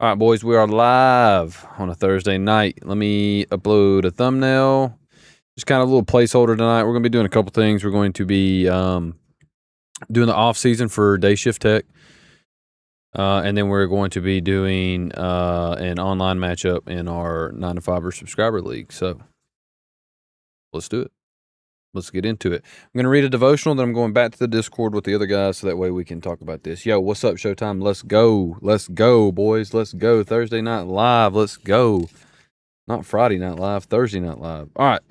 All right, boys, we are live on a Thursday night. Let me upload a thumbnail. Just kind of a little placeholder tonight. We're going to be doing a couple things. We're going to be doing the off season for Day Shift Tech. And then we're going to be doing an online matchup in our 9-to-5er subscriber league. So let's do it. Let's get into it. I'm going to read a devotional, then I'm going back to the Discord with the other guys so that way we can talk about this. Yo, what's up, Showtime? Let's go. Let's go, boys. Let's go. Thursday Night Live. Let's go. Not Friday Night Live, Thursday Night Live. All right,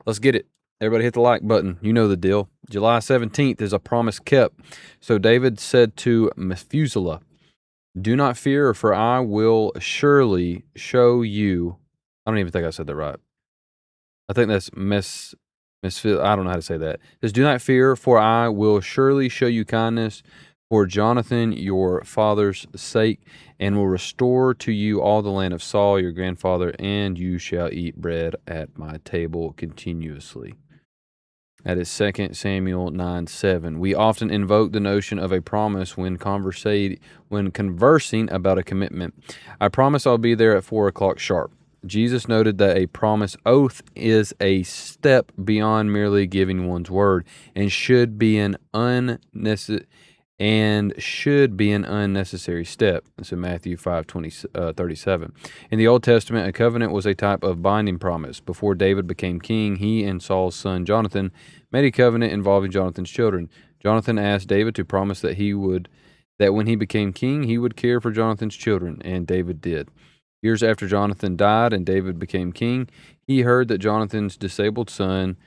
let's get it. Everybody hit the like button. You know the deal. July 17th is a promise kept. So David said to Methuselah, "Do not fear, for I will surely show you." I don't even think I said that right. I think that's I don't know how to say that. It says, "Do not fear, for I will surely show you kindness for Jonathan, your father's sake, and will restore to you all the land of Saul, your grandfather, and you shall eat bread at my table continuously." That is 2 Samuel 9:7. We often invoke the notion of a promise when conversing about a commitment. I promise I'll be there at 4 o'clock sharp. Jesus noted that a promise oath is a step beyond merely giving one's word and should be an unnecessary step. That's in Matthew 5:37. In the Old Testament, a covenant was a type of binding promise. Before David became king, he and Saul's son Jonathan made a covenant involving Jonathan's children. Jonathan asked David to promise that when he became king, he would care for Jonathan's children, and David did. Years after Jonathan died and David became king, he heard that Jonathan's disabled son,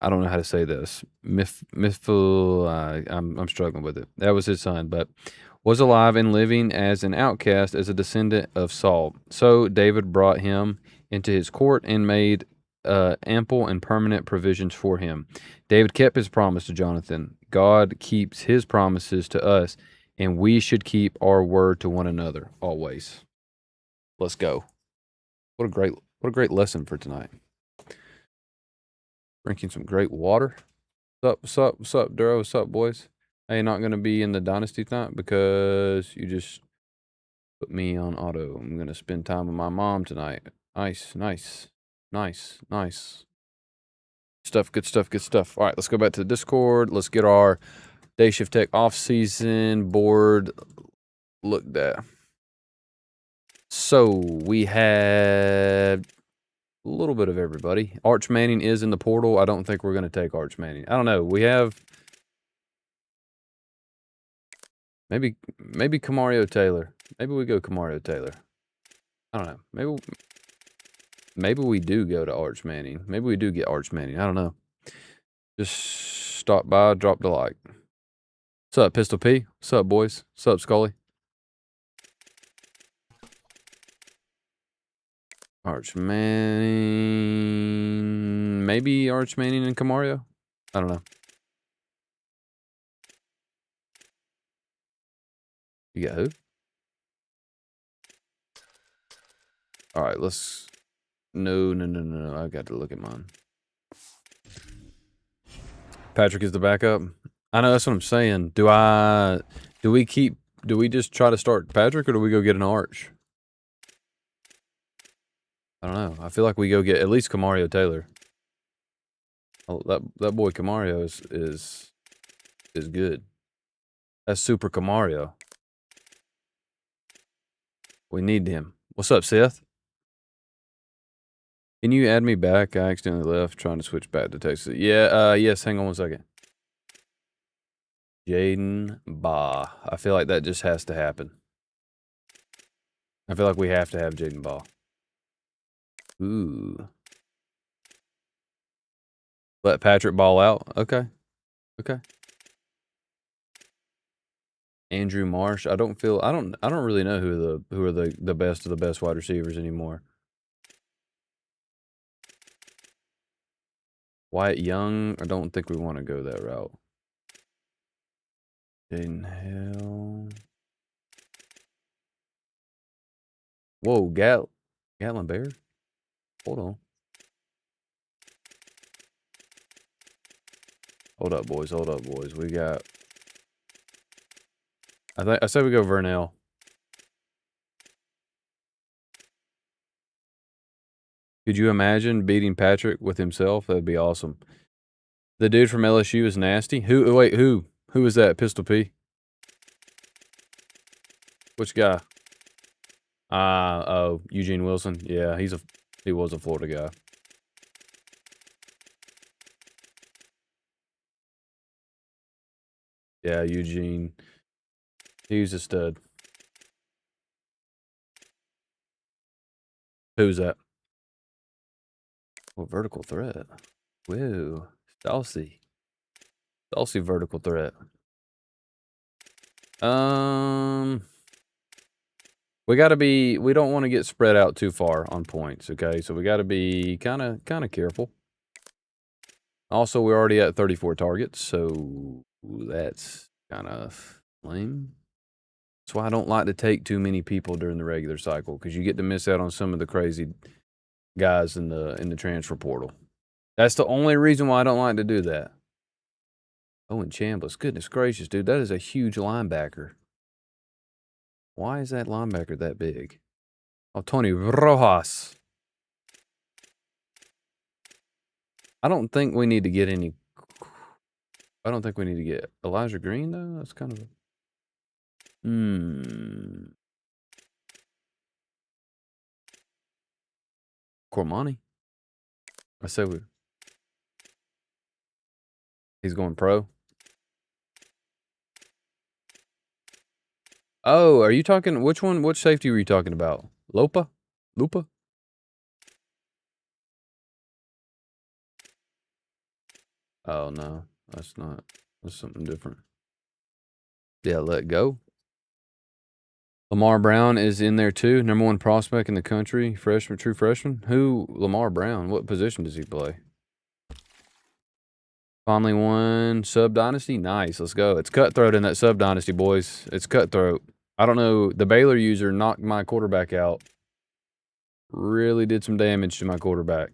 I don't know how to say this, I'm struggling with it. That was his son, but was alive and living as an outcast, as a descendant of Saul. So David brought him into his court and made ample and permanent provisions for him. David kept his promise to Jonathan. God keeps his promises to us, and we should keep our word to one another always. Let's go. What a great lesson for tonight. Drinking some great water. What's up, Duro? What's up, boys? I ain't not going to be in the Dynasty tonight because you just put me on auto. I'm going to spend time with my mom tonight. Nice. Good stuff. All right, let's go back to the Discord. Let's get our Day Shift Tech off-season board looked at. So we have a little bit of everybody. Arch Manning is in the portal. I don't think we're going to take Arch Manning. I don't know. We have maybe Kamario Taylor. Maybe we go Kamario Taylor. I don't know. Maybe we do go to Arch Manning. Maybe we do get Arch Manning. I don't know. Just stop by, drop the like. What's up, Pistol P? What's up, boys? What's up, Scully? Arch Manning. Maybe Arch Manning and Kamario? I don't know. You got who? All right, let's... No. I got to look at mine. Patrick is the backup. I know, that's what I'm saying. Do we just try to start Patrick, or do we go get an Arch? I don't know. I feel like we go get at least Kamario Taylor. Oh, that boy Kamario is good. That's Super Kamario. We need him. What's up, Seth? Can you add me back? I accidentally left trying to switch back to Texas. Yeah, yes, hang on 1 second. Jaden Baugh. I feel like that just has to happen. I feel like we have to have Jaden Baugh. Ooh. Let Patrick ball out. Okay. Andrew Marsh. I don't really know who are the best of the best wide receivers anymore. Wyatt Young, I don't think we want to go that route. Jaden Hill. Whoa, Gatlin Bear? Hold on. Hold up, boys. We got... I say we go Vernell. Could you imagine beating Patrick with himself? That'd be awesome. The dude from LSU is nasty. Wait, who is that? Pistol P? Which guy? Oh, Eugene Wilson. Yeah, he was a Florida guy. Yeah, Eugene. He was a stud. Who's that? Well, vertical threat. Whoa. Saucy. Saucy vertical threat. We don't want to get spread out too far on points, okay? So we gotta be kinda careful. Also, we're already at 34 targets, so that's kind of lame. That's why I don't like to take too many people during the regular cycle, because you get to miss out on some of the crazy guys in the transfer portal. That's the only reason why I don't like to do that. Oh, and Chambliss. Goodness gracious, dude. That is a huge linebacker. Why is that linebacker that big? Oh, Tony Rojas. I don't think we need to get any... I don't think we need to get Elijah Green, though. That's kind of... Cormani. I said he's going pro. Oh, are you talking... Which safety were you talking about? Lupa? Oh, no. That's not... That's something different. Yeah, let go. Lamar Brown is in there too. #1 prospect in the country. Freshman, true freshman. Who? Lamar Brown. What position does he play? Finally won Sub Dynasty. Nice. Let's go. It's cutthroat in that Sub Dynasty, boys. It's cutthroat. I don't know. The Baylor user knocked my quarterback out. Really did some damage to my quarterback.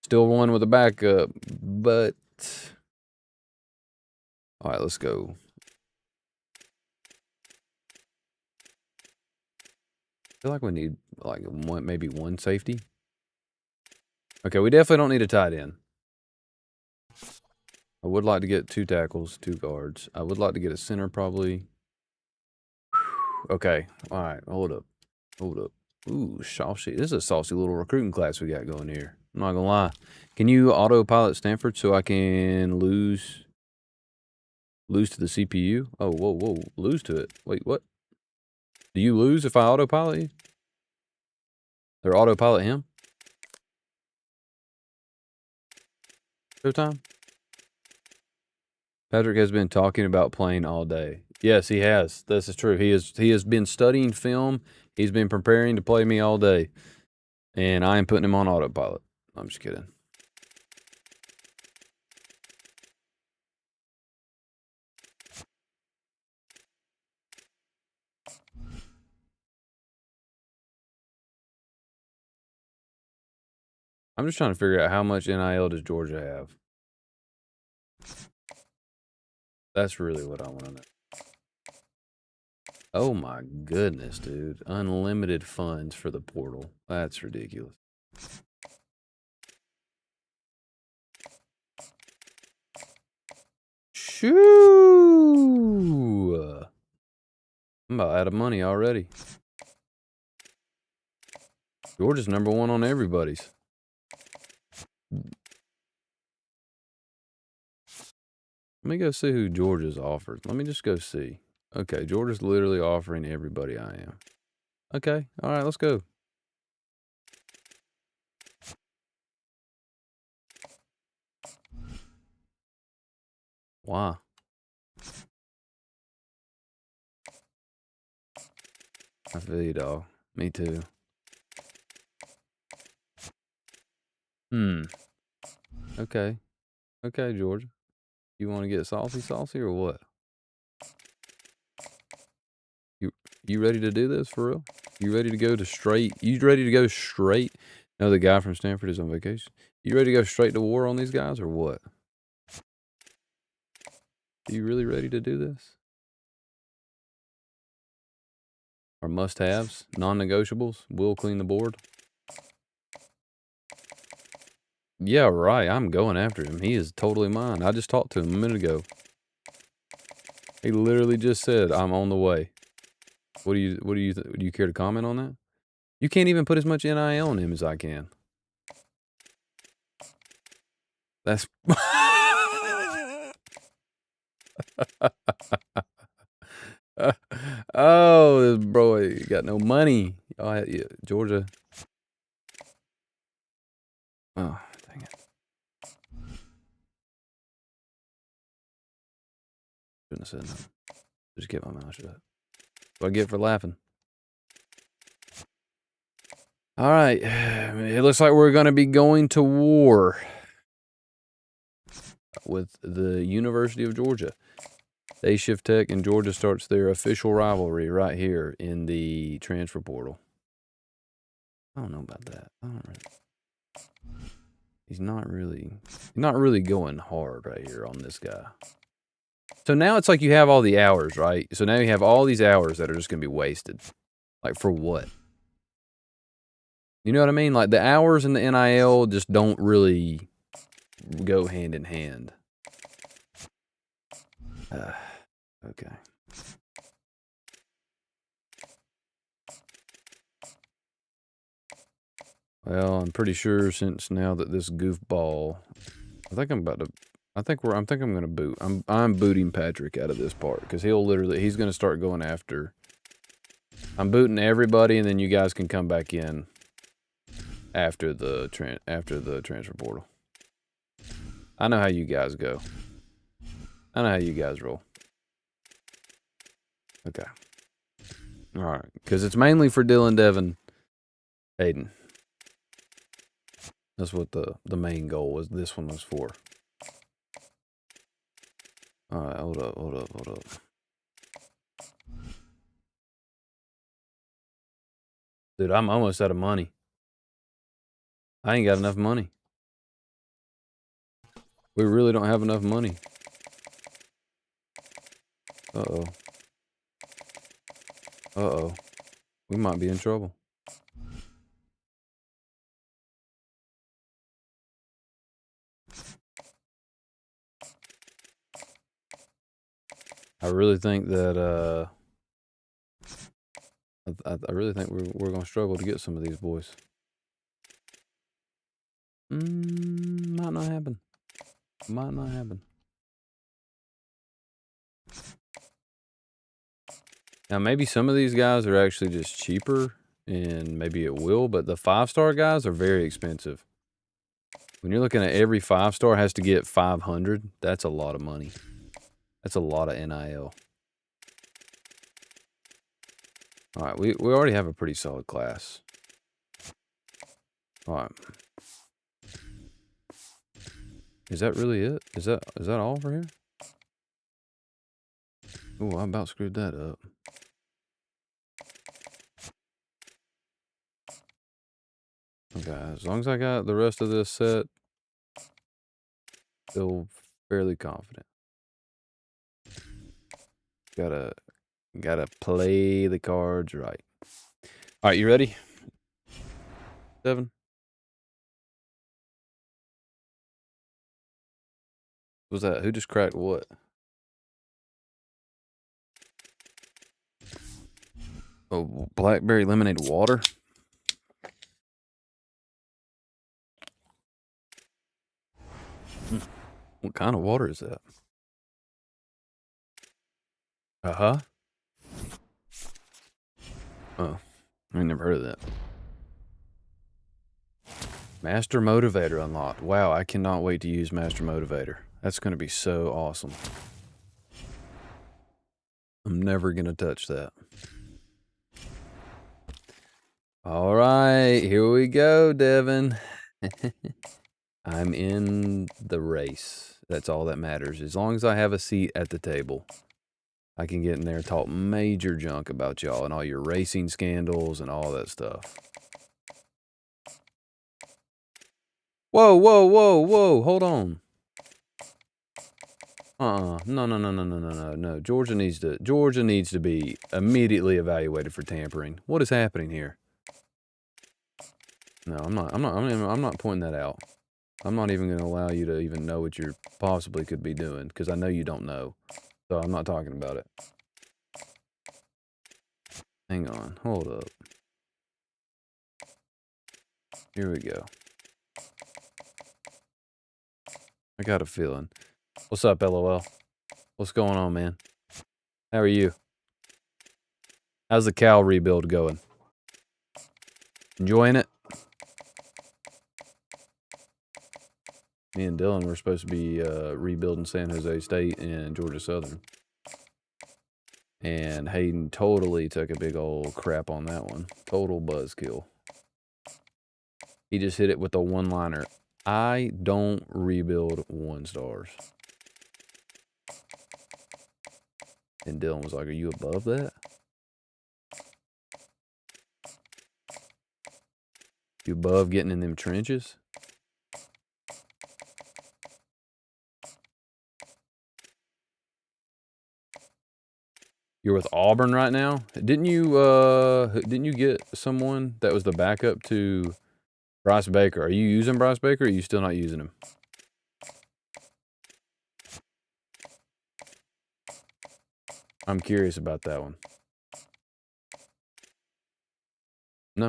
Still won with a backup, but... All right, let's go. I feel like we need like maybe one safety. Okay, we definitely don't need a tight end. I would like to get 2 tackles, 2 guards. I would like to get a center probably. Okay, all right, hold up. Ooh, saucy. This is a saucy little recruiting class we got going here. I'm not gonna lie. Can you autopilot Stanford so I can lose to the CPU? Oh, whoa, lose to it. Wait, what? Do you lose if I autopilot you? Or autopilot him? Showtime? Patrick has been talking about playing all day. Yes, he has. This is true. He has been studying film. He's been preparing to play me all day. And I am putting him on autopilot. I'm just kidding. I'm just trying to figure out how much NIL does Georgia have. That's really what I want to know. Oh my goodness, dude. Unlimited funds for the portal. That's ridiculous. Shoo! I'm about out of money already. Georgia's #1 on everybody's. Let me go see who Georgia's offered. Let me just go see. Okay, Georgia's literally offering everybody I am. Okay, all right, let's go. Wow. I feel you, dog. Me too. Okay. Okay, Georgia. You want to get saucy or what? You ready to do this for real? You ready to go to straight? You ready to go straight? No, the guy from Stanford is on vacation. You ready to go straight to war on these guys or what? Are you really ready to do this? Our must-haves, non-negotiables, will clean the board. Yeah, right. I'm going after him. He is totally mine. I just talked to him a minute ago. He literally just said, "I'm on the way." Do you care to comment on that? You can't even put as much NIL on him as I can. That's oh, this boy got no money. Oh, yeah, Georgia. Oh, dang it. Shouldn't have said nothing. Just kept my mouth shut. What I get for laughing. All right. It looks like we're going to be going to war with the University of Georgia. Day Shift Tech and Georgia starts their official rivalry right here in the transfer portal. I don't know about that. He's not really going hard right here on this guy. So now it's like you have all the hours, right? So now you have all these hours that are just going to be wasted. Like, for what? You know what I mean? Like, the hours and the NIL just don't really go hand in hand. Okay. Well, I'm pretty sure since now that this goofball, I think I'm gonna boot. I'm booting Patrick out of this part because he's gonna start going after. I'm booting everybody, and then you guys can come back in after the transfer portal. I know how you guys go. I know how you guys roll. Okay. All right, because it's mainly for Dylan, Devin, Aiden. That's what the main goal was. This one was for. All right, hold up. Dude, I'm almost out of money. I ain't got enough money. We really don't have enough money. Uh-oh. Uh-oh. We might be in trouble. I really think that, I really think we're going to struggle to get some of these boys. Might not happen. Might not happen. Now, maybe some of these guys are actually just cheaper, and maybe it will, but the 5-star guys are very expensive. When you're looking at every 5-star has to get 500, that's a lot of money. That's a lot of NIL. All right, we already have a pretty solid class. All right. Is that really it? Is that all for here? Oh, I about screwed that up. Okay, as long as I got the rest of this set, feel fairly confident. Gotta play the cards right. All right, you ready? 7. What was that? Who just cracked what? Oh, blackberry lemonade water? What kind of water is that? Uh-huh. Oh, I never heard of that. Master Motivator unlocked. Wow, I cannot wait to use Master Motivator. That's going to be so awesome. I'm never going to touch that. All right, here we go, Devin. I'm in the race. That's all that matters. As long as I have a seat at the table, I can get in there and talk major junk about y'all and all your racing scandals and all that stuff. Whoa, whoa, whoa, whoa, hold on. No. Georgia needs to be immediately evaluated for tampering. What is happening here? No, I'm not pointing that out. I'm not even going to allow you to even know what you possibly could be doing, because I know you don't know. So I'm not talking about it. Hang on. Hold up. Here we go. I got a feeling. What's up, LOL? What's going on, man? How are you? How's the cow rebuild going? Enjoying it? Me and Dylan were supposed to be rebuilding San Jose State and Georgia Southern. And Hayden totally took a big old crap on that one. Total buzzkill. He just hit it with a one-liner. I don't rebuild 1-stars. And Dylan was like, are you above that? You above getting in them trenches? You're with Auburn right now? Didn't you get someone that was the backup to Bryce Baker? Are you using Bryce Baker, or are you still not using him? I'm curious about that one. No.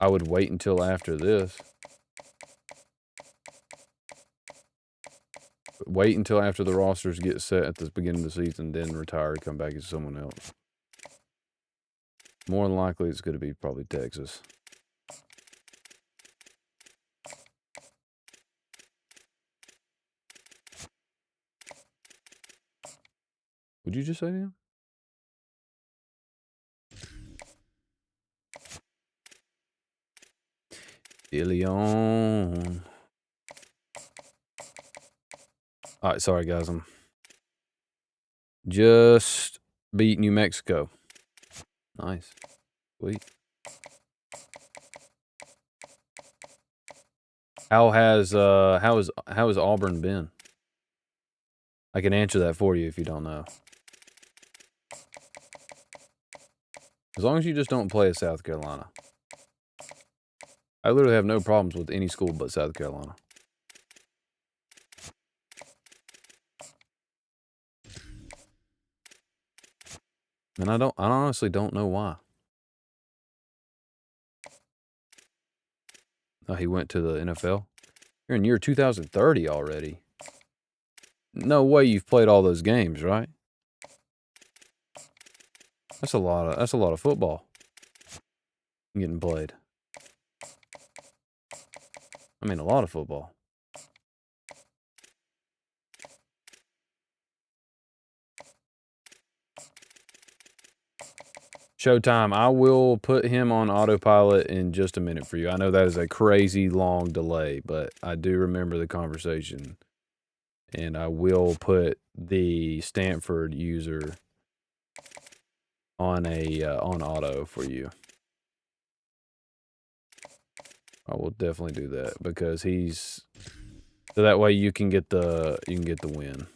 I would wait until after this. Wait until after the rosters get set at the beginning of the season, then retire and come back as someone else. More than likely, it's going to be probably Texas. Would you just say him? Ilion. All right, sorry guys, I'm just beat New Mexico. Nice, sweet. How has Auburn been? I can answer that for you if you don't know. As long as you just don't play at South Carolina. I literally have no problems with any school but South Carolina. And I honestly don't know why. Oh, he went to the NFL? You're in year 2030 already. No way you've played all those games, right? That's a lot of football getting played. I mean, a lot of football. Showtime, I will put him on autopilot in just a minute for you. I know that is a crazy long delay, but I do remember the conversation. And I will put the Stanford user on on auto for you. I will definitely do that because so that way you can get the win.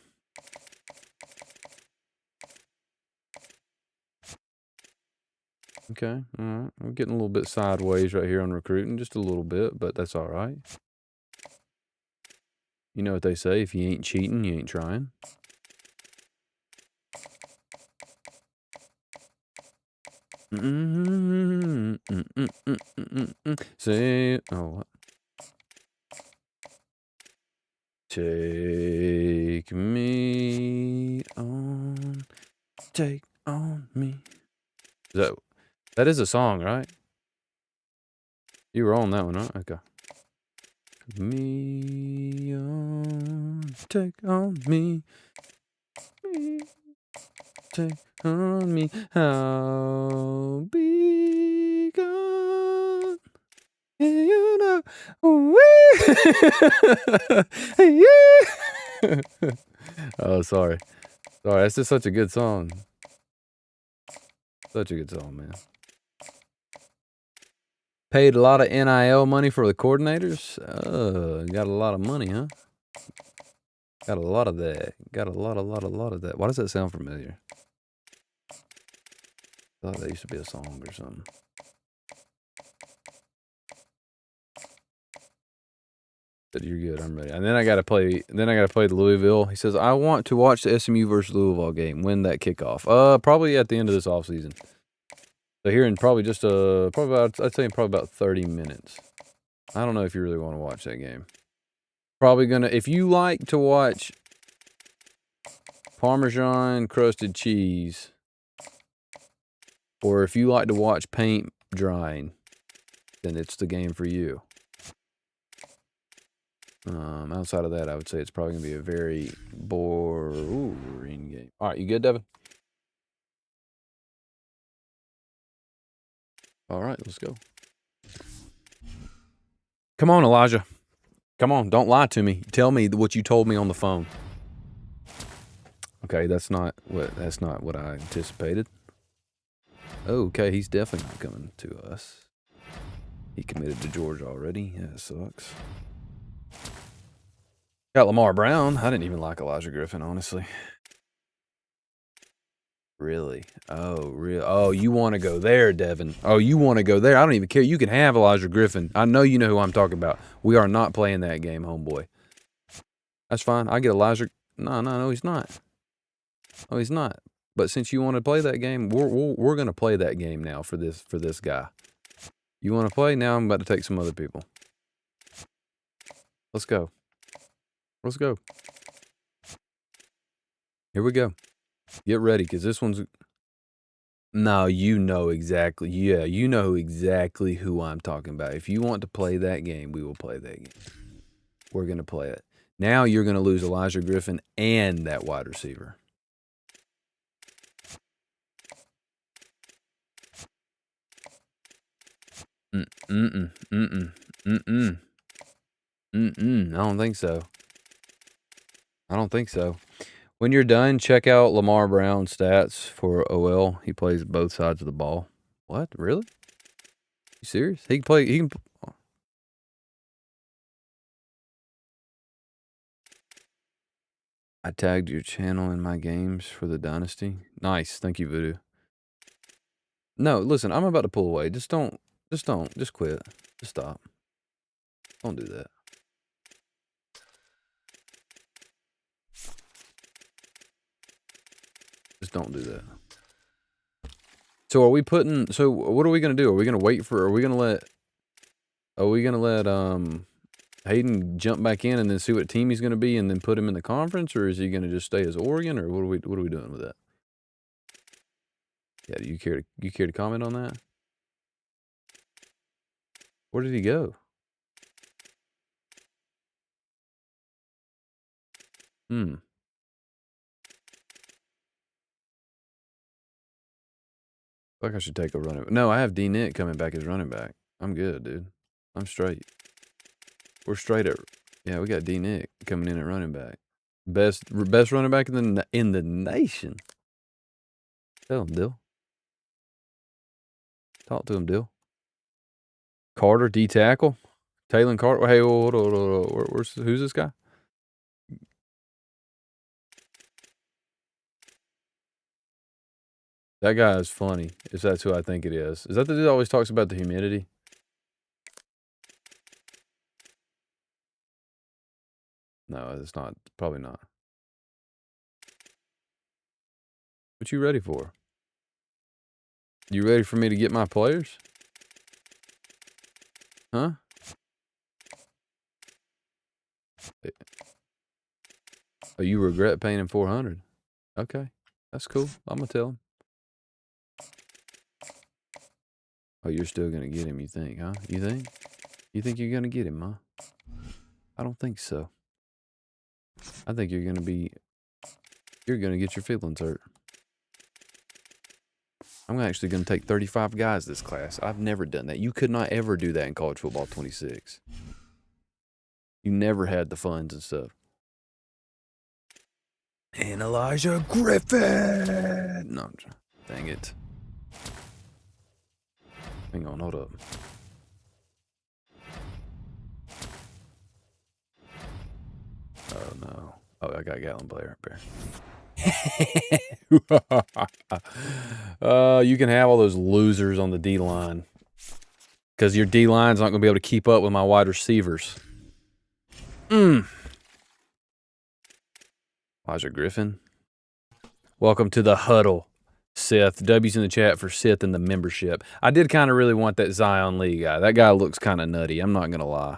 Okay, all right. I'm getting a little bit sideways right here on recruiting, just a little bit, but that's all right. You know what they say, if you ain't cheating, you ain't trying. Say, oh, what? Take me on, take on me. That is a song, right? You were on that one, right? Okay. Me on, take on me. Take on me. How be gone. You know. Oh, sorry. Sorry, that's just such a good song. Such a good song, man. Paid a lot of NIL money for the coordinators. Got a lot of money, huh? Got a lot of that. Got a lot of that. Why does that sound familiar? I thought that used to be a song or something. But you're good. I'm ready. And then I got to play. Then I got to play the Louisville. He says I want to watch the SMU versus Louisville game. When that kickoff? Probably at the end of this offseason. So here in probably just probably about, I'd say probably about 30 minutes. I don't know if you really want to watch that game. Probably gonna, if you like to watch Parmesan crusted cheese, or if you like to watch paint drying, then it's the game for you. Outside of that, I would say it's probably gonna be a very boring game. All right, you good, Devin? All right, let's go. Come on, Elijah. Come on, don't lie to me. Tell me what you told me on the phone. Okay, that's not what I anticipated. Okay, he's definitely not coming to us. He committed to Georgia already. Yeah, it sucks. Got Lamar Brown. I didn't even like Elijah Griffin, honestly. Really? Oh, real? Oh, you want to go there, Devin? Oh, you want to go there? I don't even care. You can have Elijah Griffin. I know you know who I'm talking about. We are not playing that game, homeboy. That's fine. I get Elijah. No, he's not. Oh, he's not. But since you want to play that game, we're gonna play that game now for this guy. You want to play? Now I'm about to take some other people. Let's go. Let's go. Here we go. Get ready, because this one's... No, you know exactly. Yeah, you know exactly who I'm talking about. If you want to play that game, we will play that game. We're going to play it. Now you're going to lose Elijah Griffin and that wide receiver. I don't think so. I don't think so. When you're done, check out Lamar Brown's stats for OL. He plays both sides of the ball. What? Really? You serious? He can play. He can. I tagged your channel in my games for the Dynasty. Nice. Thank you, Voodoo. No, listen, I'm about to pull away. Just quit. Just stop. Don't do that. Just don't do that. So what are we going to do? Are we going to let Hayden jump back in and then see what team he's going to be and then put him in the conference, or is he going to just stay as Oregon, or what are we doing with that? Yeah, do you care to comment on that? Where did he go? I like I should take a running. No, I have D Nick coming back as running back. I'm good, dude. I'm straight. We're straight at. Yeah, we got D Nick coming in at running back. Best running back in the nation. Tell him, Dill. Talk to him, Dill. Carter, D tackle. Taylor Carter. Hey, hold on. Who's this guy? That guy is funny, if that's who I think it is. Is that the dude that always talks about the humidity? No, it's not. Probably not. What you ready for? You ready for me to get my players? Huh? Oh, you regret paying him $400? Okay, that's cool. I'm gonna tell him. Oh, you're still gonna get him, you think, huh? You think? You think you're gonna get him, huh? I don't think so. I think you're gonna get your feelings hurt. I'm actually gonna take 35 guys this class. I've never done that. You could not ever do that in college football 26. You never had the funds and stuff. And Elijah Griffin! No, dang it. Hang on, hold up. Oh, no. Oh, I got Gallon player up there. You can have all those losers on the D-line. Because your D-line's not going to be able to keep up with my wide receivers. Elijah Griffin. Welcome to the huddle, Sith. W's in the chat for Sith and the membership. I did kind of really want that Zion Lee guy. That guy looks kind of nutty. I'm not going to lie.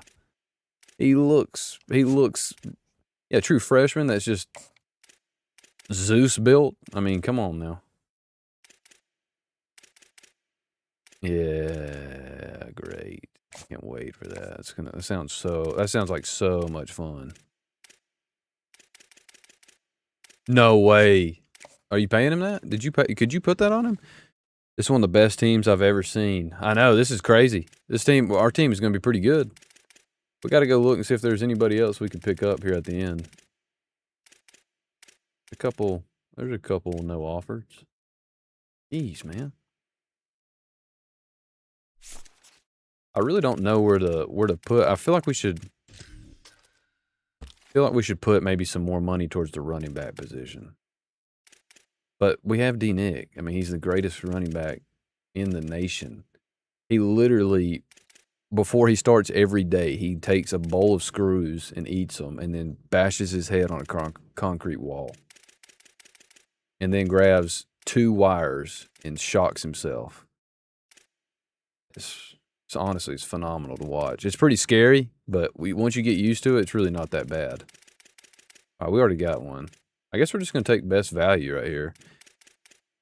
He looks, yeah, true freshman. That's just Zeus built. I mean, come on now. Yeah, great. Can't wait for that. That sounds like so much fun. No way. Are you paying him that? Could you put that on him? This is one of the best teams I've ever seen. I know, this is crazy. Our team is going to be pretty good. We got to go look and see if there's anybody else we can pick up here at the end. There's a couple no offers. Jeez, man. I really don't know where to put. I feel like we should put maybe some more money towards the running back position. But we have D. Nick. I mean, he's the greatest running back in the nation. He literally, before he starts every day, he takes a bowl of screws and eats them and then bashes his head on a concrete wall. And then grabs 2 wires and shocks himself. Honestly, it's phenomenal to watch. It's pretty scary, but once you get used to it, it's really not that bad. All right, we already got one. I guess we're just going to take best value right here.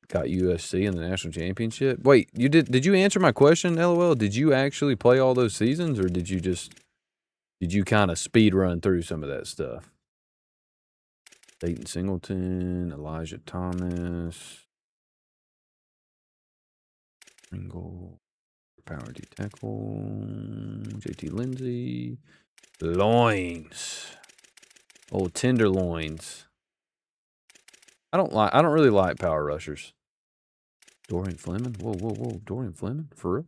Got USC in the national championship. Wait, did you answer my question, LOL? Did you actually play all those seasons, or did you kind of speed run through some of that stuff? Dayton Singleton, Elijah Thomas, Ringo. Power D tackle, JT Lindsay, loins, old tenderloins. I don't really like power rushers. Dorian Fleming, whoa, Dorian Fleming, for real?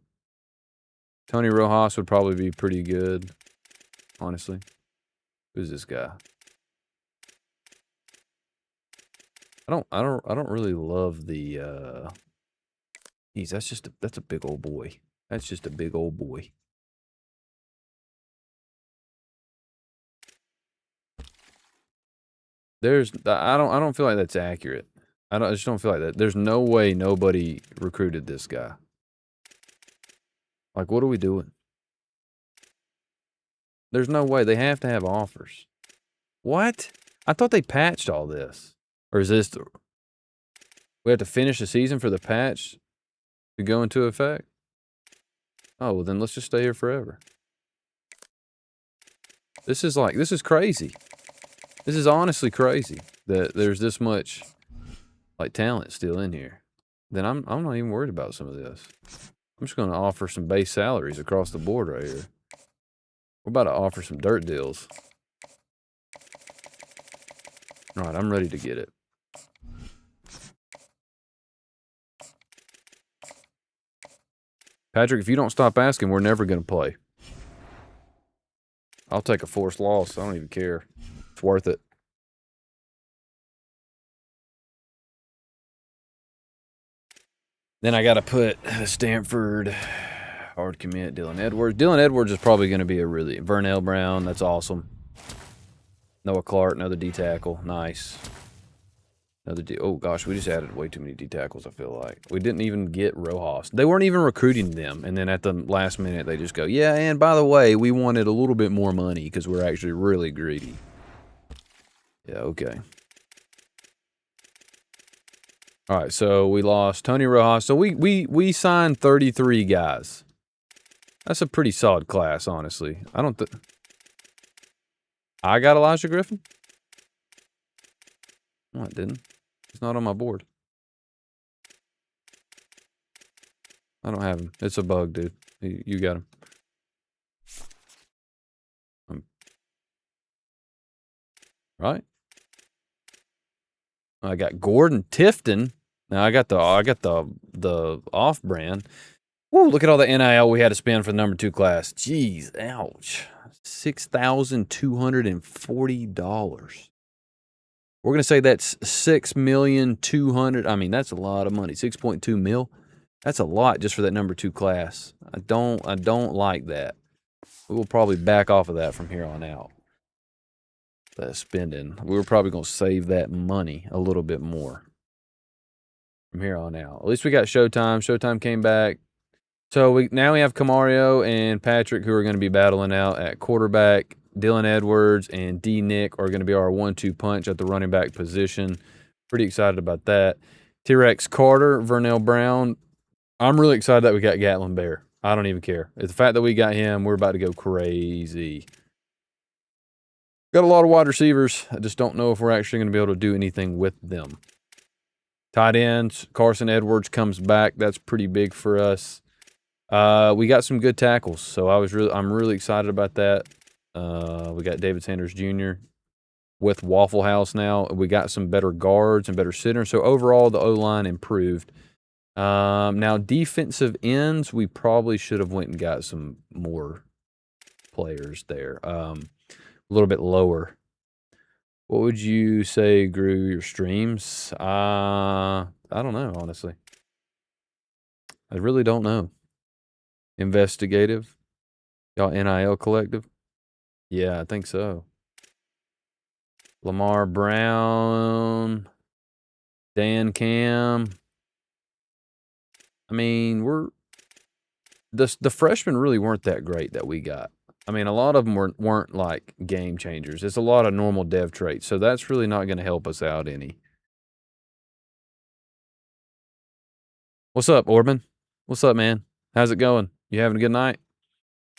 Tony Rojas would probably be pretty good, honestly. Who's this guy? I don't really love the. Geez, that's a big old boy. That's just a big old boy. I don't feel like that's accurate. I just don't feel like that. There's no way nobody recruited this guy. Like, what are we doing? There's no way. They have to have offers. What? I thought they patched all this. Or is this we have to finish the season for the patch to go into effect? Oh, well, then let's just stay here forever. This is crazy. This is honestly crazy that there's this much like talent still in here. Then I'm not even worried about some of this. I'm just going to offer some base salaries across the board right here. We're about to offer some dirt deals. All right, I'm ready to get it. Patrick, if you don't stop asking, we're never going to play. I'll take a forced loss. I don't even care. It's worth it. Then I got to put Stanford, hard commit, Dylan Edwards. Dylan Edwards is probably going to be Vernell Brown, that's awesome. Noah Clark, another D tackle, nice. Oh gosh, we just added way too many D tackles, I feel like. We didn't even get Rojas. They weren't even recruiting them, and then at the last minute, they just go, yeah, and by the way, we wanted a little bit more money because we're actually really greedy. Yeah, okay. All right, so we lost Tony Rojas. So we signed 33 guys. That's a pretty solid class, honestly. I got Elijah Griffin? No, I didn't. It's not on my board. I don't have him. It's a bug, dude. You got him. Right? I got Gordon Tifton. Now I got the off brand. Woo, look at all the NIL we had to spend for the number 2 class. Jeez, ouch. $6,240. We're going to say that's $6,200,000. I mean, that's a lot of money. 6.2 mil. That's a lot just for that number 2 class. I don't like that. We will probably back off of that from here on out. that spending. We were probably going to save that money a little bit more from here on out. At least we got Showtime. Showtime came back. So now we have Camario and Patrick who are going to be battling out at quarterback. Dylan Edwards and D. Nick are going to be our 1-2 punch at the running back position. Pretty excited about that. T-Rex Carter, Vernell Brown. I'm really excited that we got Gatlin Bear. I don't even care. It's the fact that we got him, we're about to go crazy. Got a lot of wide receivers. I just don't know if we're actually going to be able to do anything with them. Tight ends, Carson Edwards comes back. That's pretty big for us. We got some good tackles, so I'm really excited about that. We got David Sanders Jr. with Waffle House now. We got some better guards and better centers. So overall, the O-line improved. Now defensive ends, we probably should have went and got some more players there. A little bit lower. What would you say grew your streams? I don't know, honestly. I really don't know. Investigative? Y'all NIL collective? Yeah, I think so. Lamar Brown. Dan Cam. I mean, the freshmen really weren't that great that we got. I mean, a lot of them weren't like game changers. It's a lot of normal dev traits, so that's really not going to help us out any. What's up, Orban? What's up, man? How's it going? You having a good night?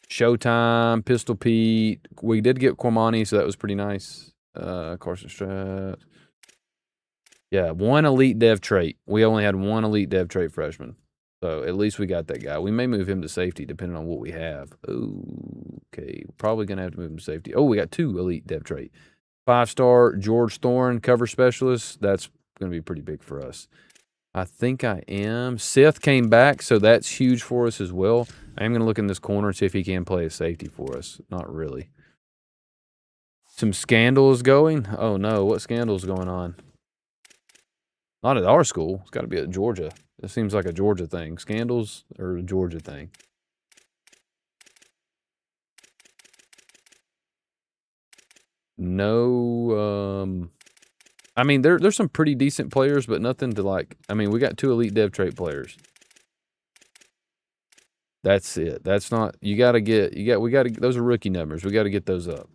Showtime, Pistol Pete. We did get Cormani, so that was pretty nice. Carson Strat. Yeah, one elite dev trait. We only had one elite dev trait freshman. So at least we got that guy. We may move him to safety depending on what we have. Okay, probably going to have to move him to safety. Oh, we got 2 elite dev trait. 5-star George Thorne, cover specialist. That's going to be pretty big for us. I think I am. Seth came back, so that's huge for us as well. I am going to look in this corner and see if he can play a safety for us. Not really. Some scandals going? Oh, no. What scandals going on? Not at our school. It's got to be at Georgia. It seems like a Georgia thing. Scandals or a Georgia thing? No. I mean, there's some pretty decent players, but nothing to like. I mean, we got 2 elite dev trait players. That's it. That's not. We got to. Those are rookie numbers. We got to get those up.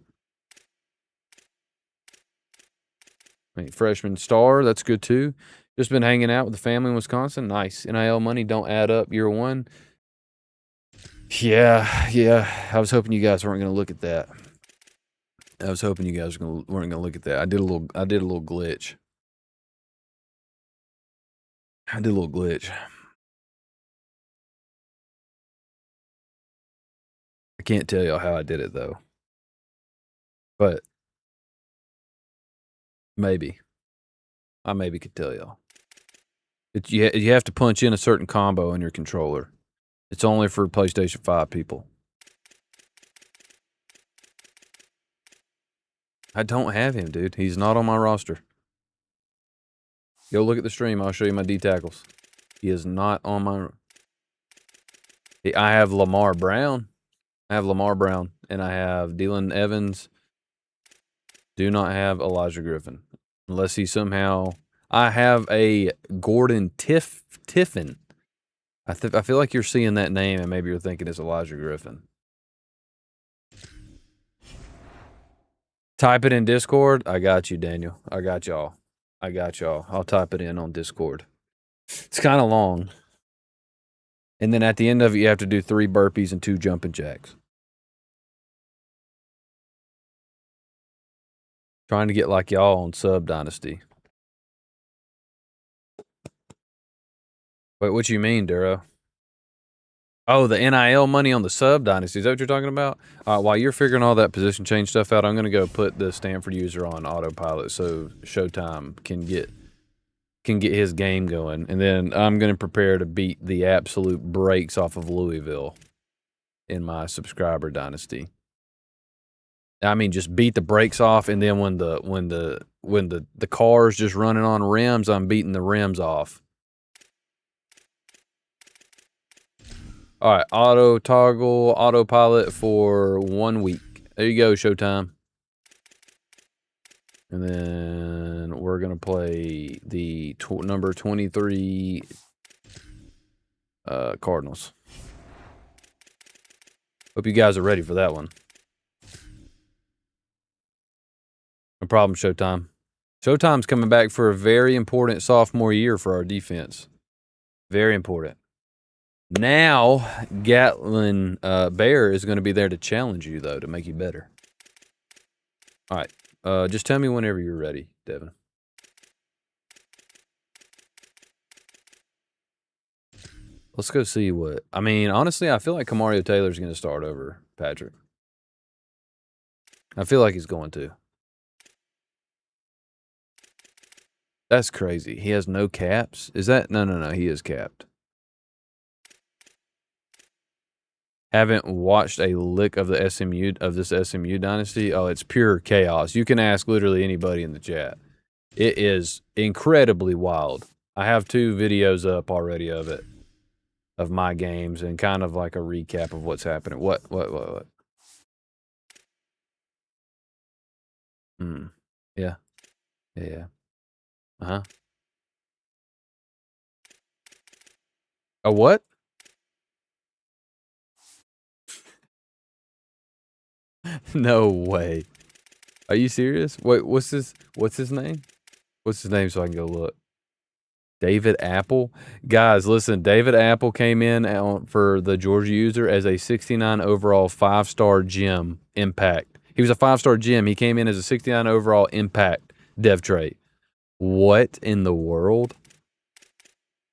I mean, freshman star. That's good too. Just been hanging out with the family in Wisconsin. Nice. NIL money don't add up year one. Yeah. I was hoping you guys weren't going to look at that. I was hoping you guys weren't going to look at that. I did a little glitch. I can't tell y'all how I did it though. But maybe. I maybe could tell y'all. You have to punch in a certain combo in your controller. It's only for PlayStation 5 people. I don't have him, dude. He's not on my roster. Go look at the stream. I'll show you my D tackles. He is not on my... I have Lamar Brown. And I have Dylan Evans. Do not have Elijah Griffin. Unless he somehow... I have a Gordon Tiffin. I feel like you're seeing that name and maybe you're thinking it's Elijah Griffin. Type it in Discord. I got you, Daniel. I got y'all. I'll type it in on Discord. It's kind of long. And then at the end of it, you have to do 3 burpees and 2 jumping jacks. Trying to get like y'all on Sub Dynasty. Wait, what you mean, Duro? Oh, the NIL money on the Sub Dynasty. Is that what you're talking about? While you're figuring all that position change stuff out, I'm going to go put the Stanford user on autopilot so Showtime can get his game going. And then I'm going to prepare to beat the absolute brakes off of Louisville in my subscriber dynasty. I mean, just beat the brakes off, and then when the car's just running on rims, I'm beating the rims off. All right, auto toggle, autopilot for 1 week. There you go, Showtime. And then we're going to play the number 23 Cardinals. Hope you guys are ready for that one. No problem, Showtime. Showtime's coming back for a very important sophomore year for our defense. Very important. Now, Gatlin Bear is going to be there to challenge you, though, to make you better. All right. Just tell me whenever you're ready, Devin. Let's go see what... I mean, honestly, I feel like Kamario Taylor's going to start over Patrick. I feel like he's going to. That's crazy. He has no caps? Is that... No. He is capped. Haven't watched a lick of the this SMU dynasty. Oh, it's pure chaos. You can ask literally anybody in the chat. It is incredibly wild. I have 2 videos up already of it, of my games, and kind of like a recap of what's happening. What? Yeah. Uh-huh. A what? No way. Are you serious? Wait, what's his name? What's his name so I can go look? David Apple? Guys, listen, David Apple came in for the Georgia user as a 69 overall 5-star gem impact. He was a 5-star gem. He came in as a 69 overall impact dev trait. What in the world?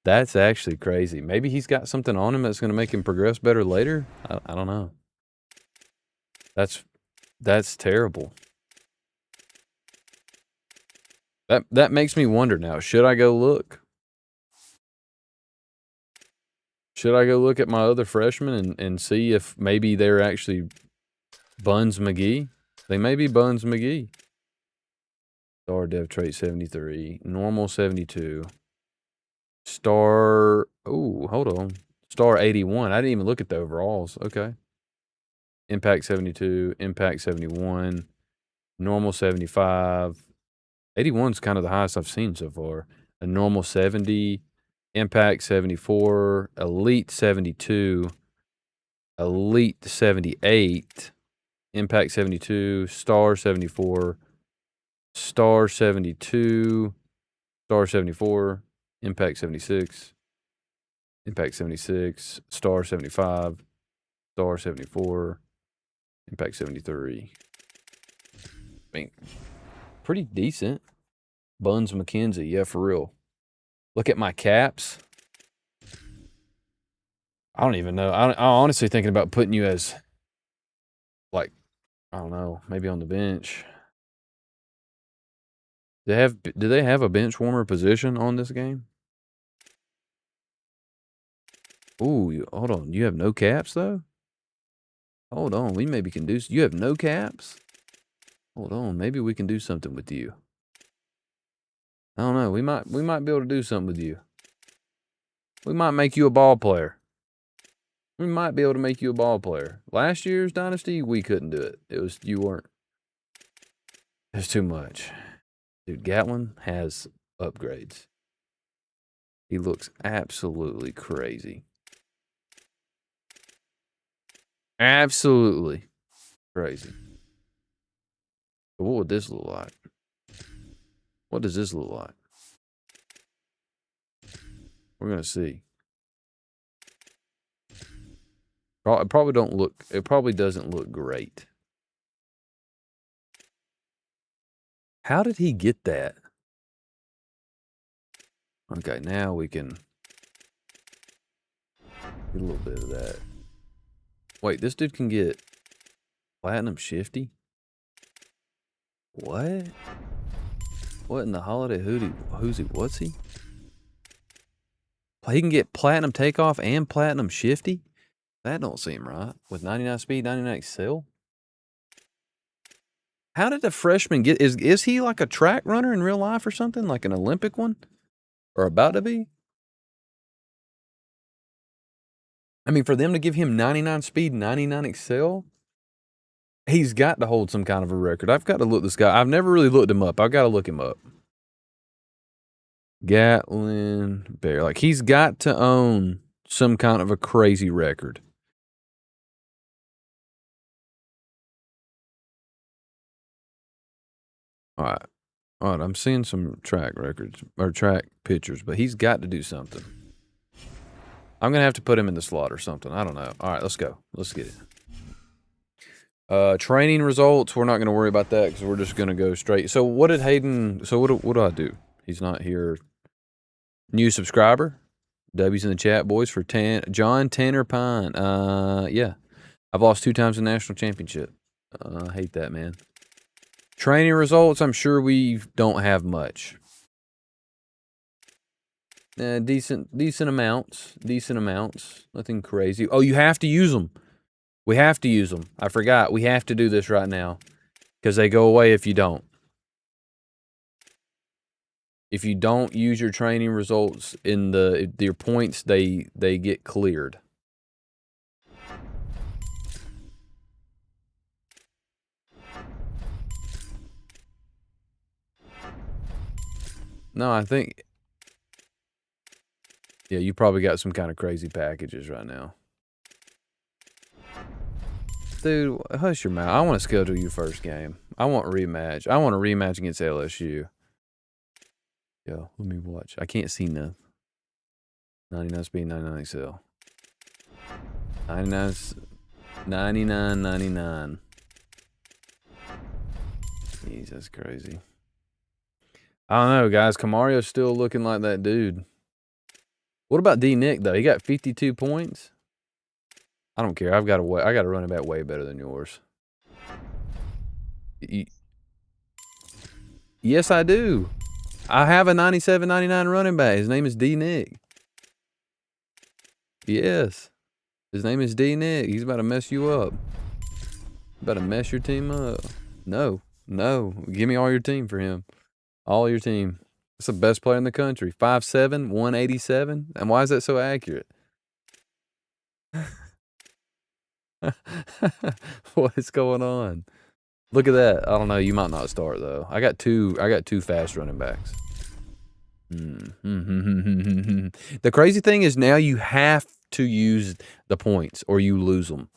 That's actually crazy. Maybe he's got something on him that's going to make him progress better later? I don't know. That's terrible. That makes me wonder now. Should I go look? Should I go look at my other freshmen and see if maybe they're actually Buns McGee? They may be Buns McGee. Star dev trait 73. Normal 72. Star... Oh, hold on. Star 81. I didn't even look at the overalls. Okay. Impact 72. Impact 71. Normal 75. 81's kind of the highest I've seen so far. A normal 70. Impact 74. Elite 72. Elite 78. Impact 72. Star 74. Star 72. Star 74. Impact 76. Impact 76. Star 75. Star 74. Impact 73. I mean, pretty decent. Buns McKenzie. Yeah, for real. Look at my caps. I don't even know. I'm honestly thinking about putting you as, like, I don't know, maybe on the bench. Do they have a bench warmer position on this game? Ooh, hold on. You have no caps, though? Hold on. We maybe can do... You have no caps? Hold on. Maybe we can do something with you. I don't know. We might be able to do something with you. We might make you a ball player. We might be able to make you a ball player. Last year's Dynasty, we couldn't do it. You weren't. It's too much. Dude, Gatlin has upgrades. He looks absolutely crazy. Absolutely crazy. But what would this look like? What does this look like? We're going to see. It probably doesn't look great. How did he get that? Okay, now we can get a little bit of that. Wait, this dude can get Platinum Shifty? What? What in the holiday who's he? What's he? He can get Platinum Takeoff and Platinum Shifty? That don't seem right. With 99 speed, 99 excel? How did the freshman get... Is he like a track runner in real life or something? Like an Olympic one? Or about to be? I mean, for them to give him 99 speed, 99 excel? He's got to hold some kind of a record. I've got to look this guy. I've never really looked him up. I've got to look him up. Gatlin Bear. Like, he's got to own some kind of a crazy record. All right. All right, I'm seeing some track records or track pictures, but he's got to do something. I'm going to have to put him in the slot or something. I don't know. All right, let's go. Let's get it. Training results, we're not going to worry about that because we're just going to go straight. So what did Hayden, so what do I do? He's not here. New subscriber. W's in the chat, boys, for John Tanner Pine. Yeah. I've lost 2 times in the national championship. I hate that, man. Training results, I'm sure we don't have much. Decent amounts. Decent amounts. Nothing crazy. Oh, you have to use them. We have to use them. I forgot. We have to do this right now because they go away if you don't. If you don't use your training results in your points, they get cleared. No, I think... Yeah, you probably got some kind of crazy packages right now. Dude, hush your mouth. I want to schedule your first game. I want a rematch. I want a rematch against LSU. Yo, let me watch. I can't see nothing. 99 speed, 99 excel. 99. Jeez, that's crazy. I don't know, guys. Camario's still looking like that dude. What about D. Nick, though? He got 52 points. I don't care. I got a running back way better than yours. Yes, I do. I have a 97, 99 running back. His name is D. Nick. Yes. His name is D. Nick. He's about to mess you up. About to mess your team up. No. Give me all your team for him. All your team. That's the best player in the country. 5'7", 187. And why is that so accurate? What is going on? Look at that. I don't know. You might not start though. I got two fast running backs. The crazy thing is now you have to use the points or you lose them.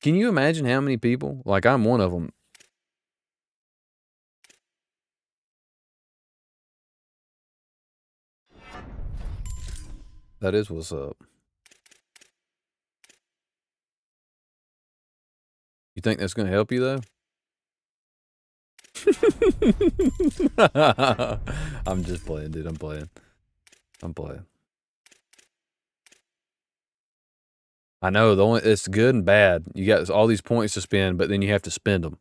Can you imagine how many people? Like, I'm one of them. That is what's up. You think that's going to help you, though? I'm just playing, dude. I'm playing. I know. It's good and bad. You got all these points to spend, but then you have to spend them.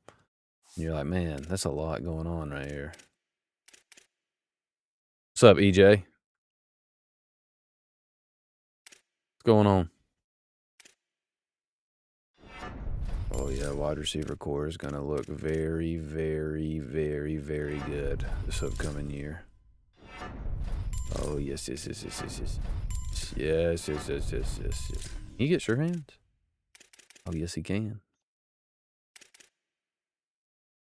And you're like, man, that's a lot going on right here. What's up, EJ? What's going on? Oh, yeah, wide receiver core is going to look very, very, very, very good this upcoming year. Oh, yes. Yes. Can you get sure hands? Oh, yes, he can.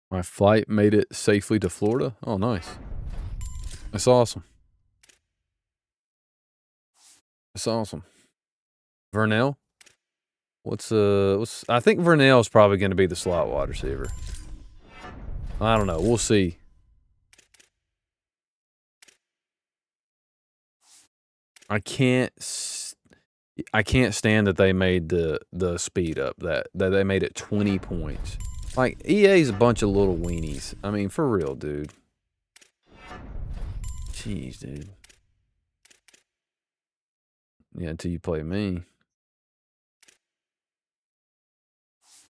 My flight made it safely to Florida. Oh, nice. That's awesome. Vernell? I think Vernell's probably going to be the slot wide receiver. I don't know. We'll see. I can't stand that they made the speed up, that they made it 20 points. Like, EA's a bunch of little weenies. I mean, for real, dude. Jeez, dude. Yeah, until you play me.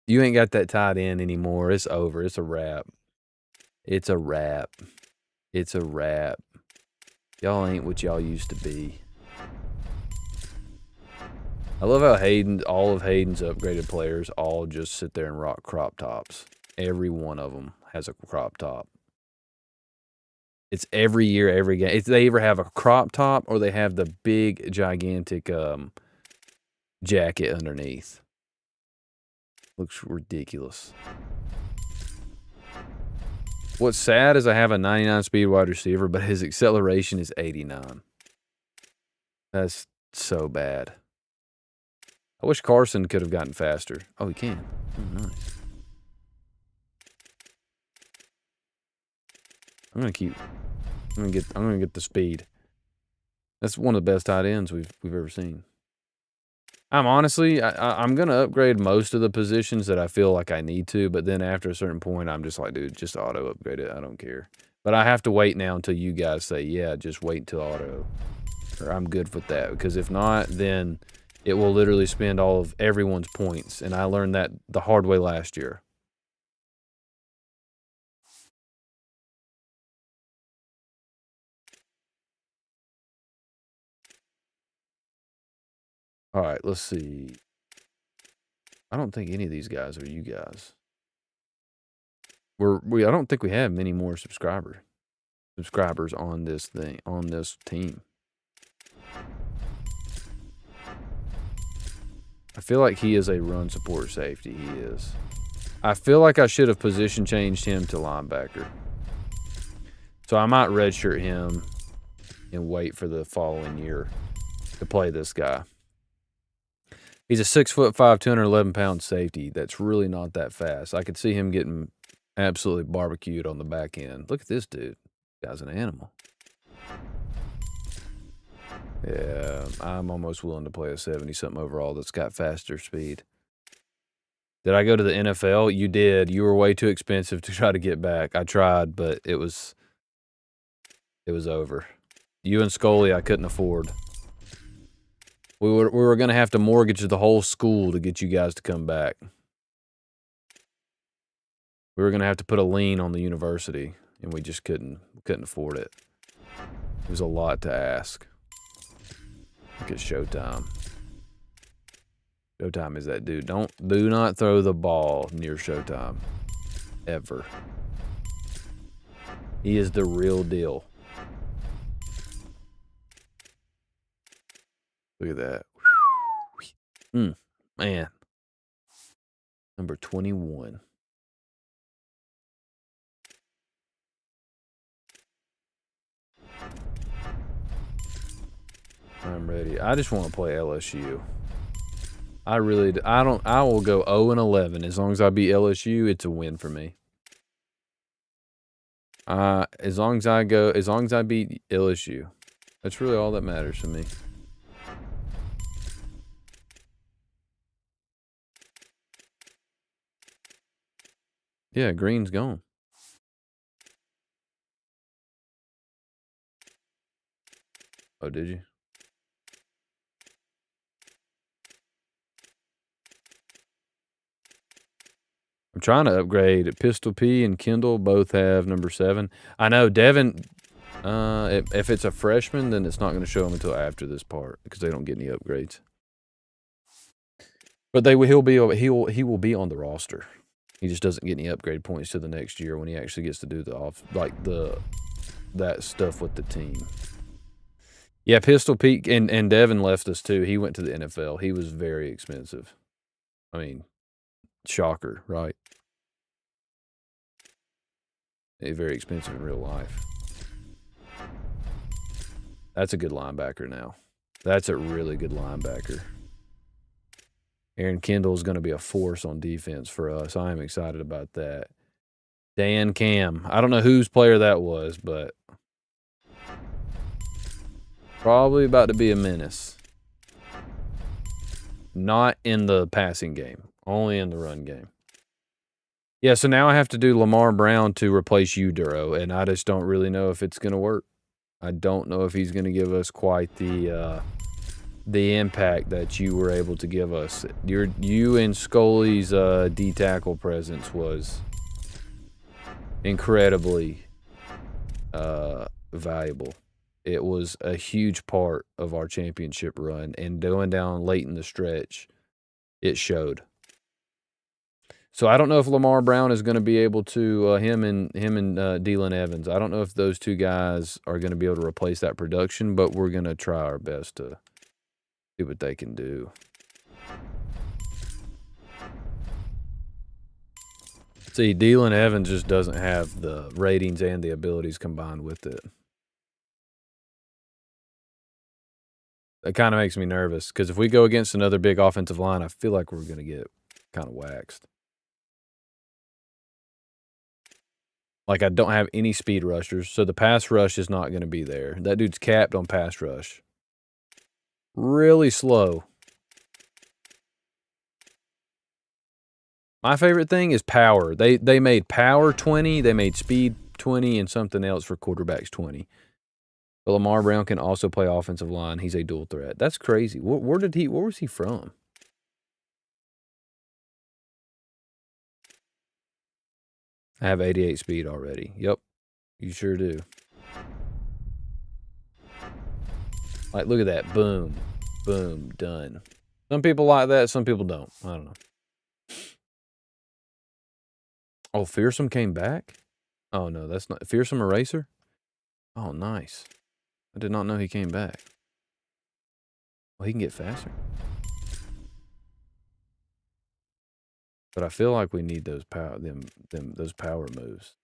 You ain't got that tight end anymore. It's over. It's a wrap. Y'all ain't what y'all used to be. I love how all of Hayden's upgraded players all just sit there and rock crop tops. Every one of them has a crop top. It's every year, every game. They either have a crop top or they have the big, gigantic jacket underneath. Looks ridiculous. What's sad is I have a 99 speed wide receiver, but his acceleration is 89. That's so bad. I wish Carson could have gotten faster. Oh, he can. Oh, nice. I'm gonna get the speed. That's one of the best tight ends we've ever seen. I'm gonna upgrade most of the positions that I feel like I need to, but then after a certain point, I'm just like, dude, just auto upgrade it. I don't care. But I have to wait now until you guys say, yeah, just wait until auto. Or I'm good with that. Because if not, then it will literally spend all of everyone's points. And I learned that the hard way last year. All right, let's see. I don't think any of these guys are you guys. I don't think we have many more subscribers on this team. I feel like he is a run support safety. He is. I feel like I should have position changed him to linebacker. So I might redshirt him and wait for the following year to play this guy. He's a 6'5", 211-pound safety. That's really not that fast. I could see him getting absolutely barbecued on the back end. Look at this dude. This guy's an animal. Yeah, I'm almost willing to play a 70-something overall that's got faster speed. Did I go to the NFL? You did. You were way too expensive to try to get back. I tried, but it was over. You and Scully, I couldn't afford. We were going to have to mortgage the whole school to get you guys to come back. We were going to have to put a lien on the university, and we just couldn't afford it. It was a lot to ask. Look at Showtime. Showtime is that dude. Do not throw the ball near Showtime. Ever. He is the real deal. Look at that. Man. Number 21. I'm ready. I just want to play LSU. I will go 0-11. As long as I beat LSU, it's a win for me. As long as I beat LSU. That's really all that matters to me. Yeah, green's gone. Oh, did you? I'm trying to upgrade. Pistol P and Kendall both have number 7. I know Devin. If it's a freshman, then it's not going to show him until after this part because they don't get any upgrades. But he will be on the roster. He just doesn't get any upgrade points to the next year when he actually gets to do that stuff with the team. Yeah, Pistol Pete and Devin left us too. He went to the NFL. He was very expensive. I mean, shocker, right? He's very expensive in real life. That's a good linebacker now. That's a really good linebacker. Aaron Kendall is going to be a force on defense for us. I am excited about that. Dan Cam. I don't know whose player that was, but probably about to be a menace. Not in the passing game. Only in the run game. Yeah, so now I have to do Lamar Brown to replace you, Duro, and I just don't really know if it's going to work. I don't know if he's going to give us quite the impact that you were able to give us. You and Scully's D-tackle presence was incredibly valuable. It was a huge part of our championship run, and going down late in the stretch, it showed. So I don't know if Lamar Brown is going to be able to him and Dylan Evans. I don't know if those two guys are going to be able to replace that production, but we're going to try our best to see what they can do. See, Dylan Evans just doesn't have the ratings and the abilities combined with it. It kind of makes me nervous because if we go against another big offensive line, I feel like we're going to get kind of waxed. Like, I don't have any speed rushers, so the pass rush is not going to be there. That dude's capped on pass rush. Really slow. My favorite thing is power. They made power 20, they made speed 20, and something else for quarterbacks 20. But Lamar Brown can also play offensive line. He's a dual threat. That's crazy. Where was he from? I have 88 speed already. Yep, you sure do. Like, look at that. Boom. Boom. Done. Some people like that. Some people don't. I don't know. Oh, Fearsome came back? Oh, no, that's not. Fearsome Eraser? Oh, nice. I did not know he came back. Well, he can get faster. But I feel like we need those those power moves.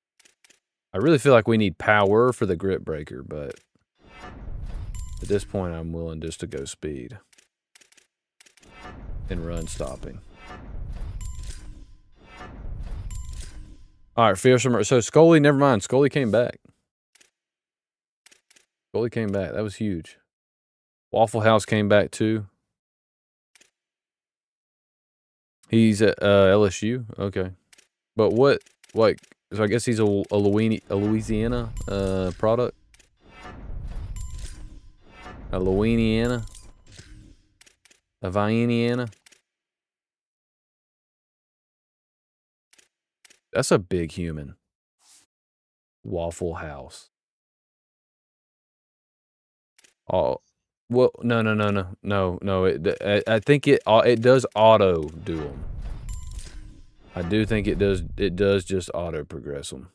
I really feel like we need power for the grip breaker, but at this point, I'm willing just to go speed and run stopping. All right, Fearsome. So Scully, never mind. Scully came back. Scully came back. That was huge. Waffle House came back too. He's at LSU. Okay, but what? Like, so I guess he's a Louisiana product. A Louisiana. A Vienniana. That's a big human. Waffle House. Oh, well, no. I think it does auto do them. I do think it does. It does just auto progress them.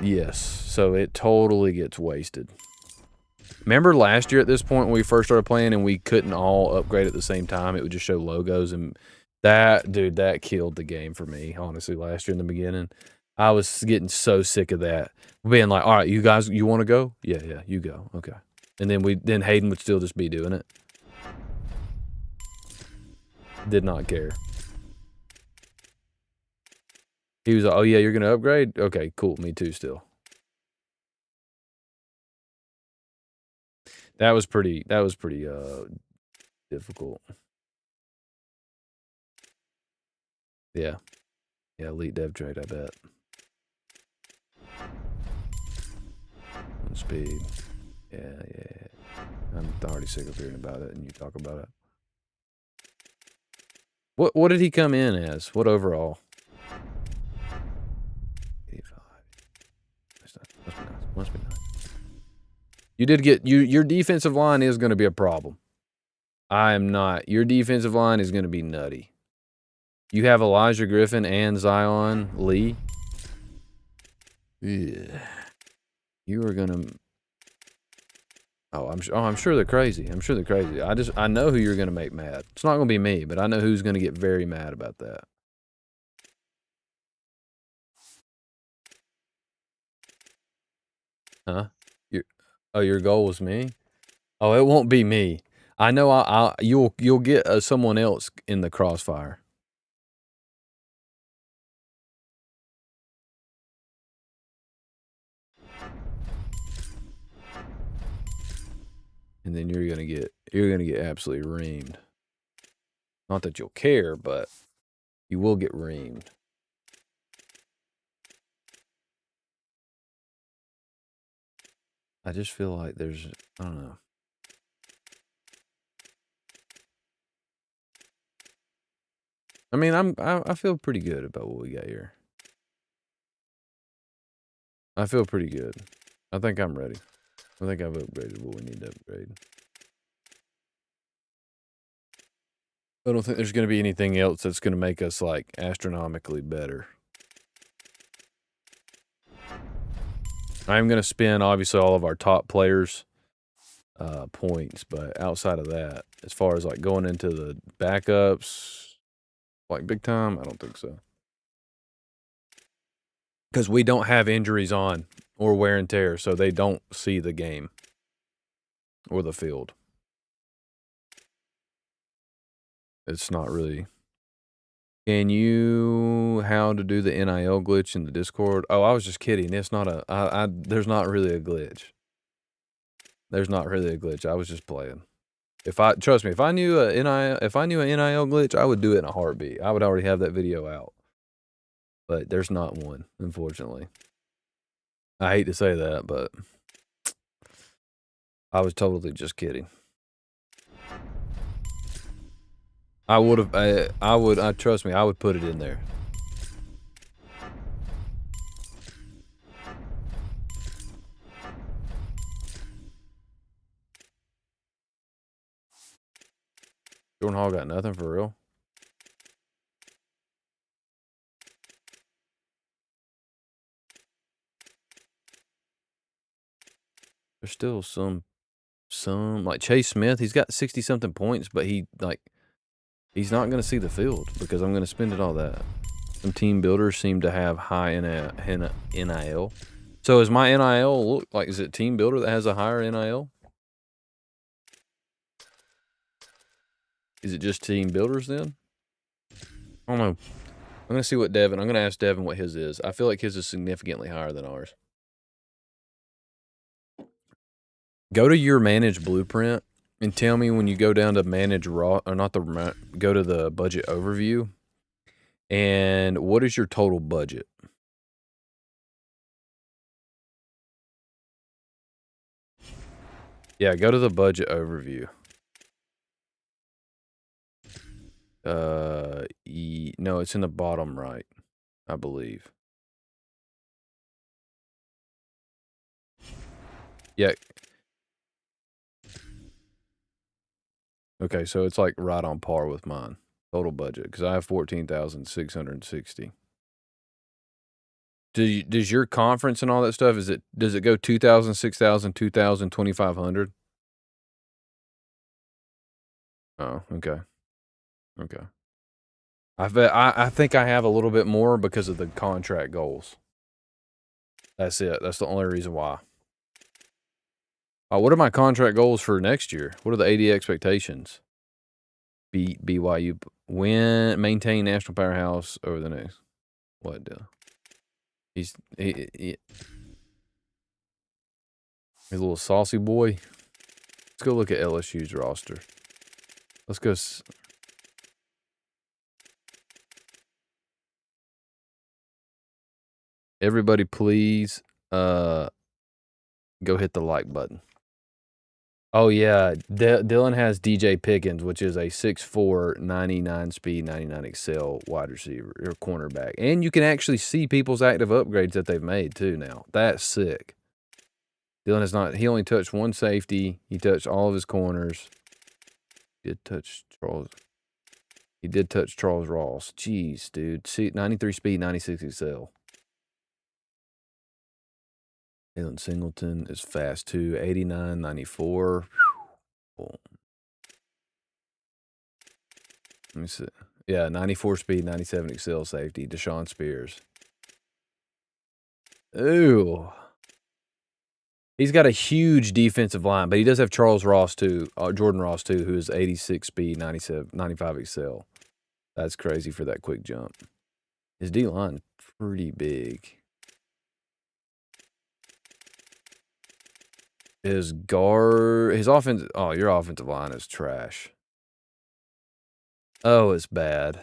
Yes, so it totally gets wasted. Remember last year at this point when we first started playing and we couldn't all upgrade at the same time? It would just show logos, and that killed the game for me, honestly, last year in the beginning. I was getting so sick of that. Being like, all right, you guys, you want to go? Yeah, you go. Okay. And then Hayden would still just be doing it. Did not care. He was like, oh yeah, you're going to upgrade? Okay, cool. Me too still. That was pretty difficult. Yeah. Yeah, elite dev trade, I bet. Speed. Yeah. I'm already sick of hearing about it and you talk about it. What did he come in as? What overall? 85. Must be nice. You did get your defensive line is going to be a problem. I am not. Your defensive line is going to be nutty. You have Elijah Griffin and Zion Lee. Yeah. You are gonna. I'm sure they're crazy. I'm sure they're crazy. I know who you're gonna make mad. It's not gonna be me, but I know who's gonna get very mad about that. Huh? Your goal was me? Oh, it won't be me. I know. You'll get someone else in the crossfire. And then you're gonna get absolutely reamed. Not that you'll care, but you will get reamed. I just feel like there's, I don't know. I mean, I feel pretty good about what we got here. I feel pretty good. I think I'm ready. I think I've upgraded what we need to upgrade. I don't think there's going to be anything else that's going to make us, like, astronomically better. I'm going to spend, obviously, all of our top players' points, but outside of that, as far as, like, going into the backups, Like big time? I don't think so. Because we don't have injuries on or wear and tear, so they don't see the game or the field. It's not really. Can you how to do the NIL glitch in the Discord? Oh, I was just kidding. It's not a. There's not really a glitch. There's not really a glitch. I was just playing. Trust me, if I knew an NIL glitch, I would do it in a heartbeat. I would already have that video out. But there's not one, unfortunately. I hate to say that, but I was totally just kidding. I would have. Trust me, I would put it in there. Jordan Hall got nothing for real. There's still some like Chase Smith. He's got 60-something points, but he's not going to see the field because I'm going to spend it all that. Some team builders seem to have high NIL. So is my NIL look like? Is it team builder that has a higher NIL? Is it just team builders then? I don't know. I'm going to see what I'm going to ask Devin what his is. I feel like his is significantly higher than ours. Go to your manage blueprint and tell me when you go down to manage raw or not go to the budget overview. And what is your total budget? Yeah, go to the budget overview. No, it's in the bottom right, I believe. Yeah. Okay, so it's like right on par with mine. Total budget, because I have 14,660. Does your conference and all that stuff, does it go 2,000, 6,000, 2,000, 2,500? Oh, okay. Okay. I think I have a little bit more because of the contract goals. That's it. That's the only reason why. What are my contract goals for next year? What are the AD expectations? BYU maintain national powerhouse over the next. What? He's a little saucy boy. Let's go look at LSU's roster. Let's go. Everybody, please, go hit the like button. Oh yeah, Dylan has DJ Pickens, which is a 6'4", 99 speed, 99 excel wide receiver or cornerback, and you can actually see people's active upgrades that they've made too. Now that's sick. Dylan has not. He only touched one safety. He touched all of his corners. He did touch Charles Ross. Jeez, dude. See, 93 speed, 96 excel. Jalen Singleton is fast too. 89, 94. Let me see. Yeah, 94 speed, 97 excel safety. Deshaun Spears. Ooh. He's got a huge defensive line, but he does have Charles Ross too, Jordan Ross too, who is 86 speed, 95 excel. That's crazy for that quick jump. His D-line's pretty big. His offense, your offensive line is trash. Oh, it's bad.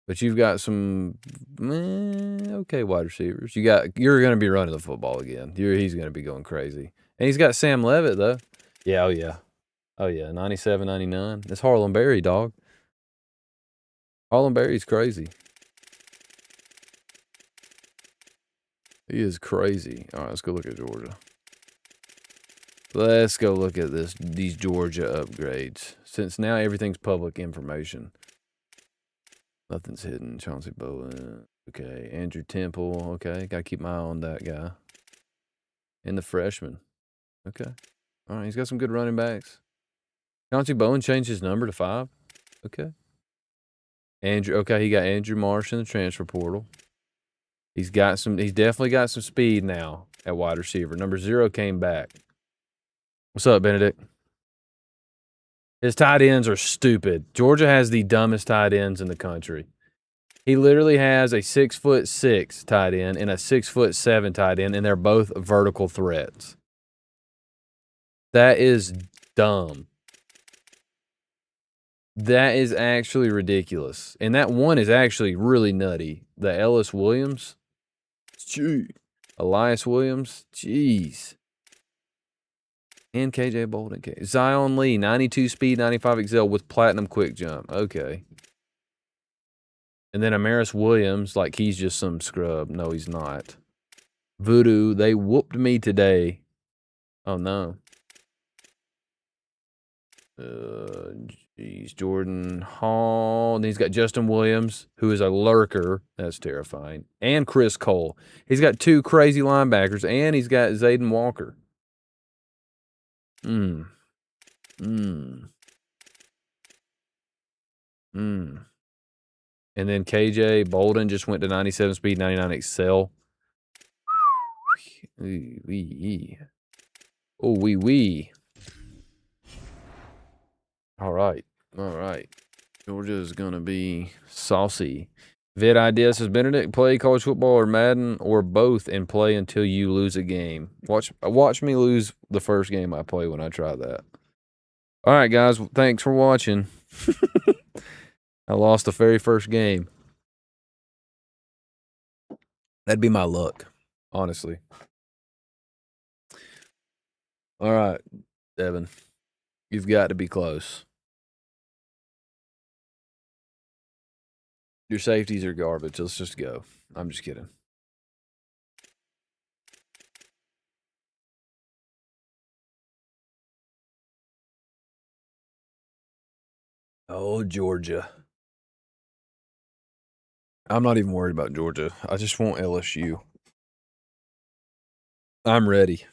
But you've got some okay wide receivers. You're going to be running the football again. He's going to be going crazy. And he's got Sam Levitt, though. Yeah, oh, yeah. 97, 99. That's Harlem Berry, dog. Harlem Berry's crazy. He is crazy. All right, let's go look at Georgia. Let's go look at these Georgia upgrades. Since now everything's public information. Nothing's hidden. Chauncey Bowen. Okay. Andrew Temple. Okay. Got to keep my eye on that guy. And the freshman. Okay. All right. He's got some good running backs. Chauncey Bowen changed his number to 5. Okay. Andrew, okay, he got Andrew Marsh in the transfer portal. He's definitely got some speed now at wide receiver. Number 0 came back. What's up, Benedict? His tight ends are stupid. Georgia has the dumbest tight ends in the country. He literally has a 6'6" tight end and a 6'7" tight end, and they're both vertical threats. That is dumb. That is actually ridiculous. And that one is actually really nutty. The Ellis Williams. Gee. Elias Williams. Jeez. And KJ Bolden. Zion Lee, 92 speed, 95 excel with platinum quick jump. Okay. And then Amaris Williams, like he's just some scrub. No, he's not. Voodoo, they whooped me today. Oh, no. Jeez, Jordan Hall. And he's got Justin Williams, who is a lurker. That's terrifying. And Chris Cole. He's got 2 crazy linebackers, and he's got Zayden Walker. And then KJ Bolden just went to 97 speed, 99 excel. Oh, wee. All right. Georgia is going to be saucy. Vid idea says, Benedict, play college football or Madden or both and play until you lose a game. Watch me lose the first game I play when I try that. All right, guys. Thanks for watching. I lost the very first game. That'd be my luck, honestly. All right, Devin. You've got to be close. Your safeties are garbage. Let's just go. I'm just kidding. Oh, Georgia. I'm not even worried about Georgia. I just want LSU. I'm ready.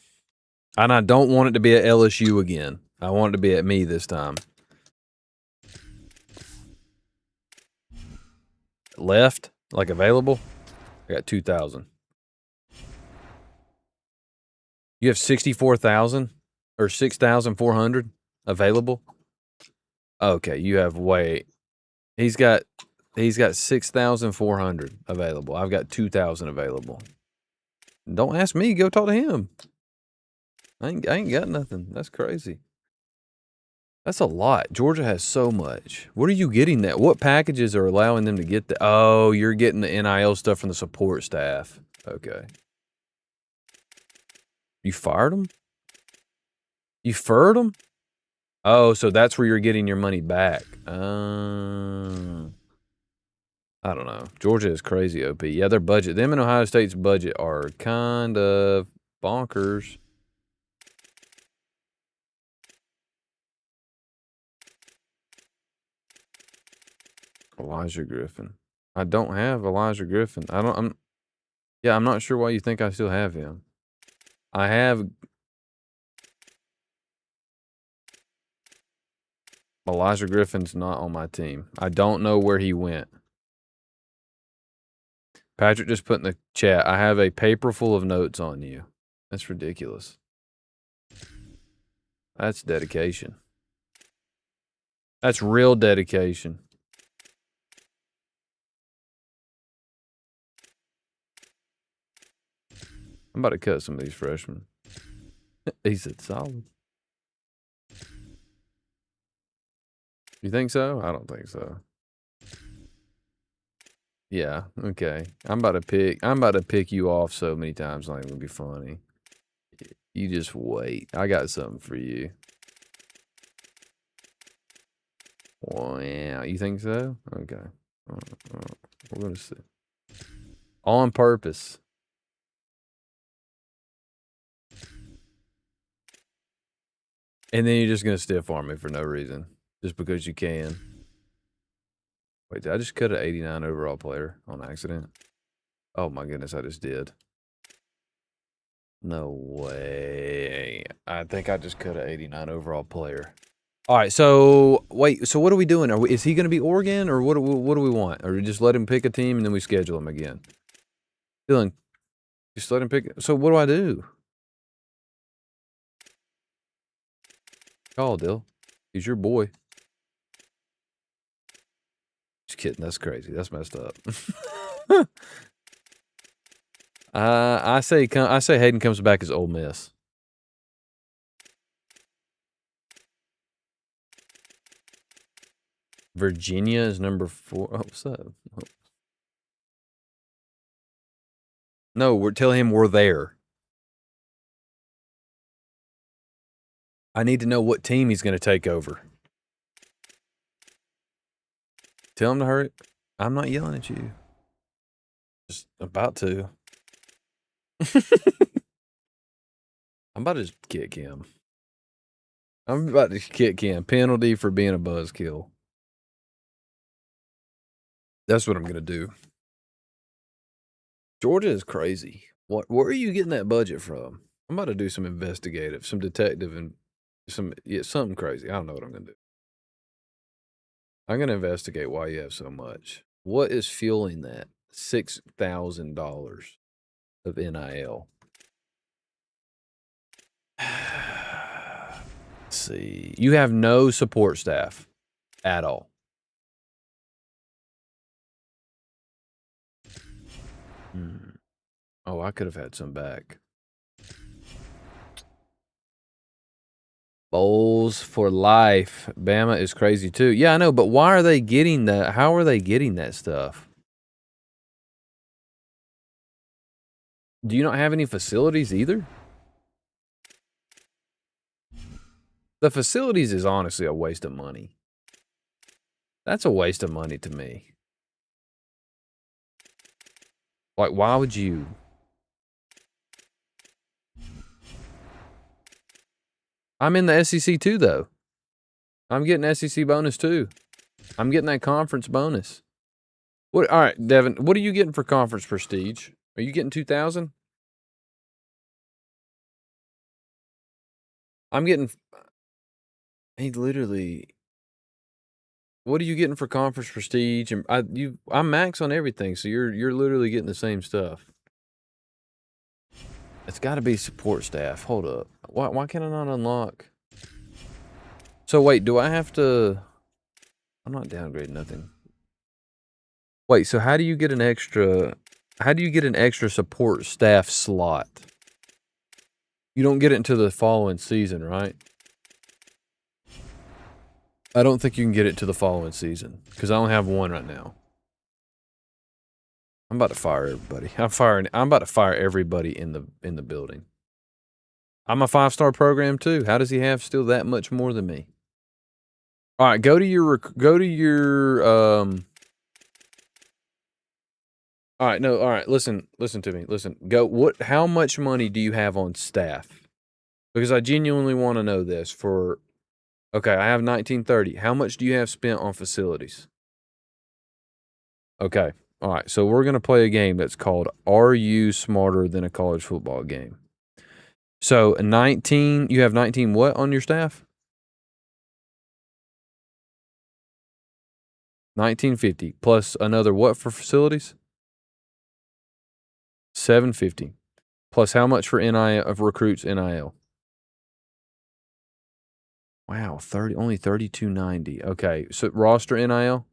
And I don't want it to be at LSU again. I want it to be at me this time. Left, like available, I got 2,000. You have 64,000 or 6,400 available? Okay, you have he's got 6,400 available. I've got 2,000 available. Don't ask me, go talk to him. I ain't got nothing. That's crazy. That's a lot. Georgia has so much. What are you getting that? What packages are allowing them to get that? Oh, you're getting the NIL stuff from the support staff. Okay. You fired them? You furred them? Oh, so that's where you're getting your money back. I don't know. Georgia is crazy, OP. Yeah, their budget. Them and Ohio State's budget are kind of bonkers. Elijah Griffin. I don't have Elijah Griffin. I'm not sure why you think I still have him. I have Elijah Griffin's not on my team. I don't know where he went. Patrick just put in the chat, I have a paper full of notes on you. That's ridiculous. That's dedication. That's real dedication. I'm about to cut some of these freshmen. He said solid. You think so? I don't think so. Yeah, okay. I'm about to pick you off so many times, like, it'll be funny. You just wait. I got something for you. Wow, you think so? Okay. We're gonna see. On purpose. And then you're just gonna stiff arm me for no reason. Just because you can. Wait, did I just cut an 89 overall player on accident? Oh my goodness, I just did. No way. I think I just cut an 89 overall player. All right, so wait, so what are we doing? Is he going to be Oregon, or what do we want? Or we just let him pick a team and then we schedule him again? Dylan, just let him pick. So what do I do? Call Dill. He's your boy. Just kidding. That's crazy. That's messed up. I say Hayden comes back as Ole Miss. Virginia is number 4. Oh, what's up? Oh. No, we're telling him we're there. I need to know what team he's going to take over. Tell him to hurry. I'm not yelling at you. Just about to. I'm about to kick him. I'm about to kick him. Penalty for being a buzzkill. That's what I'm going to do. Georgia is crazy. Where are you getting that budget from? I'm about to do some investigative, some detective, and something crazy. I don't know what I'm going to do. I'm going to investigate why you have so much. What is fueling that? $6,000 of NIL. Let's see. You have no support staff at all. Oh, I could have had some back. Bowls for life. Bama is crazy too. Yeah, I know, but why are they getting that? How are they getting that stuff? Do you not have any facilities either? The facilities is honestly a waste of money. That's a waste of money to me. Like, why would you? I'm in the SEC too, though. I'm getting SEC bonus too. I'm getting that conference bonus. What? All right, Devin, what are you getting for conference prestige? Are you getting 2,000? I'm getting. He literally. What are you getting for conference prestige? And I'm max on everything, so you're literally getting the same stuff. It's got to be support staff. Hold up. Why can I not unlock? So wait, do I have to? I'm not downgrading nothing. Wait, so how do you get an extra? How do you get an extra support staff slot? You don't get it until the following season, right? I don't think you can get it to the following season because I only have one right now. I'm about to fire everybody. I'm about to fire everybody in the building. I'm a 5-star program too. How does he have still that much more than me? All right, go to your All right, no, all right, listen to me. Listen. How much money do you have on staff? Because I genuinely want to know this okay, I have 1930. How much do you have spent on facilities? Okay. All right, so we're going to play a game that's called Are You Smarter Than a College Football Game? So 19, you have 19 what on your staff? 1950 plus another what for facilities? 750 plus how much for NIL of recruits NIL? Wow, only 32.90. Okay, so roster NIL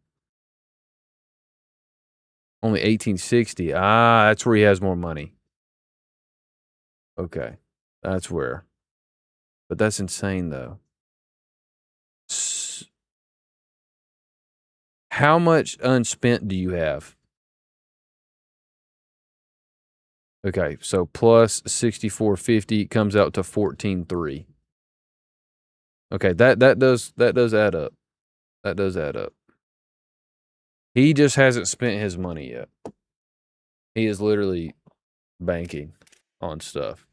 only 1860. Ah, that's where he has more money. Okay, that's where. But that's insane though. How much unspent do you have? Okay, so plus 6450 comes out to 14.3. Okay, that does add up. That does add up. He just hasn't spent his money yet. He is literally banking on stuff.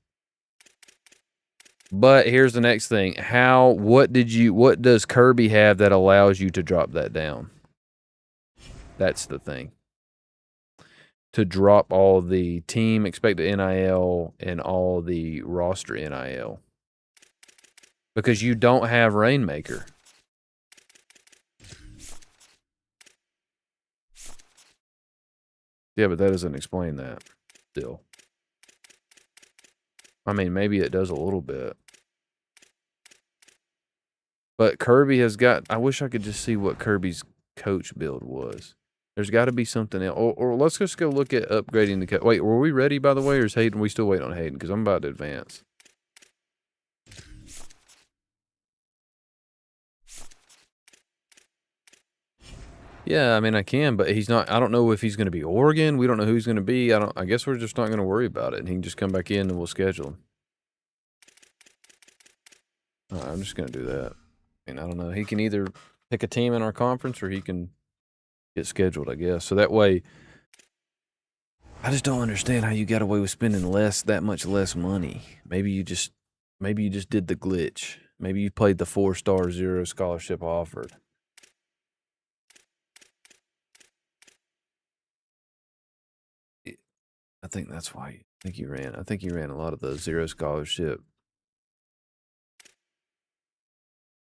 But here's the next thing. What does Kirby have that allows you to drop that down? That's the thing. To drop all the team expected NIL and all the roster NIL. Because you don't have Rainmaker. Yeah, but that doesn't explain that still. I mean, maybe it does a little bit. But Kirby has got... I wish I could just see what Kirby's coach build was. There's got to be something else. Or let's just go look at upgrading the coach. Wait, were we ready, by the way, or is Hayden... We still waiting on Hayden? Because I'm about to advance. Yeah, I mean, I can, but he's not... I don't know if he's going to be Oregon. We don't know who he's going to be. I guess we're just not going to worry about it. And he can just come back in and we'll schedule him. I'm just going to do that. I mean, I don't know. He can either pick a team in our conference or he can get scheduled, I guess. So that way... I just don't understand how you got away with spending that much less money. Maybe you just did the glitch. Maybe you played the 4-star 0 scholarship offered. I think that's why. I think you ran a lot of the 0 scholarship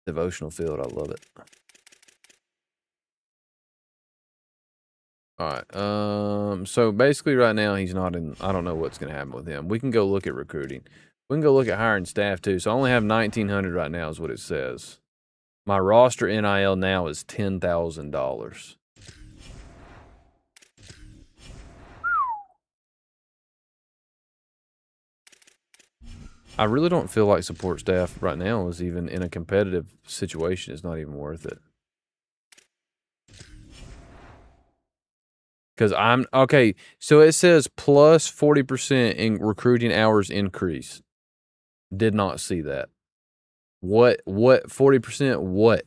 devotional field. I love it. All right. So basically right now he's not in... I don't know what's going to happen with him. We can go look at recruiting. We can go look at hiring staff too. So I only have 1,900 right now is what it says. My roster NIL now is $10,000. I really don't feel like support staff right now is even in a competitive situation. It's not even worth it. Because okay, so it says plus 40% in recruiting hours increase. Did not see that. What 40%? What?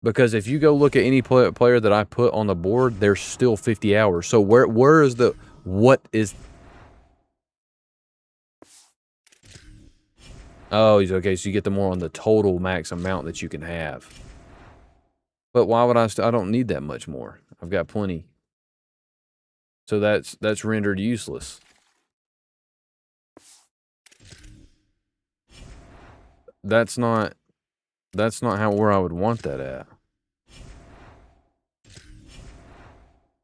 Because if you go look at any player that I put on the board, there's still 50 hours. So where is the... What is... Oh, he's okay. So you get the more on the total max amount that you can have. But why would I don't need that much more. I've got plenty. So that's rendered useless. That's not where I would want that at.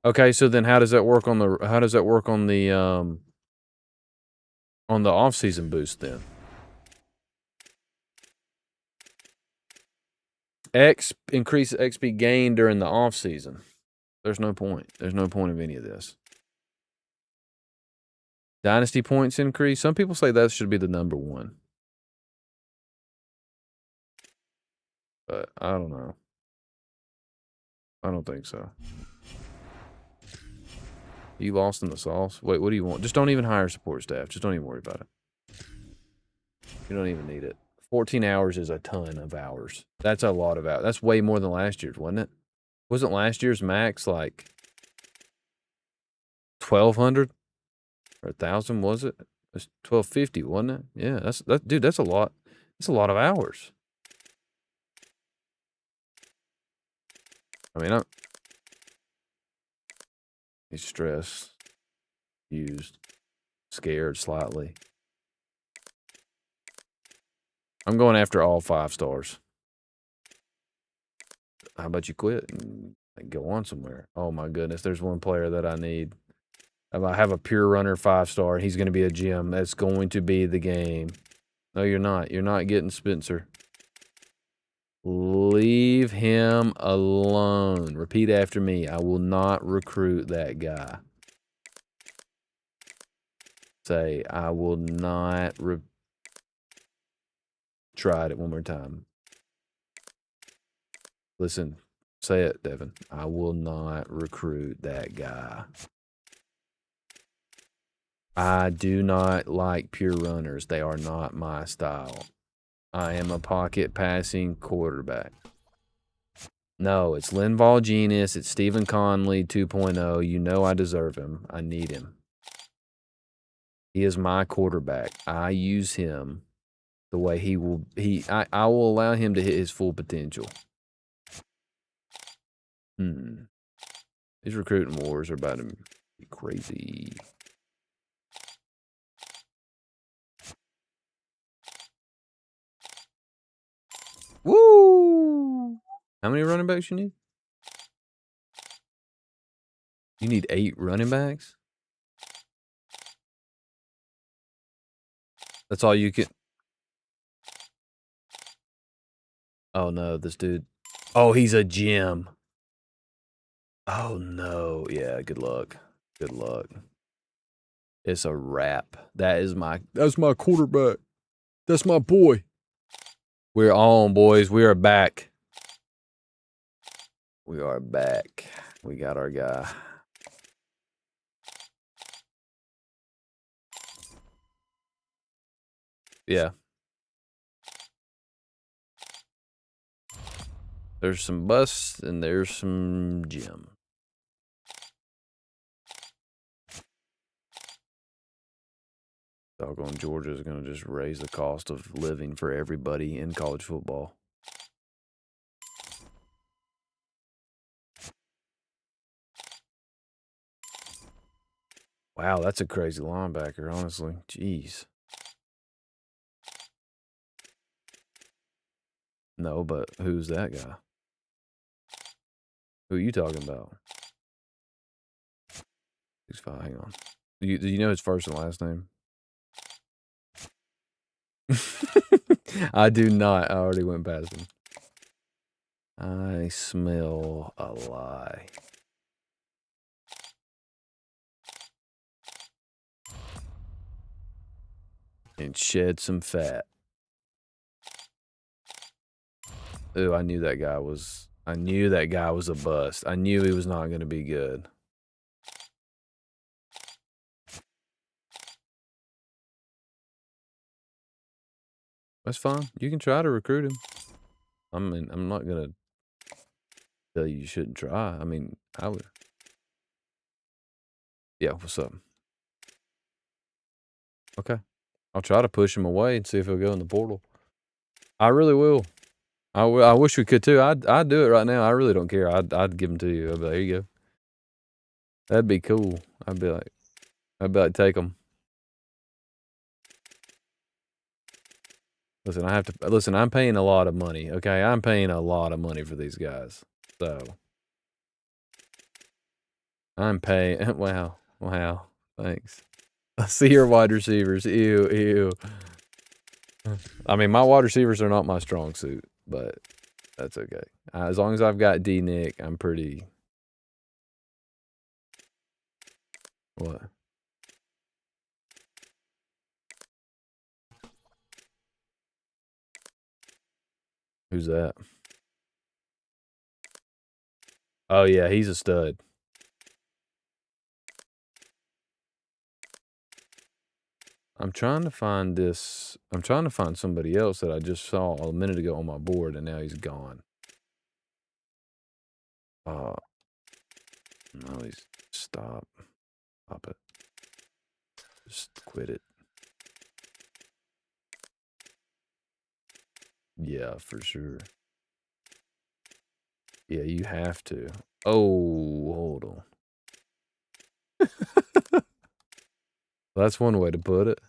Okay, so then how does that work on the off-season boost then? Increase XP gain during the off-season. There's no point. There's no point of any of this. Dynasty points increase. Some people say that should be the number one. But I don't know. I don't think so. You lost in the sauce? Wait, what do you want? Just don't even hire support staff. Just don't even worry about it. You don't even need it. 14 hours is a ton of hours. That's a lot of hours. That's way more than last year's, wasn't it? Wasn't last year's max like 1,200 or 1,000? Was it? It's 1,250, wasn't it? Yeah, dude. That's a lot. That's a lot of hours. I mean, he's stressed, used, scared slightly. I'm going after all 5 stars. How about you quit and go on somewhere? Oh my goodness, there's one player that I need. I have a pure runner 5-star. He's going to be a gem. That's going to be the game. No, you're not. You're not getting Spencer. Leave him alone. Repeat after me. I will not recruit that guy. Say, I will not... Try it one more time. Listen, say it, Devin. I will not recruit that guy. I do not like pure runners. They are not my style. I am a pocket passing quarterback. No, it's Linval Genius. It's Stephen Conley 2.0. You know I deserve him. I need him. He is my quarterback. I use him the way he will. I will allow him to hit his full potential. These recruiting wars are about to be crazy. Woo! How many running backs you need? You need 8 running backs? That's all you can... Oh, no, this dude... Oh, he's a gem. Oh, no. Yeah, good luck. Good luck. It's a wrap. That's my quarterback. That's my boy. We're on, boys. We are back. We are back. We got our guy. Yeah. There's some busts and there's some gem. Doggone Georgia is going to just raise the cost of living for everybody in college football. Wow, that's a crazy linebacker, honestly. Jeez. No, but who's that guy? Who are you talking about? 6'5", hang on. Do you know his first and last name? I do not. I already went past him. I smell a lie. And shed some fat. Ooh, I knew that guy was a bust. I knew he was not going to be good. That's fine. You can try to recruit him. I mean, I'm not going to tell you shouldn't try. I mean, I would. Yeah, what's up? Okay. I'll try to push him away and see if he'll go in the portal. I really will. I wish we could too. I'd do it right now. I really don't care. I'd give him to you. I'd be like, here you go. That'd be cool. I'd be like, take them. Listen, I'm paying a lot of money, okay? I'm paying a lot of money for these guys. So I'm paying wow. Thanks. I see your wide receivers. Ew. I mean, my wide receivers are not my strong suit, but that's okay. As long as I've got D-Nick, I'm pretty... What? Who's that? Oh, yeah, he's a stud. I'm trying to find somebody else that I just saw a minute ago on my board, and now he's gone. No, stop it. Just quit it. Yeah, for sure. Yeah, you have to. Oh, hold on. That's one way to put it.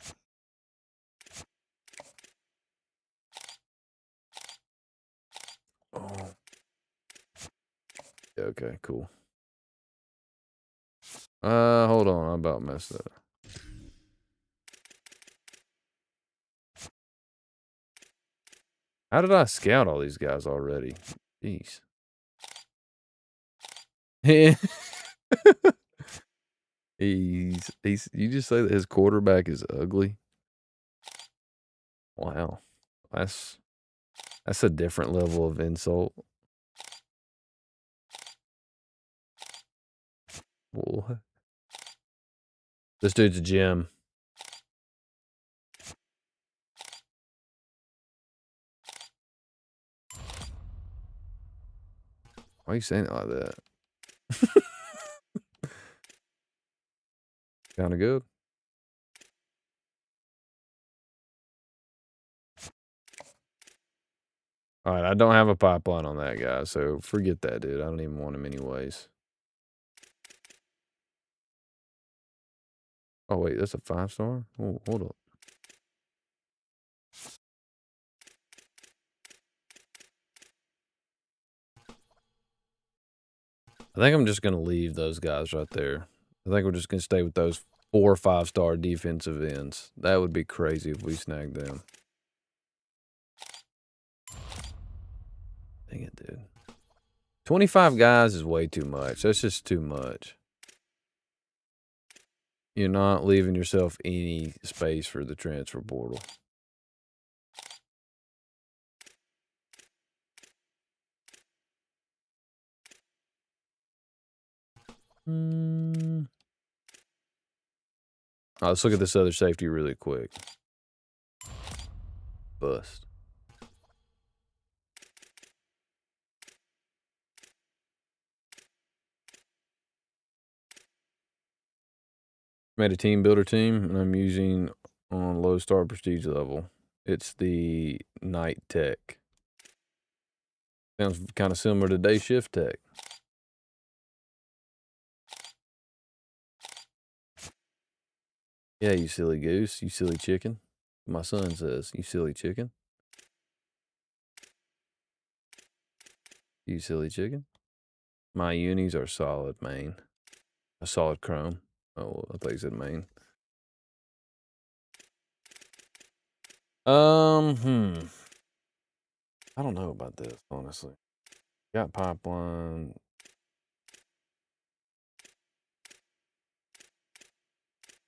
Oh. Yeah, okay, cool. Hold on. I about messed up. How did I scout all these guys already? Jeez. You just say that his quarterback is ugly? Wow. That's a different level of insult. What? This dude's a gem. Why are you saying it like that? Kind of good. All right, I don't have a pipeline on that guy, so forget that, dude. I don't even want him anyways. Oh, wait, that's a 5-star? Oh, hold up. I think I'm just going to leave those guys right there. I think we're just going to stay with those 4 or 5-star defensive ends. That would be crazy if we snagged them. Dang it, dude. 25 guys is way too much. That's just too much. You're not leaving yourself any space for the transfer portal. Let's look at this other safety really quick. Bust. Made a team builder team, and I'm using on low star prestige level. It's the night tech. Sounds kind of similar to day shift tech. Yeah, you silly goose. You silly chicken. My son says, you silly chicken. You silly chicken. My unis are solid main. A solid chrome. Oh, I thought you said main. I don't know about this, honestly. Got pipeline.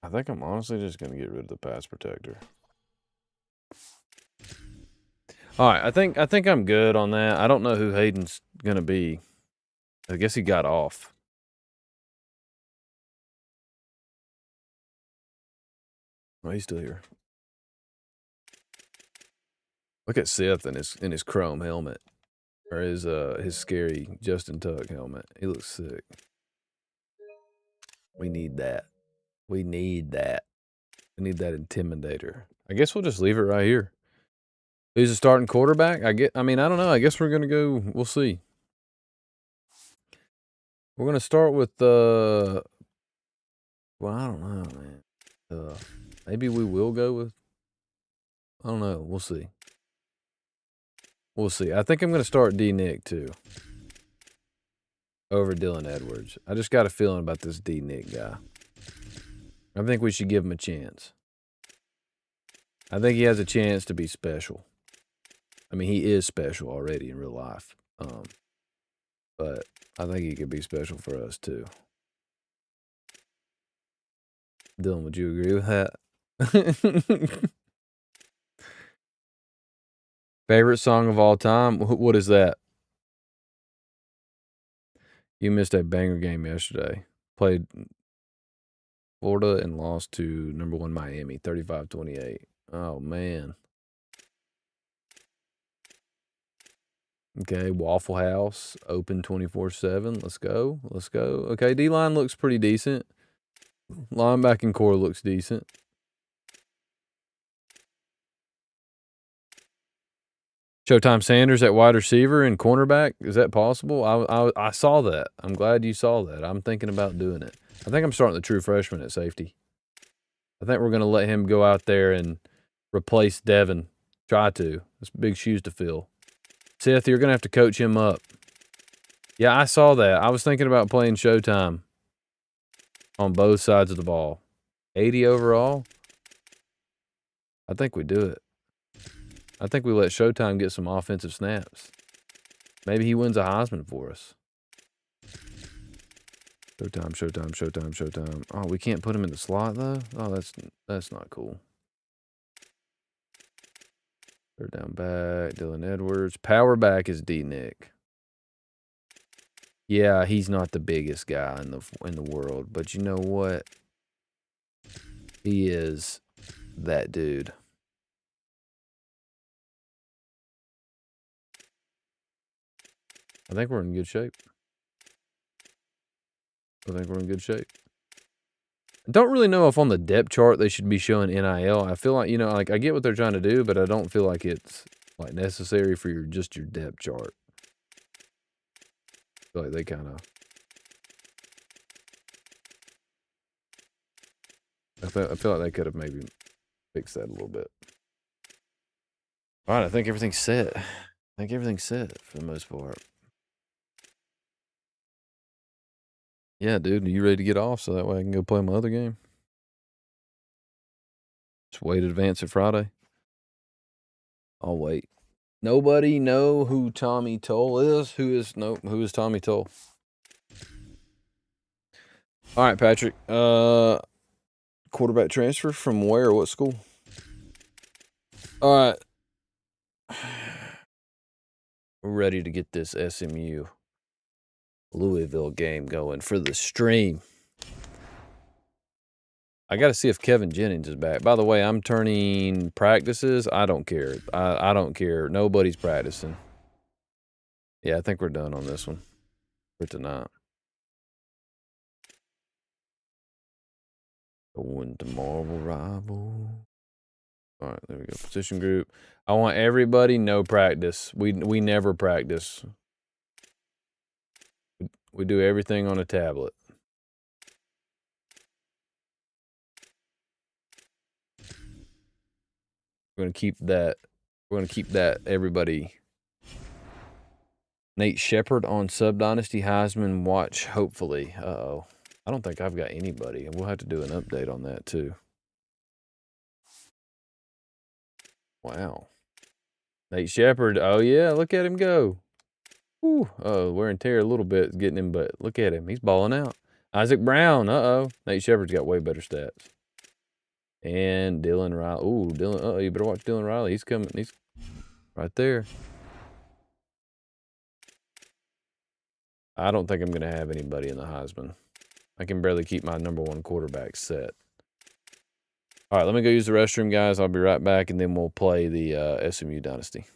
I think I'm honestly just gonna get rid of the pass protector. All right, I think I'm good on that. I don't know who Hayden's gonna be. I guess he got off. Oh, he's still here. Look at Seth in his chrome helmet. Or his scary Justin Tuck helmet. He looks sick. We need that. We need that. We need that intimidator. I guess we'll just leave it right here. Who's the starting quarterback? I mean, I don't know. I guess we're gonna go. We'll see. We're gonna start with well, I don't know, man. Maybe we will go with. I don't know. We'll see. We'll see. I think I'm gonna start D Nick too. Over Dylan Edwards. I just got a feeling about this D Nick guy. I think we should give him a chance. I think he has a chance to be special. I mean, he is special already in real life. But I think he could be special for us too. Dylan, would you agree with that? Favorite song of all time? What is that? You missed a banger game yesterday. Played Florida and lost to #1 Miami, 35-28. Oh, man. Okay, Waffle House, open 24/7. Let's go. Let's go. Okay, D-line looks pretty decent. Linebacking core looks decent. Showtime Sanders at wide receiver and cornerback. Is that possible? I saw that. I'm glad you saw that. I'm thinking about doing it. I think I'm starting the true freshman at safety. I think we're going to let him go out there and replace Devin. Try to. It's big shoes to fill. Seth, you're going to have to coach him up. Yeah, I saw that. I was thinking about playing Showtime on both sides of the ball. 80 overall? I think we do it. I think we let Showtime get some offensive snaps. Maybe he wins a Heisman for us. Showtime. Oh, we can't put him in the slot, though? Oh, that's not cool. Third down back, Dylan Edwards. Power back is D Nick. Yeah, he's not the biggest guy in the world, but you know what? He is that dude. I think we're in good shape. I don't really know if on the depth chart they should be showing NIL. I feel like, like I get what they're trying to do, but I don't feel like it's like necessary for your depth chart. I feel like they kind of. I feel like they could have maybe fixed that a little bit. All right, I think everything's set. For the most part. Yeah, dude. Are you ready to get off so that way I can go play my other game? Just wait to advance it Friday. I'll wait. Nobody know who Tommy Toll is? Who is Tommy Toll? All right, Patrick. Quarterback transfer from where? What school? All right. We're ready to get this SMU Louisville game going for the stream. I got to see if Kevin Jennings is back. By the way, I'm turning practices. I don't care. I don't care. Nobody's practicing. Yeah, I think we're done on this one for tonight. Going to Marvel Rival. All right, there we go. Position group. I want everybody no practice. We never practice. We do everything on a tablet. We're gonna keep that. We're gonna keep that. Everybody. Nate Shepard on Sub Dynasty Heisman watch. Hopefully. Uh-oh. I don't think I've got anybody. We'll have to do an update on that too. Wow. Nate Shepard. Oh yeah, look at him go. Whew. Oh, wear and tear a little bit getting him, but look at him. He's balling out. Isaac Brown. Uh-oh. Nate Shepard's got way better stats. And Dylan Riley. Ooh, Dylan. Uh-oh, you better watch Dylan Riley. He's coming. He's right there. I don't think I'm going to have anybody in the Heisman. I can barely keep my number one quarterback set. All right, let me go use the restroom, guys. I'll be right back, and then we'll play the SMU Dynasty.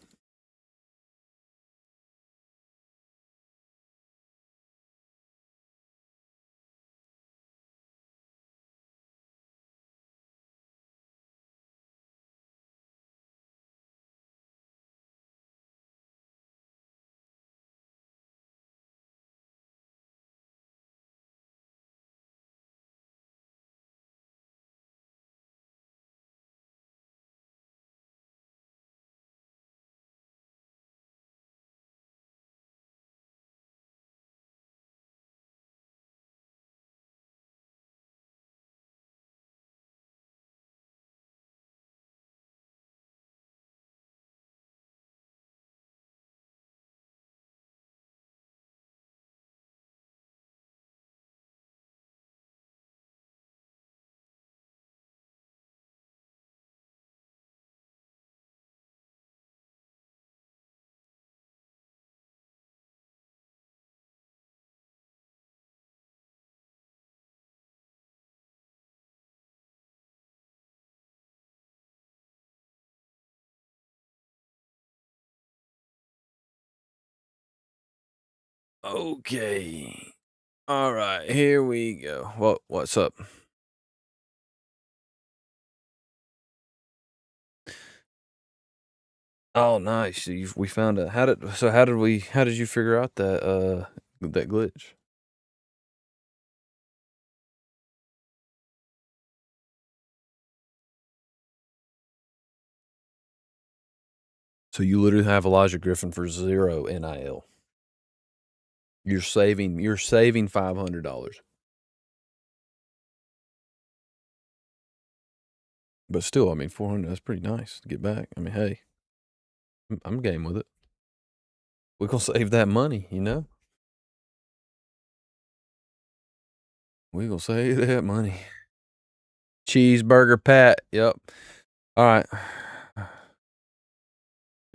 Okay. All right, here we go. What's up? Oh, nice. So we found out. How did you figure out that that glitch? So you literally have Elijah Griffin for 0 NIL. You're saving $500. But still, I mean, 400, that's pretty nice to get back. I mean, hey, I'm game with it. We're going to save that money, you know? We're going to save that money. Cheeseburger Pat. Yep. All right.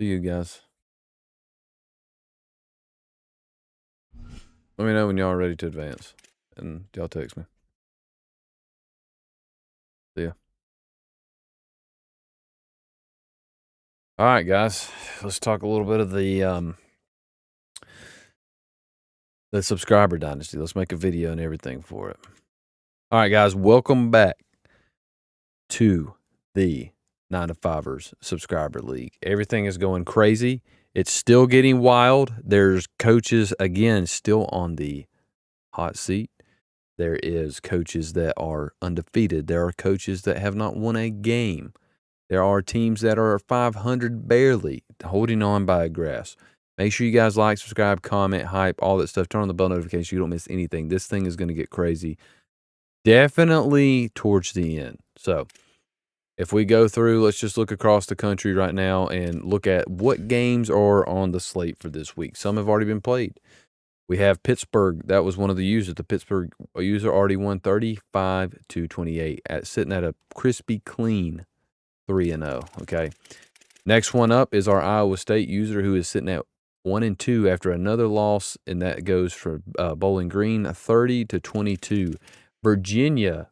See you guys. Let me know when y'all are ready to advance. And y'all text me. See ya. All right, guys. Let's talk a little bit of the subscriber dynasty. Let's make a video and everything for it. All right, guys. Welcome back to the 9to5ers subscriber league. Everything is going crazy. It's still getting wild. There's coaches, again, still on the hot seat. There is coaches that are undefeated. There are coaches that have not won a game. There are teams that are 500 barely, holding on by a grass. Make sure you guys like, subscribe, comment, hype, all that stuff. Turn on the bell notification so you don't miss anything. This thing is going to get crazy. Definitely towards the end. So if we go through, let's just look across the country right now and look at what games are on the slate for this week. Some have already been played. We have Pittsburgh. That was one of the users. The Pittsburgh user already won 35-28, sitting at a crispy clean 3-0. Okay. Next one up is our Iowa State user, who is sitting at 1-2 after another loss, and that goes for Bowling Green 30-22. Virginia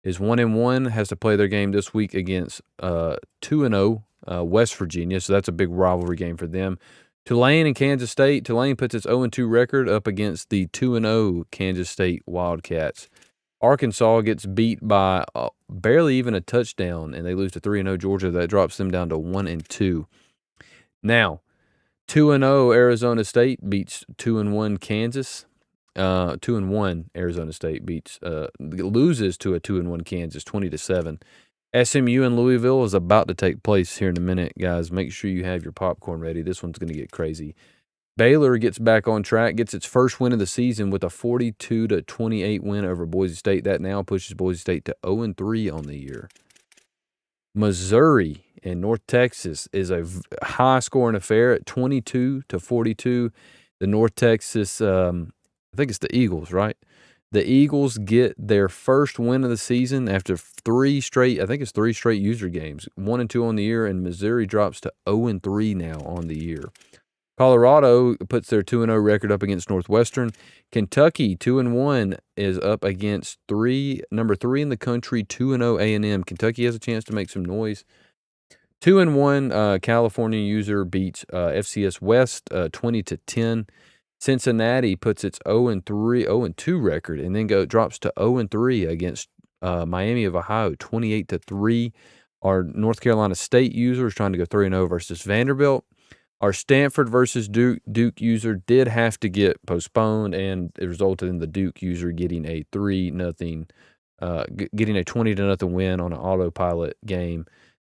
is 1-1, has to play their game this week against 2-0 West Virginia, so that's a big rivalry game for them. Tulane and Kansas State. Tulane puts its 0-2 record up against the 2-0 Kansas State Wildcats. Arkansas gets beat by barely even a touchdown, and they lose to 3-0 Georgia. That drops them down to 1-2. Now, 2-0 Arizona State beats 2-1 Kansas. 2-1 Arizona State loses to a 2-1 Kansas, 20-7. SMU and Louisville is about to take place here in a minute, guys. Make sure you have your popcorn ready. This one's going to get crazy. Baylor gets back on track, gets its first win of the season with a 42-28 win over Boise State. That now pushes Boise State to 0-3 on the year. Missouri and North Texas is a high-scoring affair at 22-42. The North Texas, I think it's the Eagles, right? The Eagles get their first win of the season after three straight user games, 1-2 on the year, and Missouri drops to 0-3 now on the year. Colorado puts their 2-0 record up against Northwestern. Kentucky, 2-1, is up against number 3 in the country, 2-0 A&M. Kentucky has a chance to make some noise. 2-1 California user beats FCS West 20-10. Cincinnati puts its 0-2 record and then drops to 0-3 against Miami of Ohio, 28-3. Our North Carolina State user is trying to go 3-0 versus Vanderbilt. Our Stanford versus Duke user did have to get postponed, and it resulted in the Duke user getting a 3-0, getting a 20-0 win on an autopilot game.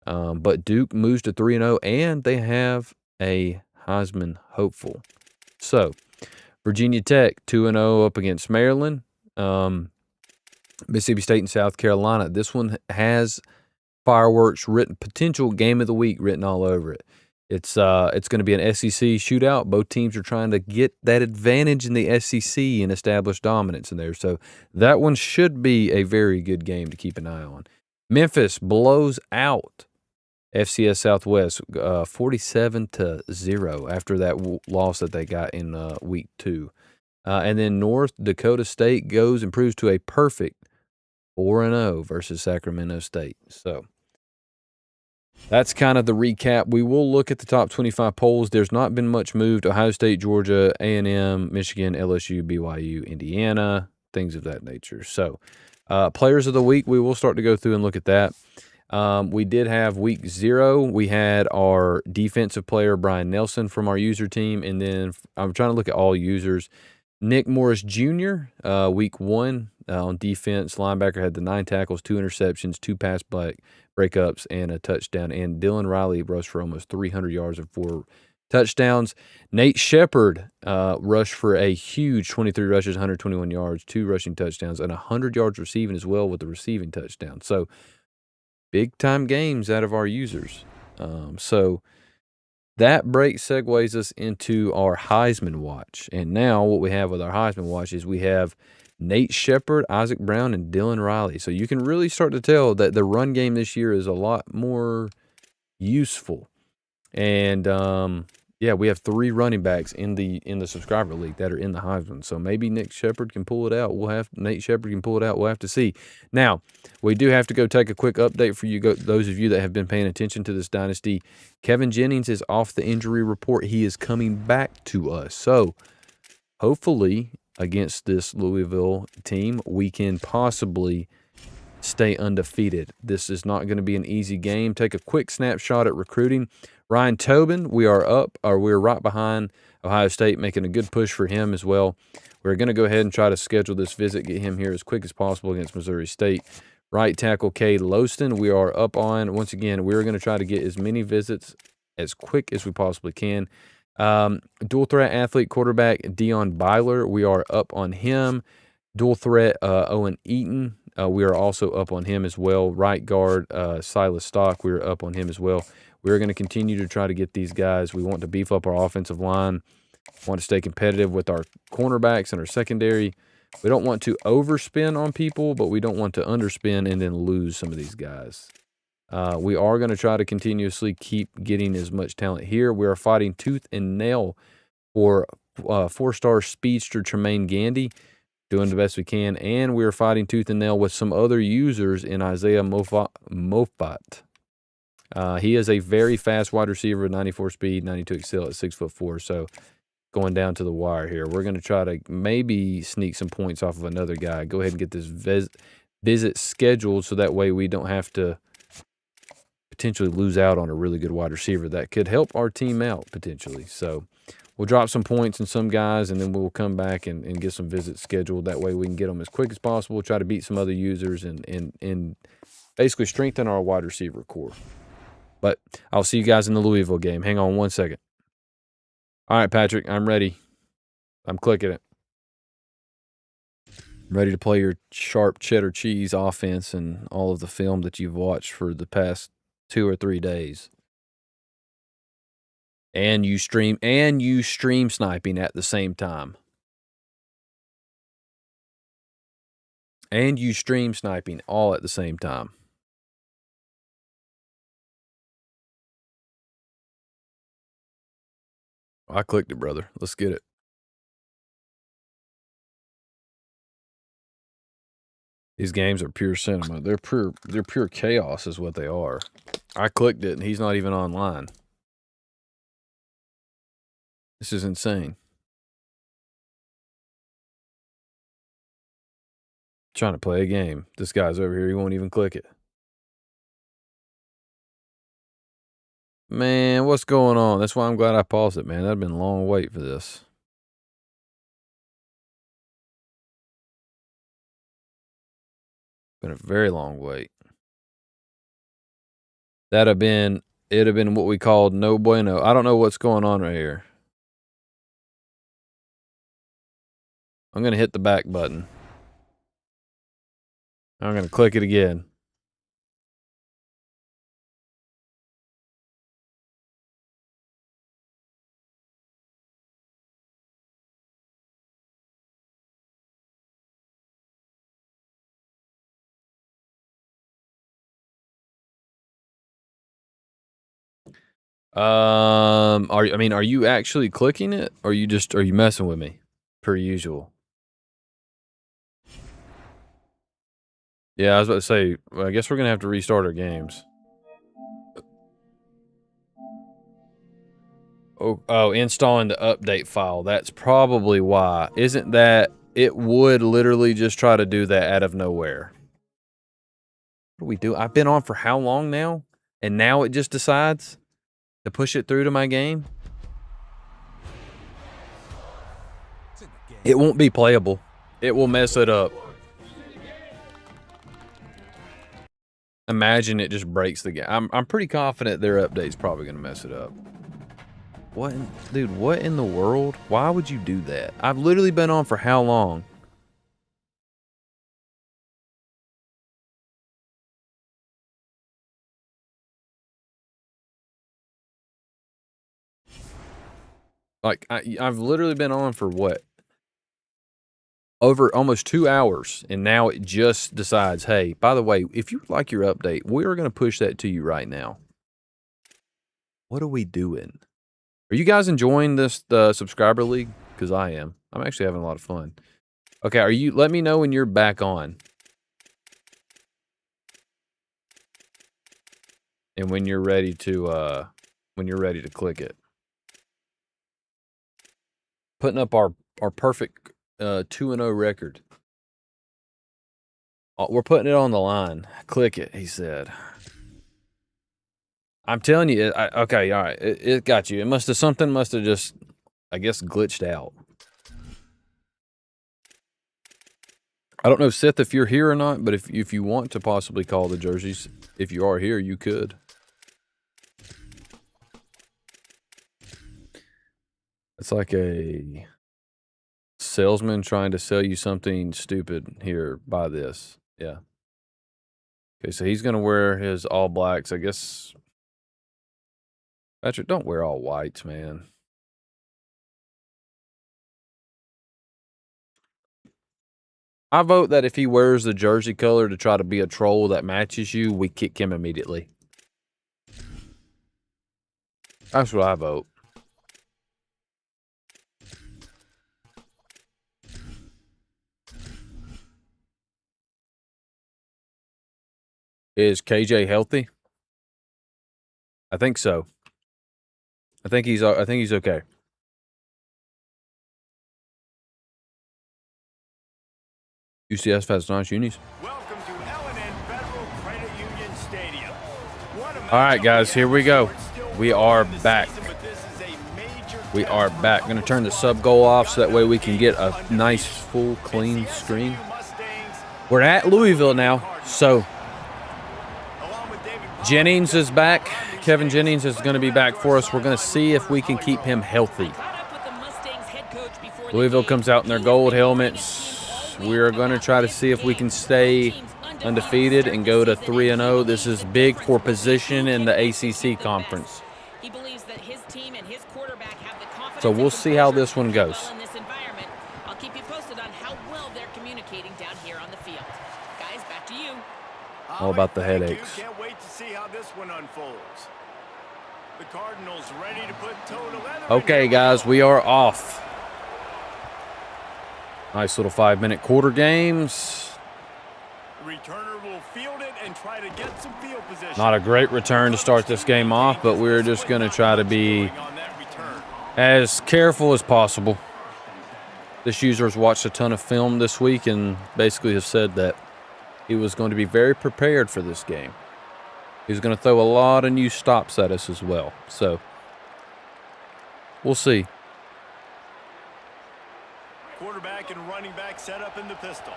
But Duke moves to 3-0, and they have a Heisman hopeful. So, Virginia Tech 2-0 up against Maryland. Mississippi State and South Carolina. This one has fireworks written, potential game of the week written all over it. It's going to be an SEC shootout. Both teams are trying to get that advantage in the SEC and establish dominance in there. So that one should be a very good game to keep an eye on. Memphis blows out FCS Southwest 47-0 after that loss that they got in week 2. And then North Dakota State goes and proves to a perfect 4-0 versus Sacramento State. So that's kind of the recap. We will look at the top 25 polls. There's not been much moved. Ohio State, Georgia, A&M, Michigan, LSU, BYU, Indiana, things of that nature. So players of the week, we will start to go through and look at that. We did have week 0. We had our defensive player, Brian Nelson, from our user team. And then I'm trying to look at all users. Nick Morris Jr., week 1 on defense. Linebacker had the 9 tackles, 2 interceptions, 2 pass breakups, and a touchdown. And Dylan Riley rushed for almost 300 yards and 4 touchdowns. Nate Shepard rushed for a huge 23 rushes, 121 yards, 2 rushing touchdowns, and 100 yards receiving as well with the receiving touchdown. So big-time games out of our users. So that break segues us into our Heisman Watch. And now what we have with our Heisman Watch is we have Nate Shepard, Isaac Brown, and Dylan Riley. So you can really start to tell that the run game this year is a lot more useful. And we have 3 running backs in the subscriber league that are in the Heisman. So maybe Nate Shepard can pull it out. We'll have to see. Now, we do have to go take a quick update for you, those of you that have been paying attention to this dynasty. Kevin Jennings is off the injury report. He is coming back to us. So hopefully against this Louisville team, we can possibly stay undefeated. This is not going to be an easy game. Take a quick snapshot at recruiting. Ryan Tobin, we're right behind Ohio State, making a good push for him as well. We're going to go ahead and try to schedule this visit, get him here as quick as possible against Missouri State. Right tackle Cade Loston, we are up on. Once again, we're going to try to get as many visits as quick as we possibly can. Dual threat athlete quarterback Dion Byler. We are up on him. Dual threat Owen Eaton. We are also up on him as well. Right guard Silas Stock. We are up on him as well. We're going to continue to try to get these guys. We want to beef up our offensive line. Want to stay competitive with our cornerbacks and our secondary. We don't want to overspend on people, but we don't want to underspend and then lose some of these guys. We are going to try to continuously keep getting as much talent here. We are fighting tooth and nail for 4-star speedster Tremaine Gandy, doing the best we can. And we are fighting tooth and nail with some other users in Isaiah Mofat. He is a very fast wide receiver, 94 speed, 92 excel at 6'4". So going down to the wire here, we're going to try to maybe sneak some points off of another guy. Go ahead and get this visit scheduled so that way we don't have to potentially lose out on a really good wide receiver that could help our team out potentially. So we'll drop some points in some guys, and then we'll come back and get some visits scheduled. That way we can get them as quick as possible, try to beat some other users, and basically strengthen our wide receiver core. But I'll see you guys in the Louisville game. Hang on one second. All right, Patrick, I'm ready. I'm clicking it. I'm ready to play your sharp cheddar cheese offense and all of the film that you've watched for the past 2 or 3 days. And you stream sniping at the same time. And you stream sniping all at the same time. I clicked it, brother. Let's get it. These games are pure cinema. They're pure chaos is what they are. I clicked it and he's not even online. This is insane. Trying to play a game. This guy's over here. He won't even click it. Man, what's going on? That's why I'm glad I paused it, man. That'd been a long wait for this. Been a very long wait. It'd have been what we called no bueno. I don't know what's going on right here. I'm going to hit the back button. I'm going to click it again. Are you actually clicking it, or are you messing with me, per usual? Yeah, I was about to say, well, I guess we're gonna have to restart our games. Oh, installing the update file. That's probably why. Isn't that it would literally just try to do that out of nowhere? What do we do? I've been on for how long now? And now it just decides to push it through to my game? It won't be playable. It will mess it up. Imagine it just breaks the game. I'm pretty confident their update's probably going to mess it up. Dude, what in the world? Why would you do that? I've literally been on for how long? Like, I've literally been on for what? Over almost 2 hours, and now it just decides, hey, by the way, if you like your update, we're going to push that to you right now. What are we doing? Are you guys enjoying this subscriber league? Because I am. I'm actually having a lot of fun. Okay, let me know when you're back on. And when you're ready to click it. Putting up our perfect 2-0 record. We're putting it on the line. Click it, he said. I'm telling you, okay, all right. It got you. Something must have just, I guess, glitched out. I don't know, Seth, if you're here or not, but if you want to possibly call the jerseys, if you are here, you could. It's like a salesman trying to sell you something stupid. Here, buy this. Yeah. Okay, so he's going to wear his all blacks. I guess. Patrick, don't wear all whites, man. I vote that if he wears the jersey color to try to be a troll that matches you, we kick him immediately. That's what I vote. Is KJ healthy? I think so. I think he's okay. UCF has nice unis. Welcome to L&N Federal Credit Union Stadium. All right, guys, here we go. We are back. We are back. Going to turn the sub goal off so that way we can get a nice, full, clean screen. We're at Louisville now, so Jennings is back. Kevin Jennings is going to be back for us. We're going to see if we can keep him healthy. Louisville comes out in their gold helmets. We're going to try to see if we can stay undefeated and go to 3-0. This is big for position in the ACC conference. So we'll see how this one goes. I'll keep you posted on how well they're communicating down here on the field. Guys, back to you. All about the headaches. Can't wait to see how this one unfolds. The Cardinals ready to put toe to leather. Okay, guys, we are off. Nice little 5-minute quarter games. The returner will field it and try to get some field position. Not a great return to start this game off, but we're just going to try to be as careful as possible. This user's watched a ton of film this week and basically has said that he was going to be very prepared for this game. He's going to throw a lot of new stops at us as well. So, we'll see. Quarterback and running back set up in the pistol.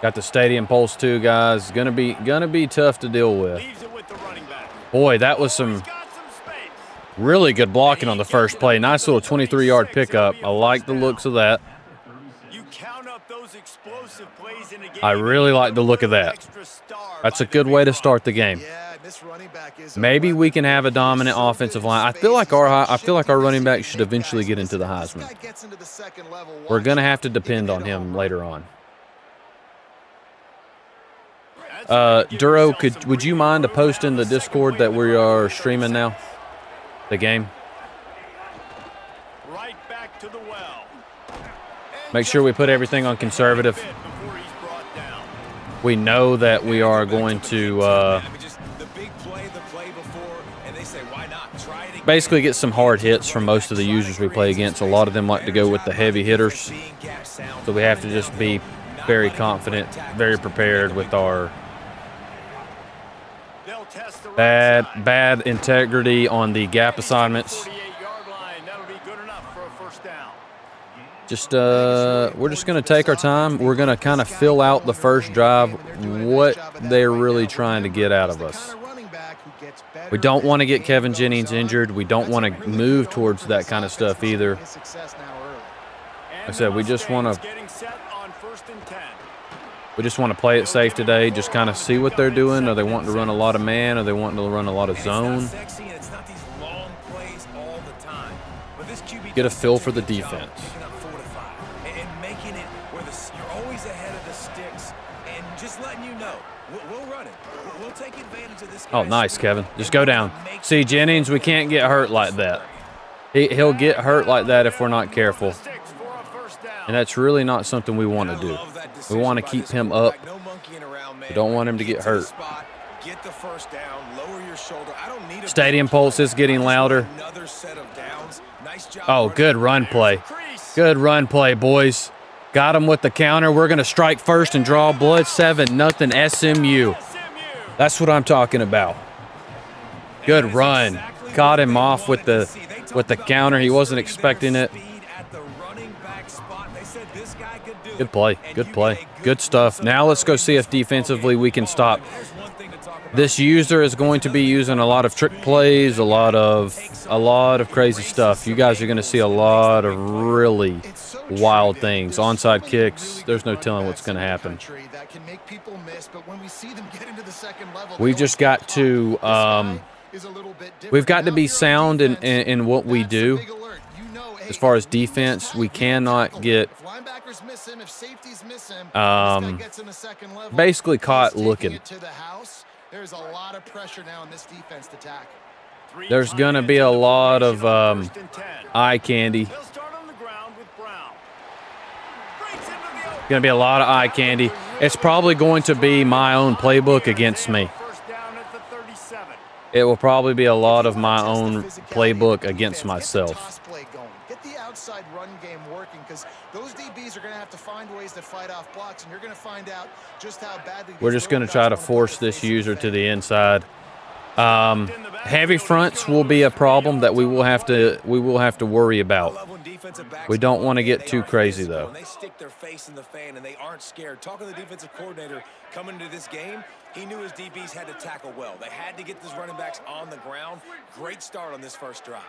Got the stadium pulse too, guys. Gonna be tough to deal with. Leaves it with the running back. Boy, that was some really good blocking on the first play. Nice little 23-yard pickup. I like the looks of that. You count up those explosive plays in a game. I really like the look of that. That's a good way to start the game. Maybe we can have a dominant offensive line. I feel like our running back should eventually get into the Heisman. We're gonna have to depend on him later on. Duro, would you mind to post in the Discord that we are streaming now? The game. Right back to the well. Make sure we put everything on conservative. We know that we are going to basically get some hard hits from most of the users we play against. A lot of them like to go with the heavy hitters. So we have to just be very confident, very prepared with our bad integrity on the gap assignments. Just we're just going to take our time. We're going to kind of fill out the first drive what they're really trying to get out of us. We don't want to get Kevin Jennings injured. We don't want to move towards that kind of stuff either. Like I said, we just want to play it safe today, just kind of see what they're doing. Are they wanting to run a lot of man? Are they wanting to run a lot of zone? Get a feel for the defense. Oh, nice, Kevin. Just go down. See, Jennings, we can't get hurt like that. He'll get hurt like that if we're not careful. And that's really not something we want to do. We want to keep him up. We don't want him to get hurt. Stadium pulse is getting louder. Oh, good run play. Good run play, boys. Got him with the counter. We're going to strike first and draw blood. 7-0 SMU. That's what I'm talking about. Good run. Caught him off with the counter. He wasn't expecting it. Good play. Good play. Good stuff. Now let's go see if defensively we can stop This user is going to be using a lot of trick plays, a lot of crazy stuff. You guys are going to see a lot of really wild things. Onside kicks, there's no telling what's going to happen. We just got to we've got to be sound in what we do. As far as defense, we cannot get basically caught looking. There's a lot of pressure now in this defense to tackle. There's going to be a lot of eye candy. Going to be a lot of eye candy. It's probably going to be my own playbook against me. It will probably be a lot of my own playbook against myself. Get the outside run game working, because those DBs are going to have to find ways to fight off blocks, and you're going to find out just how badly. We're just going to try to force this user to the inside. Heavy fronts will be a problem that we will have to worry about. We don't want to get too crazy though. They stick their face in the fan and they aren't scared. Talking to the defensive coordinator coming into this game, he knew his DBs had to tackle well. They had to get these running backs on the ground. Great start on this first drive.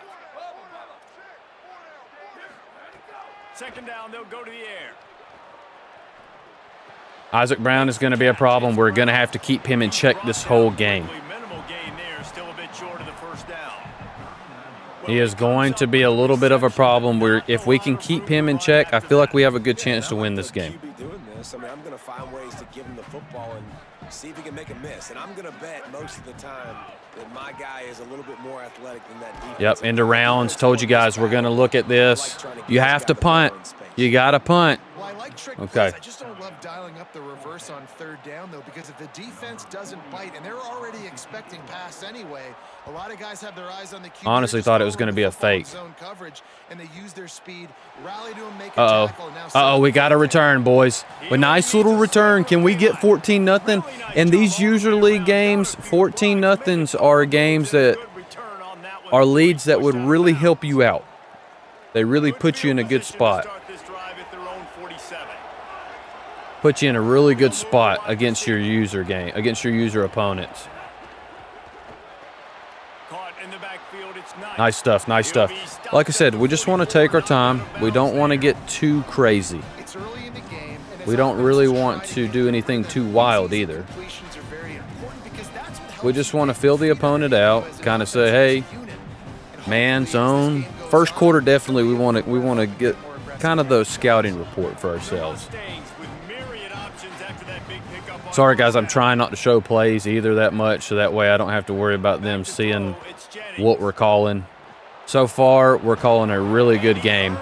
Second down, they'll go to the air. Isaac Brown is going to be a problem. We're going to have to keep him in check this whole game. Minimal gain there, still a bit short of the first down. He is going to be a little bit of a problem. If we can keep him in check, I feel like we have a good chance to win this game. I mean, I'm going to find ways to give him the football and see if he can make a miss. And I'm going to bet most of the time that my guy is a little bit more athletic than that defense. Yep, into rounds. Told you guys we're going to look at this. You have to punt. You got to punt. Well, I like trick Okay. plays. I just don't love dialing up the reverse on third down, though, because if the defense doesn't bite, and they're already expecting pass anyway, a lot of guys have their eyes on the QB. Honestly thought it was going to be a fake. Zone coverage, and they use their speed, rally to him, make a Uh-oh. tackle, and now Uh-oh, we got a return, boys. A nice little return. Can we get 14-0? In these user league games, 14-0s are games that are leads that would really help you out. They really put you in a good spot. Put you in a really good spot against your user game, against your user opponents. Nice stuff, nice stuff. Like I said, we just want to take our time. We don't want to get too crazy. It's early in the game, and We don't really want to do anything too wild either. completions are very important, because that's what helps We just want to fill the opponent out, kind of say, hey, man, zone. First quarter, definitely we want to get kind of the scouting report for ourselves. Sorry, guys, I'm trying not to show plays either that much, so that way I don't have to worry about them seeing what we're calling. So far, we're calling a really good game.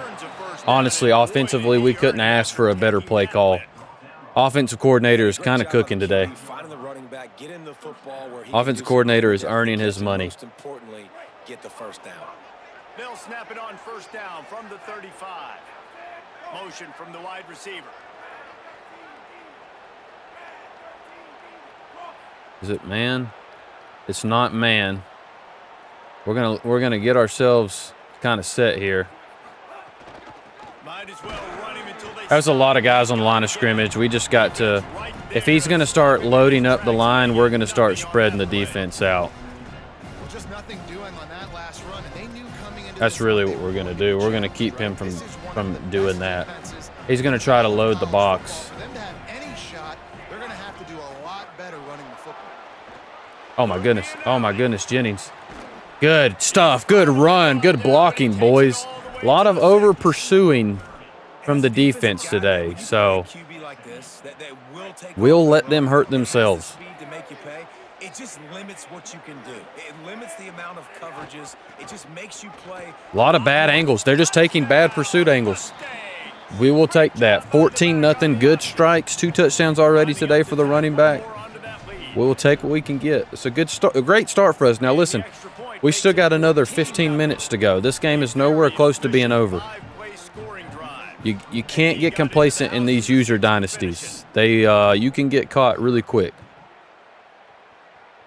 Honestly, offensively, we couldn't ask for a better play call. Offensive coordinator is kind of cooking today. Offensive coordinator is earning his money. Most importantly, get the first down. They'll snap it on first down from the 35. Motion from the wide receiver. Is it man? It's not man. We're gonna get ourselves kind of set here. Might as well run him until they There's a lot of guys on the line of scrimmage. We just got to, if he's going to start loading up the line, we're going to start spreading the defense out. Well, just nothing doing on that last run, and they knew coming into That's this really game what we're going to they do. We're could going to be keep him right. This is one from of the doing best that. defenses. He's going to try to load the box. For them to have any shot, they're going to have to do a lot better running the football. Oh my goodness. Oh my goodness, Jennings. Good stuff. Good run. Good blocking, boys. A lot of over pursuing from the defense today. So we'll let them hurt themselves. It just limits what you can do. It limits the amount of coverages. It just makes you play. A lot of bad angles. They're just taking bad pursuit angles. We will take that. 14-0. Good strikes. 2 touchdowns already today for the running back. We will take what we can get. It's a good start, a great start for us. Now listen, we still got another 15 minutes to go. This game is nowhere close to being over. You can't get complacent in these user dynasties. You can get caught really quick.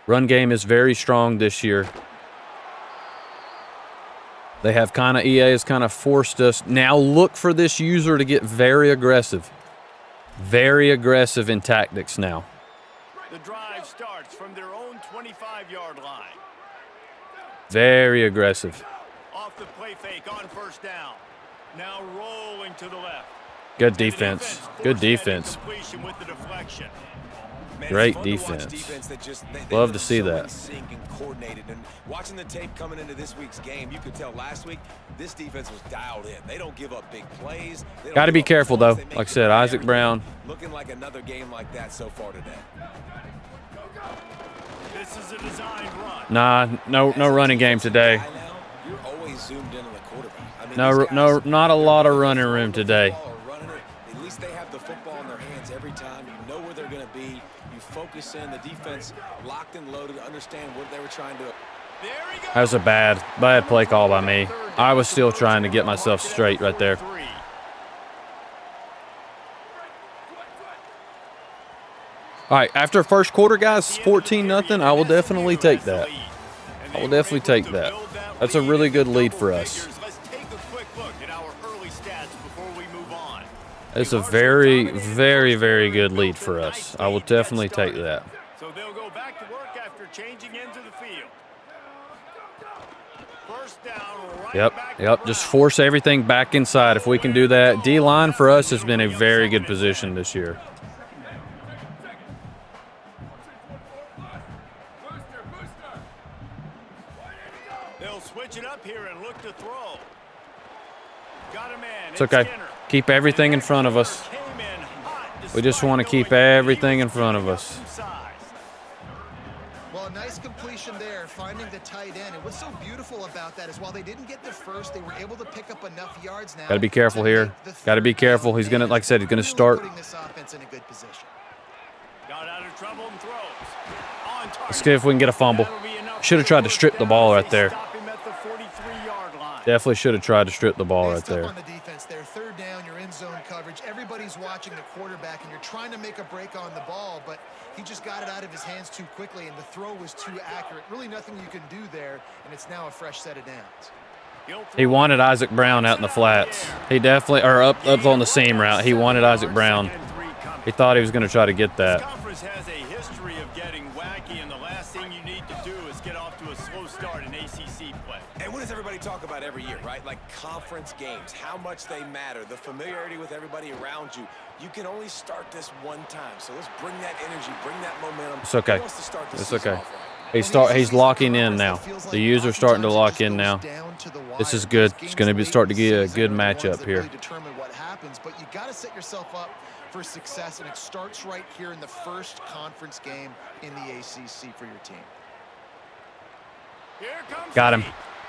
Run game is very strong this year. They have EA has kind of forced us. Now look for this user to get very aggressive. Very aggressive in tactics now. The drive starts from their own 25-yard line. Very aggressive. Off the play fake on first down. Now rolling to the left. Good defense. Good defense. With the deflection. Man, Great it's fun to watch defense. defense that just, they Love look to see so that. in sync and coordinated. And watching the tape coming into this week's game, you could tell last week this defense was dialed in. They don't give up big plays. Got to be careful though. Like I said, Isaac Brown. Looking like another game like that so far today. This is a designed run. Nah, no running game today. You're always zoomed in on the quarterback. I mean, No, not a lot of running room today. At least they have the football in their hands every time. You know where they're going to be. You focus in. The defense locked and loaded, understand what they were trying to. That was a bad play call by me. I was still trying to get myself straight right there. All right, after first quarter, guys, 14-0. I will definitely take that. I will definitely take that. That's a really good lead for us. Let's take a quick look at our early stats before we move on. It's a very, very, very good lead for us. I will definitely take that. So they'll go back to work after changing into the field. First down, right Yep. Just force everything back inside if we can do that. D-line for us has been a very good position this year. They'll switch it up here and look to throw. Got a man. It's okay. Keep everything in front of us. We just want to keep everything in front of us. Well, a nice completion there, finding the tight end. And what's so beautiful about that is while they didn't get the first, they were able to pick up enough yards now. Got to be careful here. Got to be careful. He's going to, like I said, he's going to start. Putting this offense in a good position. Got out of trouble and throws. On target. Let's see if we can get a fumble. Should have tried to strip the ball right there. Stop him at the 43-yard line. Definitely should have tried to strip the ball right Based up there. on the defense there, third down, you're in zone coverage. Everybody's watching the quarterback, and you're trying to make a break on the ball, but he just got it out of his hands too quickly, and the throw was too accurate. Really nothing you can do there, and it's now a fresh set of downs. He wanted Isaac Brown out in the flats. He definitely, or up on the seam route. He wanted Isaac Brown. He thought he was going to try to get that. Conference has a history of getting wacky, and the last thing you need to do is get off to a slow start in ACC play. And what does everybody talk about every year, right? Like conference games, how much they matter, the familiarity with everybody around you. You can only start this one time, so let's bring that energy, bring that momentum. It's okay. Who wants to start this It's season okay. off right? He's locking in now. The user's starting to lock in now. This is good. It's going to start to get a good matchup here. Determine what happens, but you got to set yourself up for success, and it starts right here in the first conference game in the ACC for your team. Here comes Got him.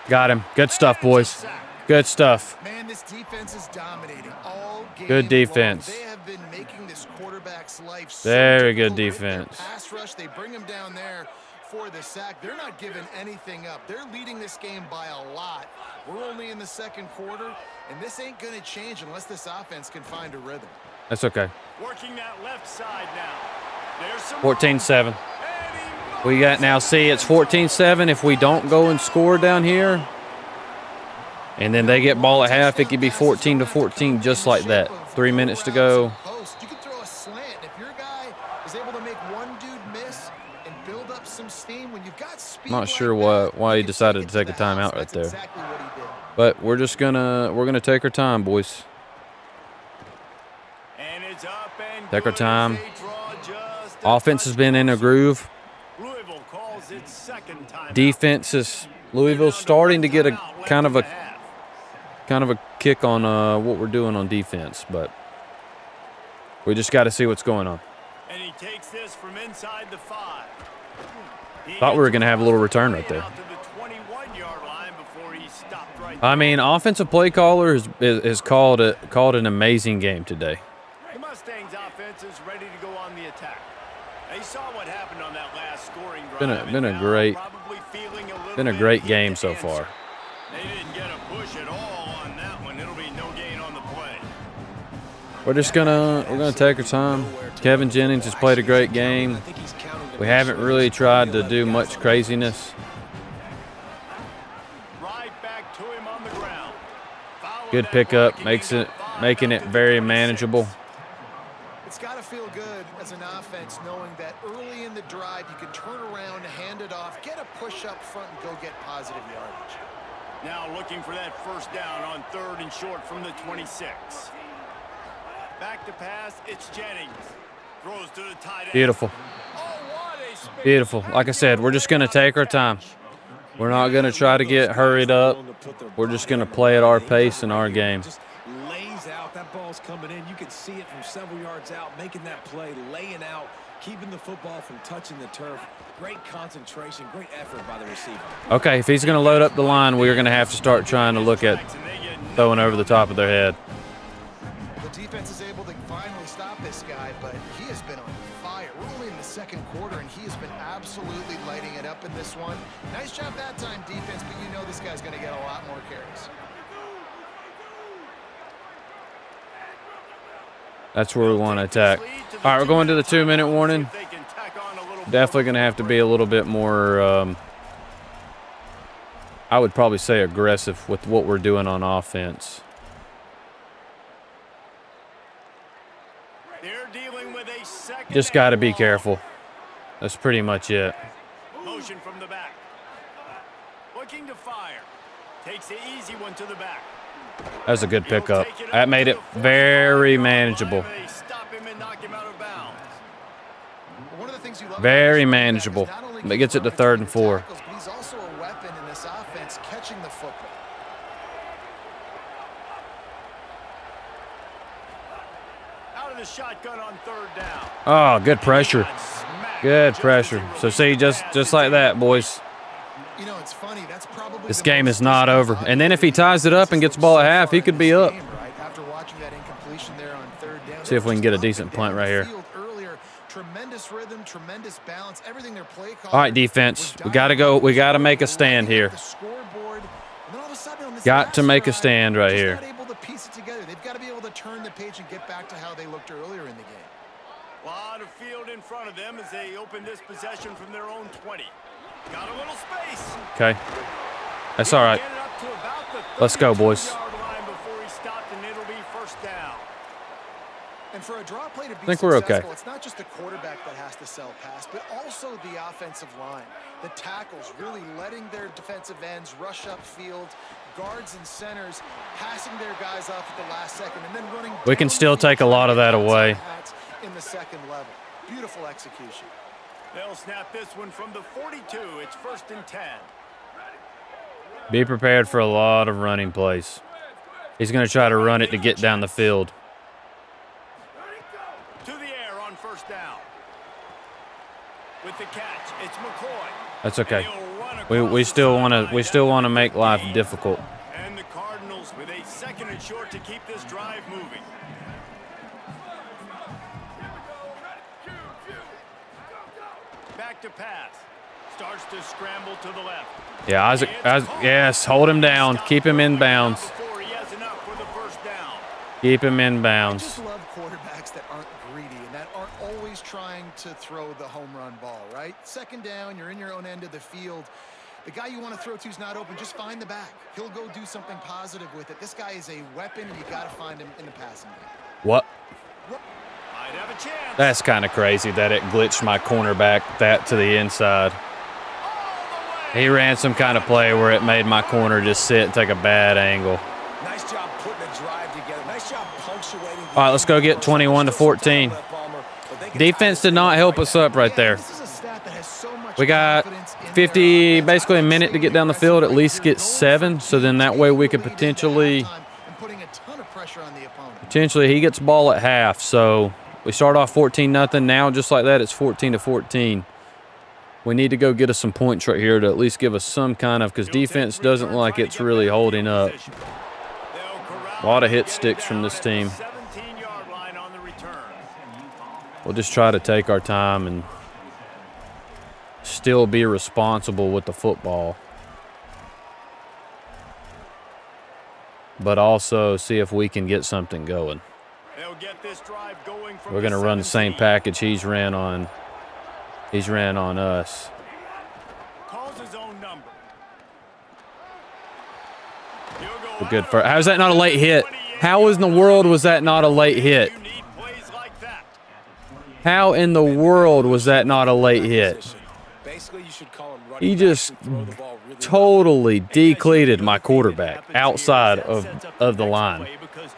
Got him. Good stuff, boys. Good stuff. Man, this defense is dominating all game Good defense. long. They have been making this quarterback's life so Very good difficult with their defense. Pass rush, they bring him down there for the sack. They're not giving anything up. They're leading this game by a lot. We're only in the second quarter, and this ain't going to change unless this offense can find a rhythm. That's okay. working that left side now. There's some 14-7. We got now, see, it's 14-7. If we don't go and score down here, and then they get ball at half, it could be 14-14 just like that. 3 minutes to go. You can throw a slant. If your guy is able to make one dude miss and build up some steam when you've got speed. Not sure like that, why he you can decided it to take a the house. timeout right That's there. Exactly what he did. But we're gonna take our time, boys. And it's up and Take our good time. as they draw just a Offense has been in a groove. Louisville calls its second timeout. Defense is Louisville's starting to get a kind of a kick on what we're doing on defense, but we just got to see what's going on. And he takes this from inside the 5. Thought we were gonna have a little return right there. Out to the 21-yard line before he stopped right I mean, offensive play caller has called an amazing game today. The Mustangs offense is ready to go on the attack. They saw what happened on that last scoring drive. Been and a now great probably feeling a little been a bit great heat game to so answer. far. They didn't get a push at all on that one. It'll be no gain on the play. We're gonna take our time. Kevin Jennings has played a great game. We haven't really tried to do much craziness. Right back to him on the ground. Followed Good that pickup, blocking making and got it very 26. manageable. It's got to feel good as an offense knowing that early in the drive you can turn around, hand it off, get a push up front, and go get positive yardage. Now looking for that first down on 3rd and short from the 26. Back to pass, it's Jennings. Throws to the tight end. Beautiful. Oh, what a space. Beautiful. Like I said, we're just going to take our time. We're not going to try to get hurried up. We're just going to play at our pace in our game. Just lays out. That ball's coming in. You can see it from several yards out, making that play, laying out, keeping the football from touching the turf. Great concentration, great effort by the receiver. Okay, if he's going to load up the line, we're going to have to start trying to look at throwing over the top of their head. The defense is able to finally stop this guy, but he has been on fire. We're only in the second quarter, and he has been absolutely lighting it up in this one. Nice job that time, defense, but you know this guy's going to get a lot more carries. That's where we want to attack. All right, we're going to the 2-minute warning. Definitely going to have to be a little bit more, I would probably say, aggressive with what we're doing on offense. They're dealing with a second. Just got to be careful. That's pretty much it. Motion from the back. Looking to fire. Takes the easy one to the back. That was a good pickup. That made it very manageable. They stop him and knock him out of bounds. One of the things you love Very about this manageable. quarterback is not only But gets it to 3rd and 4. tackles, but he's also a weapon in this offense, catching the football. Out of the shotgun on 3rd down. Oh, good pressure. Good pressure. So see, just like that, boys. You know, it's funny. That's probably This the game most is not over. And then if he ties it up and gets the ball at half, he could be up. After watching that incompletion there on 3rd down. See if we can get a decent punt right here. Earlier, tremendous rhythm, tremendous balance, everything their play call. All right, defense. We got to go. We got to make a stand here. The scoreboard, and then all of a sudden on this Got last to make a drive, stand right just here. not able to piece it together. They've got to be able to turn the page and get back to how they looked earlier in the game. A lot of field in front of them as they open this possession from their own 20. Got a little space. Okay. That's all right. Get it up to about the Let's go, boys. 32-yard line before he stopped, and it'll be first down. And for a draw play to be Think we're successful, okay. it's not just the quarterback that has to sell pass, but also the offensive line. The tackles really letting their defensive ends rush upfield, guards and centers passing their guys off at the last second, and then running. We can still take a lot of that away. In the second level. Beautiful execution. They'll snap this one from the 42. It's 1st and 10. Be prepared for a lot of running plays. He's going to try to run it to get down the field. To the air on 1st down. With the catch, it's McCoy. That's okay. And he'll run across We the still sideline. want to make life difficult. And the Cardinals with a 2nd and short to keep this drive moving. Back to pass. Starts to scramble to the left. Yeah, Isaac, yes, hold him down. Keep him in bounds. Before he has enough for the first down. Keep him in I bounds. just love quarterbacks that aren't greedy and that aren't always trying to throw the home run ball, right? 2nd down, you're in your own end of the field. The guy you want to throw to is not open. Just find the back. He'll go do something positive with it. This guy is a weapon, and you got to find him in the passing game. What? Might have a chance. That's kind of crazy that it glitched my cornerback that to the inside. He ran some kind of play where it made my corner just sit and take a bad angle. Nice job putting a drive together. Nice job punctuating. All right, let's go get 21-14. Defense did not help us up right there. This is a stat that has so much We got confidence in 50, their offense. basically a minute to get down the field, at least get 7. So then that way we could potentially And putting a ton of pressure on the opponent. he gets the ball at half. So we start off 14-0. Now just like that, it's 14-14. We need to go get us some points right here to at least give us some kind of, because defense doesn't look like it's really holding up. A lot of hit sticks from this team. 17-yard line on the return. We'll just try to take our time and still be responsible with the football. But also see if we can get something going. They'll get this drive going from We're going to run the same 17. package he's ran on us. Calls his own number. He'll go We're good out for. on How's that not a late hit? 28. How in the world was that not a late hit? You need plays like that. How in the world was that not a late hit? Basically, you should call him running He backs just who throw the ball really totally decleated my quarterback outside of the line. Because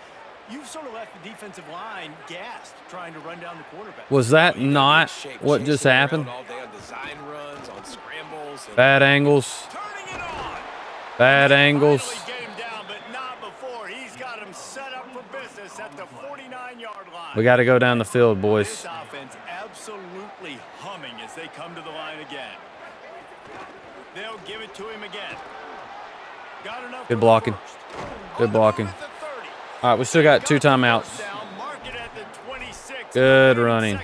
you've sort of left the defensive line gassed trying to run down the quarterback. Was that not what just happened? all day on design runs, on scrambles, and Bad angles. Turning it on. Bad angles. Finally get him down, but not before. He's got him set up for business at the 49-yard line. We got to go down the field, boys. This offense absolutely humming as they come to the line again. They'll give it to him again. Got enough. Good blocking. Good blocking. All right, we still got 2 timeouts. Good running.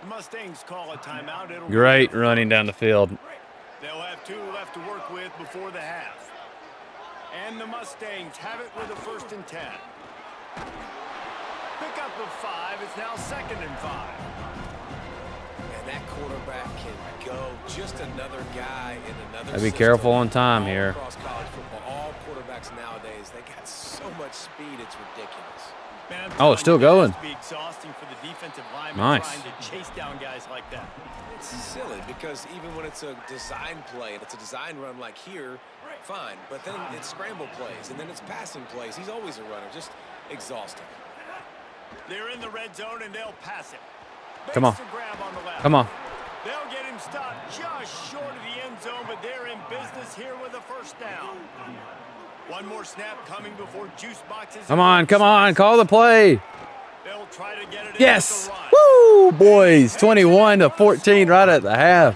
The Mustangs call a timeout. Great running down the field. They'll have 2 left to work with before the half. And the Mustangs have it with a 1st and 10. Pick up the 5. It's now 2nd and 5. And that quarterback can go. Just another guy in another Gotta be careful on time all here. Across college football, all quarterbacks nowadays, they got so much speed, it's ridiculous. Man, Oh, it's still going. Be exhausting for the defensive lineman Nice. trying to chase down guys like that. It's silly because even when it's a design play and it's a design run like here, fine. But then it's scramble plays and then it's passing plays. He's always a runner, just exhausting. They're in the red zone and they'll pass it. Come on. Makes the grab on the left. Come on. They'll get him stopped just short of the end zone, but they're in business here with a 1st down. One more snap coming before juice boxes. Come on. Come on. Call the play. They'll try to get it Yes. in at the run. Woo, boys. 21-14 right at the half.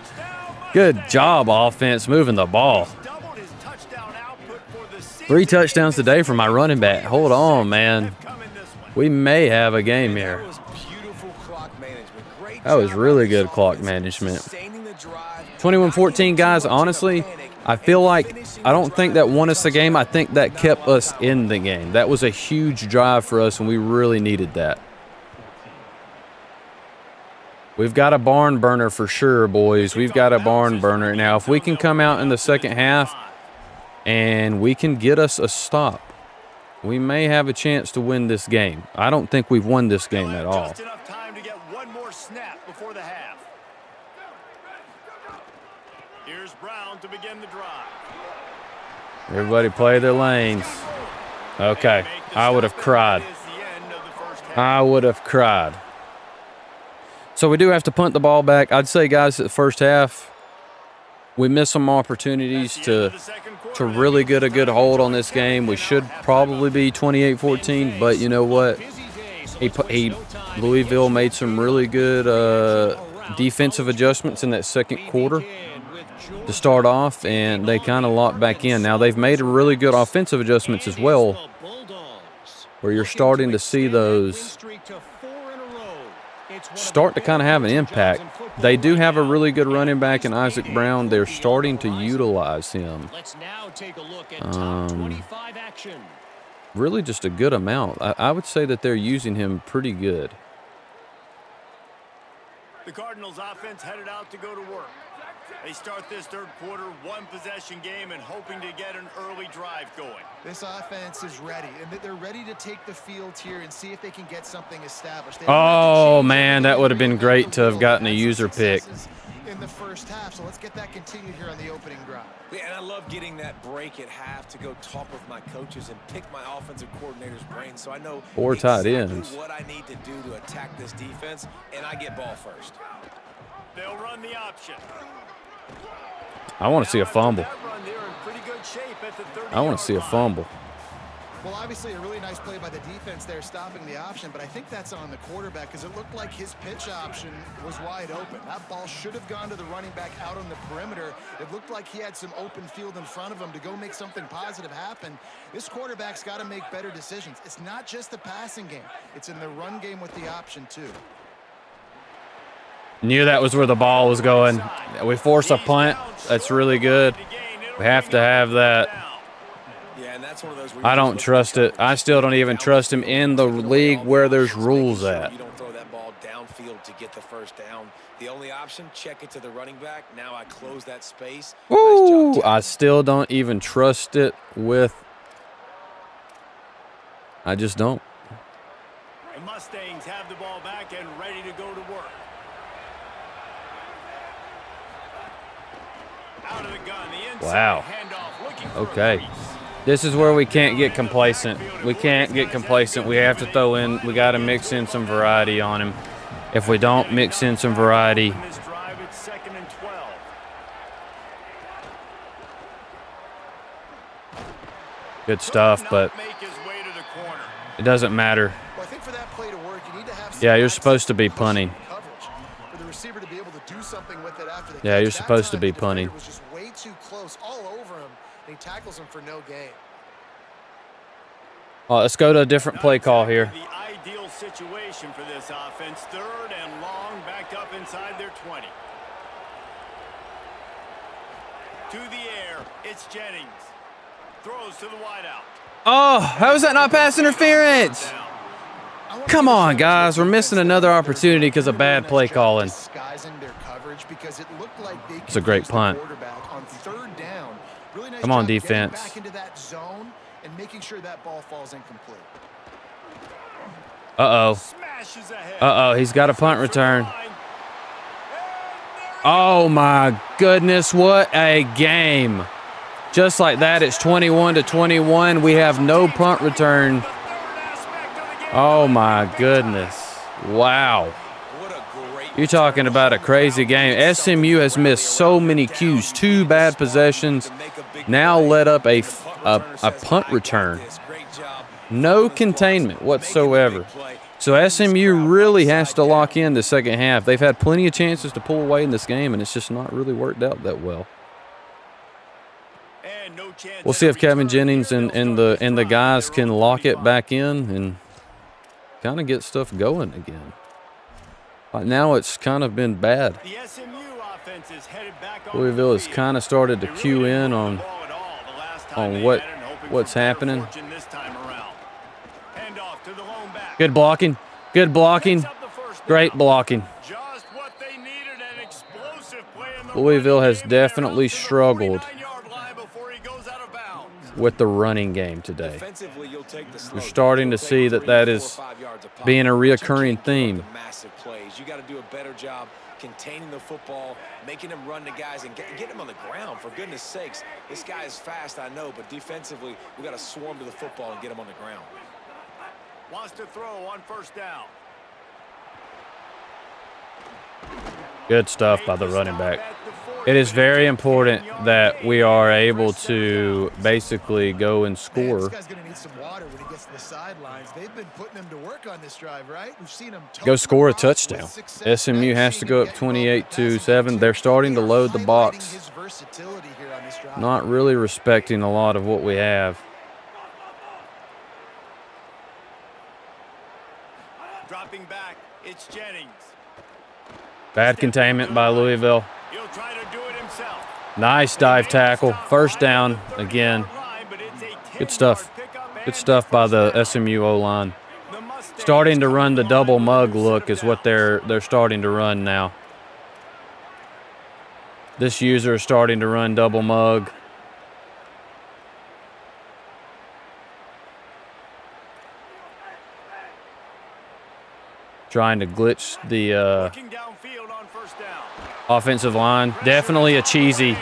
Good job, offense, moving the ball. Doubled his touchdown output for the season. 3 touchdowns today for my running back. Hold on, man. Come in this one. We may have a game That here. was beautiful clock management. Great That was job really by this good clock offense, management. sustaining the drive, 21-14, guys. Honestly, I feel like I don't think that won us the game. I think that kept us in the game. That was a huge drive for us, and we really needed that. We've got a barn burner for sure, boys. We've got a barn burner. Now, if we can come out in the second half and we can get us a stop, we may have a chance to win this game. I don't think we've won this game at all. Just enough time to get one more snap before the half. Here's Brown to begin the drive. Everybody play their lanes. Okay, I would have cried. I would have cried. So we do have to punt the ball back. I'd say, guys, at the first half, we missed some opportunities to really get a good hold on this game. We should probably be 28-14, but you know what? Louisville made some really good defensive adjustments in that second quarter to start off, and they kind of locked back in. Now, they've made really good offensive adjustments as well, where you're starting to see those start to kind of have an impact. They do have a really good running back in Isaac Brown. They're starting to utilize him. Really just a good amount. I would say that they're using him pretty good. The Cardinals offense headed out to go to work. They start this third quarter, 1-possession game, and hoping to get an early drive going. This offense is ready, and they're ready to take the field here and see if they can get something established. Oh, man, that would have been great to have gotten a user pick. In the first half, so let's get that continued here on the opening drive. Yeah, and I love getting that break at half to go talk with my coaches and pick my offensive coordinator's brain so I know 4 tight exactly ends. what I need to do to attack this defense, and I get ball first. They'll run the option. I want to see a fumble. That run, they're in pretty good shape at the 30-yard I want to see a line. fumble. Well, obviously a really nice play by the defense there stopping the option, but I think that's on the quarterback because it looked like his pitch option was wide open. That ball should have gone to the running back out on the perimeter. It looked like he had some open field in front of him to go make something positive happen. This quarterback's got to make better decisions. It's not just the passing game. It's in the run game with the option, too. Knew that was where the ball was going. We force a punt. That's really good. We have to have that. Yeah, and that's one of those where I don't trust it. I still don't even trust him in the league where there's rules at. You don't throw that ball downfield to get the first down. The only option, check it to the running back. Now I close that space. Woo! Nice job. I still don't even trust it with. I just don't. The Mustangs have the ball back and Wow. Okay. This is where we can't get complacent. We can't get complacent. We have to throw in, we got to mix in some variety on him. If we don't mix in some variety, good stuff, but it doesn't matter. Yeah, you're supposed to be punting. Yeah, you're supposed to be punting. Was just way too close all over him, and he tackles him for no gain. Let's go to a different play call here. The ideal situation for this offense, 3rd and long, back up inside their 20. To the air, it's Jennings. Throws to the wideout. Oh, how is that not pass interference? Come on, guys. We're missing another opportunity because of bad play calling. It's a great punt. Come on, defense. Uh-oh. Uh-oh, he's got a punt return. Oh, my goodness, what a game. Just like that, it's 21-21. We have no punt return. Oh, my goodness. Wow. You're talking about a crazy game. SMU has missed so many cues. 2 bad possessions. Now let up a punt return. No containment whatsoever. So SMU really has to lock in the second half. They've had plenty of chances to pull away in this game, and it's just not really worked out that well. We'll see if Kevin Jennings and the guys can lock it back in and kind of get stuff going again. Right now it's kind of been bad. Louisville has kind of started to cue in on what's happening. Good blocking. Good blocking. Great blocking. Louisville has definitely struggled with the running game today. We're starting to see that is being a reoccurring theme. You got to do a better job containing the football, making them run the guys, and get them on the ground. For goodness sakes, this guy is fast, I know, but defensively, we got to swarm to the football and get him on the ground. Wants to throw on 1st down. Good stuff by the running back. It is very important that we are able to basically go and score. This guy's going to need some water when he gets to the sidelines. They've been putting him to work on this drive, right? We've seen him go score a touchdown. SMU has to go up 28-7. They're starting to load the box. Not really respecting a lot of what we have. Dropping back, it's Jennings. Bad containment by Louisville. He'll try to do it himself. Nice dive tackle. 1st down again. Good stuff. Good stuff by the SMU O-line. Starting to run the double mug look is what they're starting to run now. This user is starting to run double mug. Trying to glitch the offensive line. Definitely a cheesy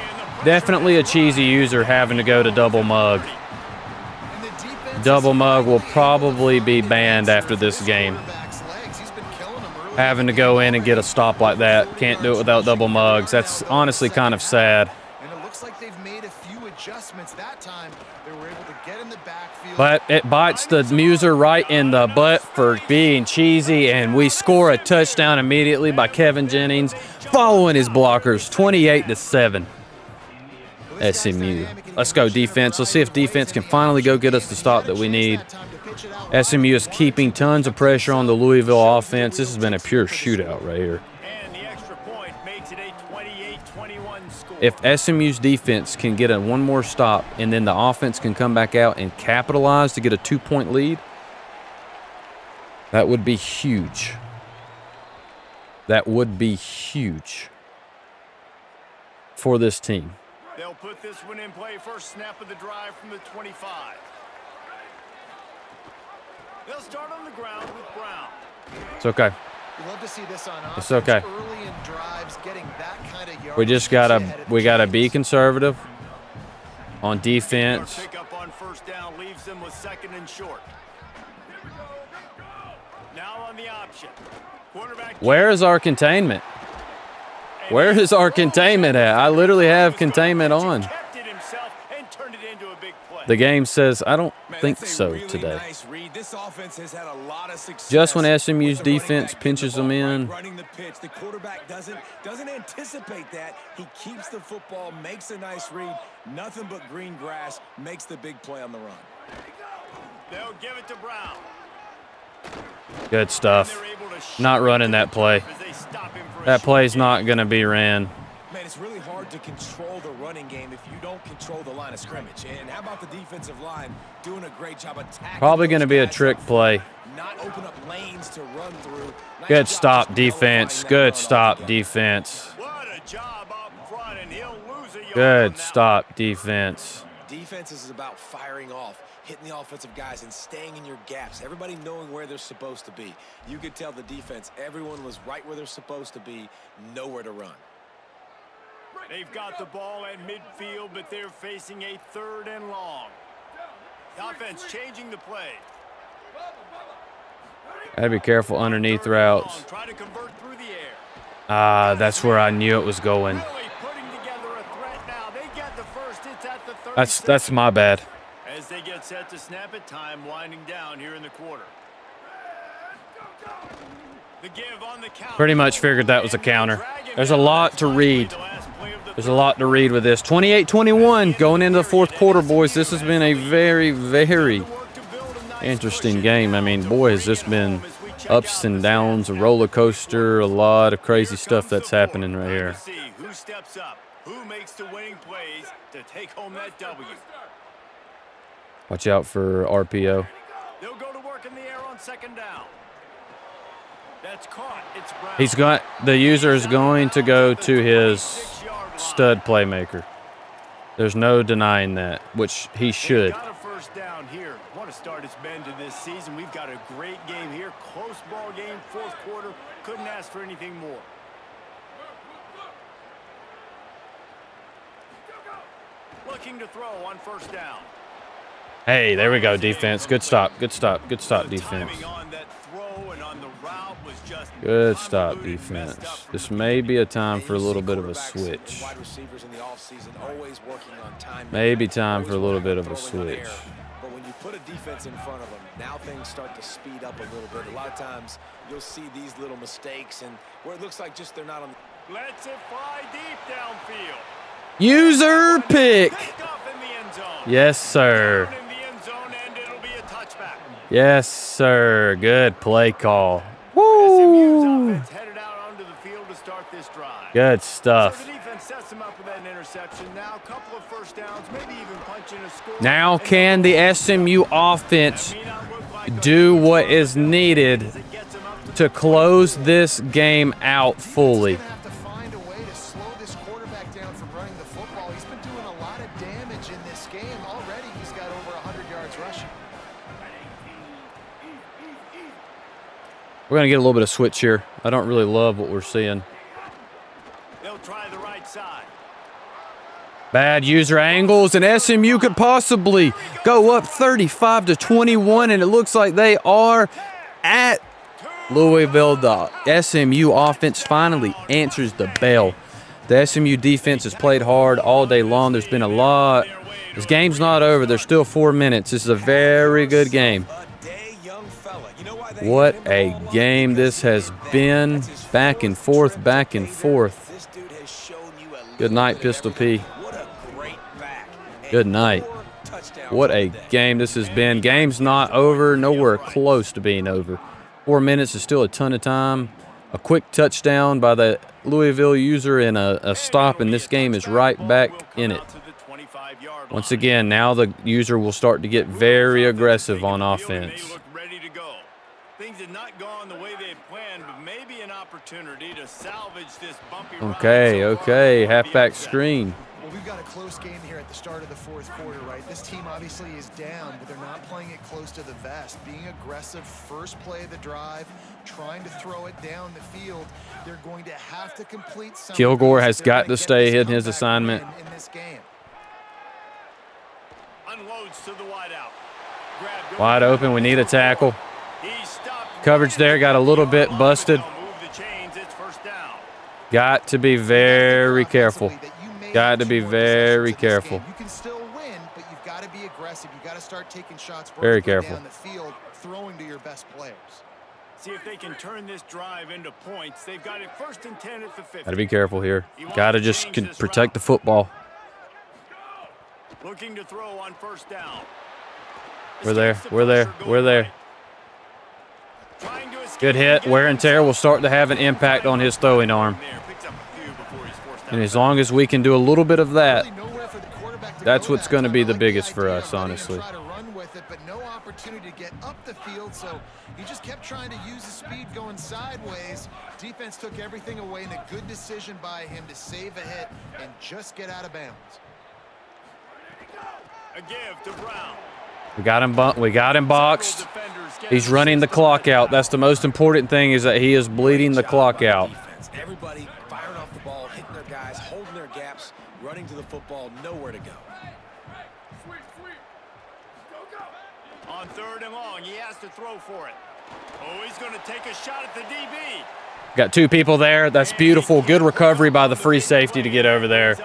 user having to go to double mug. Double mug will probably be banned after this game. Having to go in and get a stop like that. Can't do it without double mugs. That's honestly kind of sad. And it looks like they've made a few adjustments that time. They were able to get in the backfield. But it bites the muser right in the butt for being cheesy, and we score a touchdown immediately by Kevin Jennings, following his blockers, 28-7. SMU. Let's go defense. Let's see if defense can finally go get us the stop that we need. SMU is keeping tons of pressure on the Louisville offense. This has been a pure shootout right here. And the extra point makes it a 28-21 score. If SMU's defense can get one more stop and then the offense can come back out and capitalize to get a 2-point lead, that would be huge. That would be huge for this team. They'll put this one in play. First snap of the drive from the 25. They'll start on the ground with Brown. It's okay. We love to see this on offense. It's okay. Early in drives, getting that kind of We just gotta be conservative. on defense. Pickup on first down leaves them with 2nd and short. Now on the option. Quarterback. Where is our containment? Where is our containment at? I literally have containment on. Kept it himself and turned it into a big play. The game says I don't Man, think that's a so really today. Nice read. This offense has had a lot of success. Just when SMU's with the running defense back pinches getting the them ball in. right, running the pitch. The quarterback doesn't anticipate that. He keeps the football, makes a nice read. Nothing but green grass, makes the big play on the run. They'll give it to Brown. Good stuff. Not running that play. That play's not going to be ran. Man, it's really hard to control the running game if you don't control the line of scrimmage. And how about the defensive line doing a great job attacking? Probably going to be a trick play. Not open up lanes to run through. Nice Good job stop just defense. nullifying that Good run stop altogether. defense. What a job up front, and he'll lose a yard Good on that stop defense. Defense is about firing off, hitting the offensive guys, and staying in your gaps. Everybody knowing where they're supposed to be. You could tell the defense, everyone was right where they're supposed to be, nowhere to run. They've got the ball at midfield, but they're facing a 3rd and long. The offense changing the play. Gotta be careful underneath 3rd and routes. long. Try to convert through the air. That's where I knew it was going. Really putting together a threat now. They get the first. It's at the 36. That's my bad. As they get set to snap it, time winding down here in the quarter. The give on the counter. Pretty much figured that was a counter. There's a lot to read. There's a lot to read with this. 28-21 going into the 4th quarter, boys. This has been a very, very interesting game. I mean, boy, has this been ups and downs, a roller coaster, a lot of crazy stuff that's happening right here. Who steps up? Who makes the winning plays to take home that W? Watch out for RPO. They'll go to work in the air on 2nd down. That's caught. It's Brown. The user is going to go to his stud playmaker. There's no denying that, which he should. Got a first down here. What a start it's been to this season. We've got a great game here. Close ball game, 4th quarter. Couldn't ask for anything more. Looking to throw on first down. Hey, there we go, defense. Good stop. Good stop. Good stop, defense. Timing on that throw and on the route was just Good stop, convoluted, messed defense. up. This may be a time for a You little see bit of a quarterbacks switch. and wide receivers in the offseason always working on time. Maybe time for a little bit of a Throwing on switch. air. But when you put a defense in front of them, now things start to speed up a little bit. A lot of times you'll see these little mistakes and where it looks like just they're not on. Lets it fly deep downfield. User pick. Picked off in the end zone. Yes, sir. Down in the end zone, and it'll be a touchback. Yes, sir. Good play call. SMU's Woo! offense headed out onto the field to start this drive. Good So stuff. the defense sets them up with that interception. Now a couple of first downs, maybe even punching a score. Now can the SMU offense May not look like do what is needed as it gets them up to to close this game out fully? He's gonna have to find a way to slow this quarterback down from running the football. He's been doing a lot of damage in this game. Already he's got over 100 yards rushing. We're going to get a little bit of switch here. I don't really love what we're seeing. they'll try the right side. Bad user angles, and SMU could possibly go up 35-21, and it looks like they are at Louisville. The SMU offense finally answers the bell. The SMU defense has played hard all day long. There's been a lot. This game's not over. There's still 4 minutes. This is a very good game. What a game this has been. Back and forth, back and forth. Good night, Pistol P. Good night. What a game this has been. Game's not over. Nowhere close to being over. 4 minutes is still a ton of time. A quick touchdown by the Louisville user and a stop, and this game is right back in it. Once again, now the user will start to get very aggressive on offense. They look ready to go. Things had not gone the way they had planned, but maybe an opportunity to salvage this bumpy ride Okay, so far okay, before the halfback upset. screen. Well, we've got a close game here at the start of the 4th quarter, right? This team obviously is down, but they're not playing it close to the vest. Being aggressive, first play of the drive, trying to throw it down the field. They're going to have to complete some. Kilgore of these has if they're got gonna to get stay this in his comeback assignment. win in this game. Unloads to the wideout. Grabbed Wide open. We need a tackle. He stopped Coverage there got a little bit busted. Move the chains. It's first down. Got to be very careful. Got to be very careful. You can still win, but you've got to be aggressive. You've got to start taking shots Very vertically careful. down the field, throwing to your best players. See if they can turn this drive into points. They've got it first and 10 at the 50. Got to be careful here. Got to just protect the football. Looking to throw on first down. We're there. We're there. We're there. Good hit. Wear and tear will start to have an impact on his throwing arm. And as long as we can do a little bit of that, that's what's going to be the biggest for us, honestly. Try to run with it, but no opportunity to get up the field, so he just kept trying to use his speed going sideways. Defense took everything away, and a good decision by him to save a hit and just get out of bounds. A give to Brown. We got him boxed. He's running the clock out. That's the most important thing, is that he is bleeding the clock out. Everybody firing off the ball, hitting their guys, holding their gaps, running to the football, nowhere to go. On third and long, he has to throw for it. Oh, he's going to take a shot at the DB. Got two people there. That's beautiful. Good recovery by the free safety to get over there.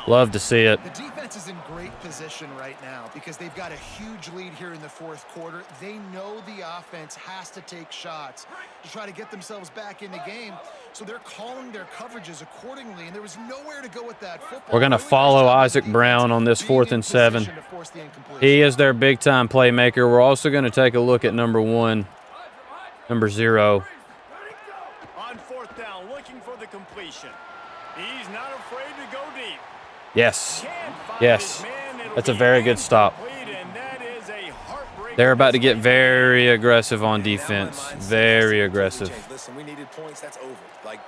Love to see it. The defense is in great position right now because they've got a huge lead here in the fourth quarter. They know the offense has to take shots to try to get themselves back in the game, so they're calling their coverages accordingly, and there was nowhere to go with that football. We're going to follow Isaac Brown on this 4th and 7. He is their big-time playmaker. We're also going to take a look at number 0. On fourth down, looking for the completion. He's not afraid to go deep. Yes. Yes. That's a very good stop. They're about to get very aggressive on defense. Very aggressive. Listen, we needed points. That's over. Like,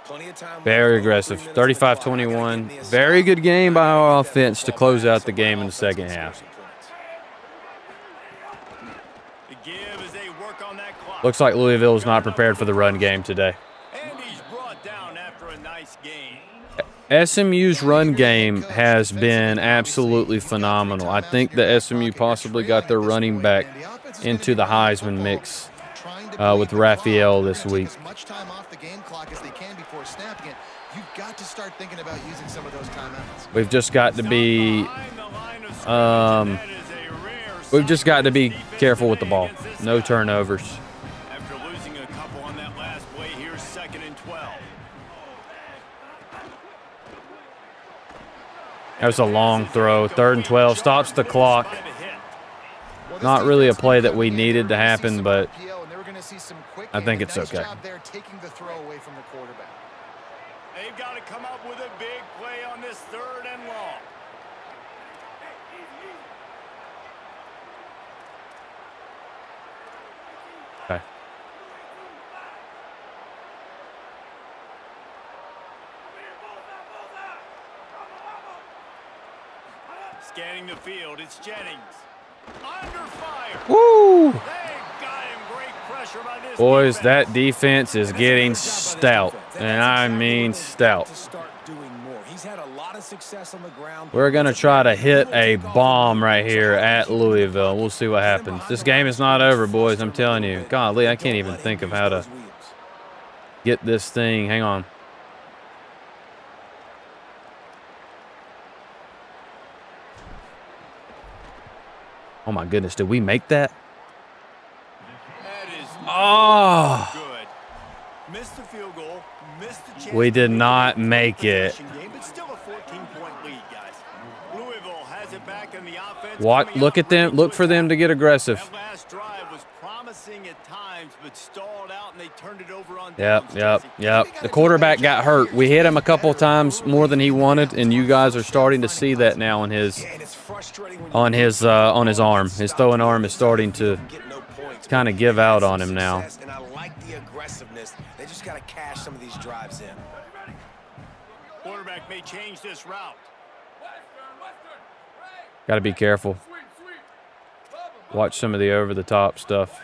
plenty of time. Very aggressive. 35-21. Very good game by our offense to close out the game in the second half. The give as they work on that clock. Looks like Louisville is not prepared for the run game today. And he's brought down after a nice game. SMU's run game has been absolutely phenomenal. I think that SMU possibly got their running back into the Heisman mix with Raphael this week. As much time off the game clock as they can before snapping it. You've got to start thinking about using some of those timeouts. We've just got to be careful with the ball. No turnovers. After losing a couple on that last play, here's 2nd and 12. That was a long throw. 3rd and 12. Stops the clock. Not really a play that we needed to happen, but I think it's okay. They've got to come up with a big play on this 3rd and long. Okay. Scanning the field, it's Jennings. Under fire. Woo! They got him. Great pressure by this Boys, defense. that defense is getting stout, and I mean stout. We're going to try to hit a bomb right here at Louisville. We'll see what happens. This game is not over, boys, I'm telling you. Golly, I can't even think of how to get this thing. Hang on. Oh, my goodness. Did we make that? That is Oh, good. Missed the field goal. Missed the chance. we did not make it. Game, but still a 14-point lead, guys. Louisville has it back in the offense. What? Look at them. Look for them to get aggressive. That last drive was promising at times, but stalled out, and they turned it over on Yep. downs, Jesse. The quarterback got hurt. We hit him a couple of times more than he wanted, and you guys are starting to see that now on his arm. His throwing arm is starting to kind of give out on him now. And I like the aggressiveness. They just got to cash some of these drives in. Quarterback may change this route. Got to be careful. Watch some of the over-the-top stuff.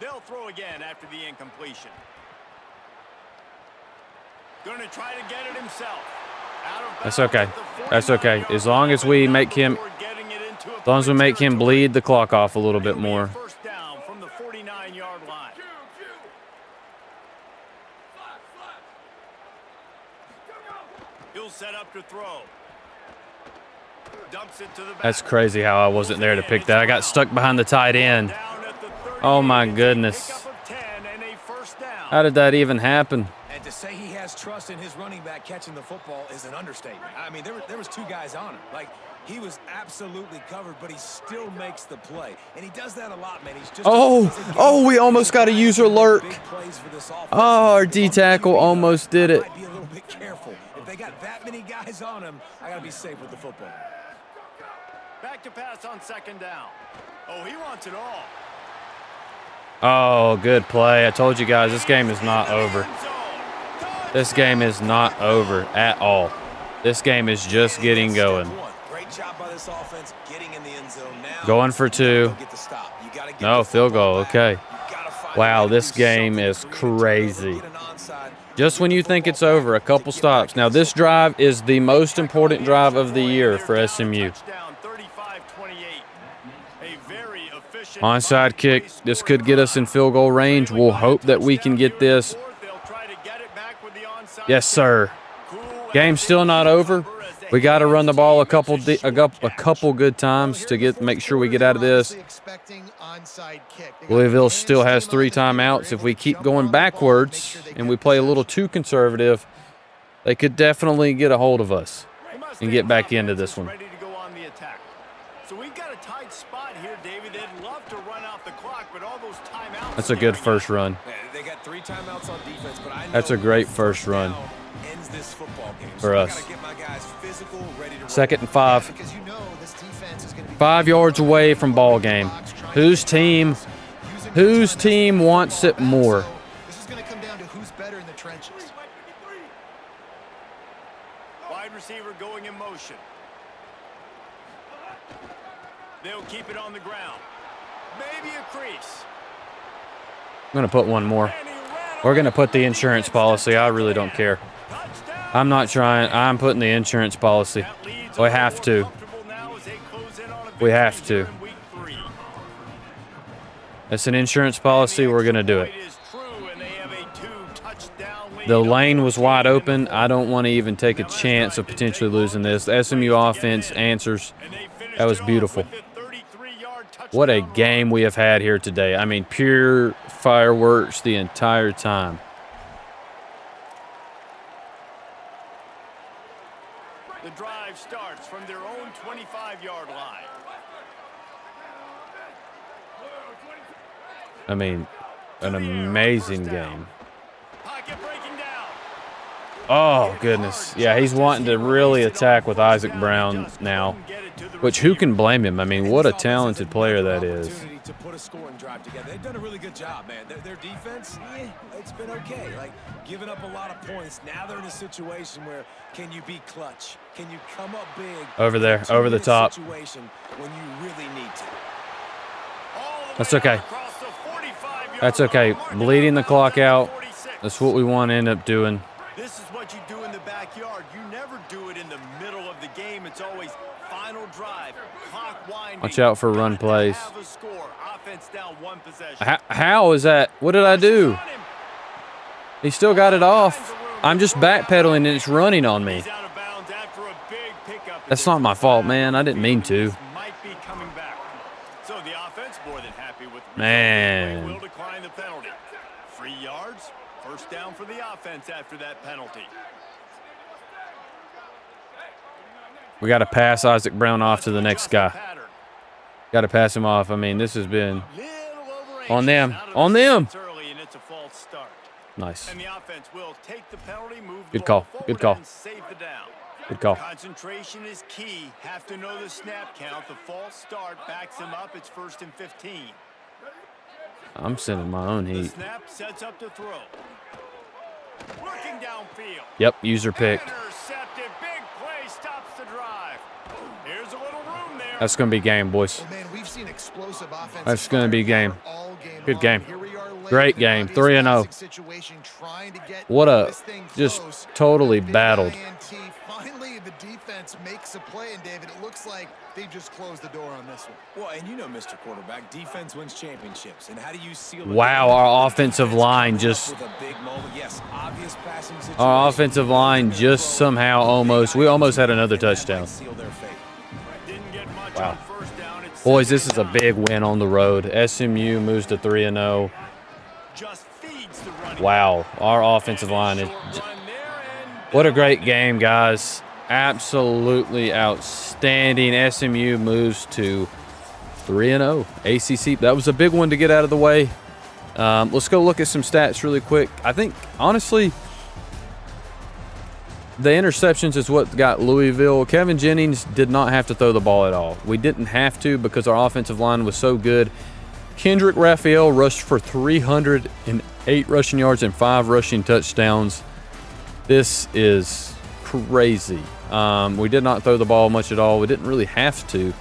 They'll throw again after the incompletion. Going to try to get it himself. Out of That's bounds okay. at the That's okay. 49-yard As long as we make him line. Getting it into a As long as we make him bleed the clock off a little bit more. First down from the 49-yard line. He'll set up to throw. Dumps it to the back. That's crazy how I wasn't there to pick that. I got stuck behind the tight end. Oh, my goodness. How did that even happen? And to say he has trust in his running back catching the football is an understatement. I mean, there was 2 guys on him. Like, he was absolutely covered, but he still makes the play. And he does that a lot, man. He's just We almost got a user lurk. Oh, our D tackle almost did it. Might be a little bit careful. If they got that many guys on him, I got to be safe with the football. Back to pass on second down. Oh, he wants it all. Oh, good play. I told you guys, this game is not over. This game is not over at all. This game is just getting going. Great job by this offense getting in the end zone now. Going for 2. No, field goal. Okay. Wow, this game is crazy. Just when you think it's over, a couple stops. Now, this drive is the most important drive of the year for SMU. Onside kick. This could get us in field goal range. We'll hope that we can get this. Yes, sir. Game's still not over. We got to run the ball a couple good times to make sure we get out of this. Louisville still has 3 timeouts. If we keep going backwards and we play a little too conservative, they could definitely get a hold of us and get back into this one. So we've got a tight spot here, David. They'd love to run out the clock, but all those timeouts. That's a good first run. They got 3 timeouts on defense, but I know that's a great first run ends this football game. for us. Get my guys physical, ready to 2nd and 5. 5 yards away from ball game. Whose team wants it more? This is going to come down to who's better in the trenches. Wide receiver going in motion. They'll keep it on the ground. Maybe a crease. I'm going to put one more. We're going to put the insurance policy. I really don't care. I'm not trying. I'm putting the insurance policy. We have to. We have to. It's an insurance policy. We're going to do it. The lane was wide open. I don't want to even take a chance of potentially losing this. The SMU offense answers. That was beautiful. What a game we have had here today. I mean, pure fireworks the entire time. The drive starts from their own 25-yard line. I mean, an amazing game. Pocket breaking down. Oh, goodness. Yeah, he's wanting to really attack with Isaac Brown now, which who can blame him? I mean, what a talented player that is. To put a scoring drive together. They've done a really good job, man. Their defense, it's been okay. Like, giving up a lot of points. Now they're in a situation where can you be clutch? Can you come up big? Over there, over the top. Situation when you really need to. That's okay. That's okay. Bleeding the clock out. That's what we want to end up doing. This is what you do in the backyard. You never do it in the middle of the game. It's always final drive, clock winding. Watch out for run plays. Have a score. Offense down 1 possession. How is that? What did I do? He still got it off. I'm just backpedaling and it's running on me. He's out of bounds after a big pickup. That's not my fault, man. I didn't mean to. Might be coming back. So the offense more than happy with the Man. They will decline the penalty. 3 yards, first down for the offense after that penalty. We got to pass Isaac Brown off to the next guy. Got to pass him off. I mean, this has been on them. On them. Nice. And the offense will take the penalty, move Good call. Good call. save the down. Good call. Concentration is key. Have to know the snap count. The false start backs him up. It's 1st and 15. I'm sending my own The heat. snap sets up to throw. Working downfield. Yep, user picked. Intercepted. Big play stops the drive. Here's a little room there. That's going to be game, boys. Well, man, we've seen explosive offense. That's going to be game. All game Good long. game. Here we are late. Great game, 3-0. What a just totally battled. Finally, the defense makes a play, and David, it looks like they just closed the door on this one. Well, and you know, Mr. Quarterback, defense wins championships. And how do you seal? Wow, our offensive line just with a big moment. Yes, obvious passing situation. our offensive line just somehow we almost had another touchdown. Wow. Boys, this is a big win on the road. SMU moves to 3-0. Wow, our offensive line is what a great game, guys. Absolutely outstanding. SMU moves to 3-0 ACC. That was a big one to get out of the way. Let's go look at some stats really quick. I think, honestly, the interceptions is what got Louisville. Kevin Jennings did not have to throw the ball at all. We didn't have to because our offensive line was so good. Kendrick Raphael rushed for 308 rushing yards and 5 rushing touchdowns. This is crazy. We did not throw the ball much at all. We didn't really have to.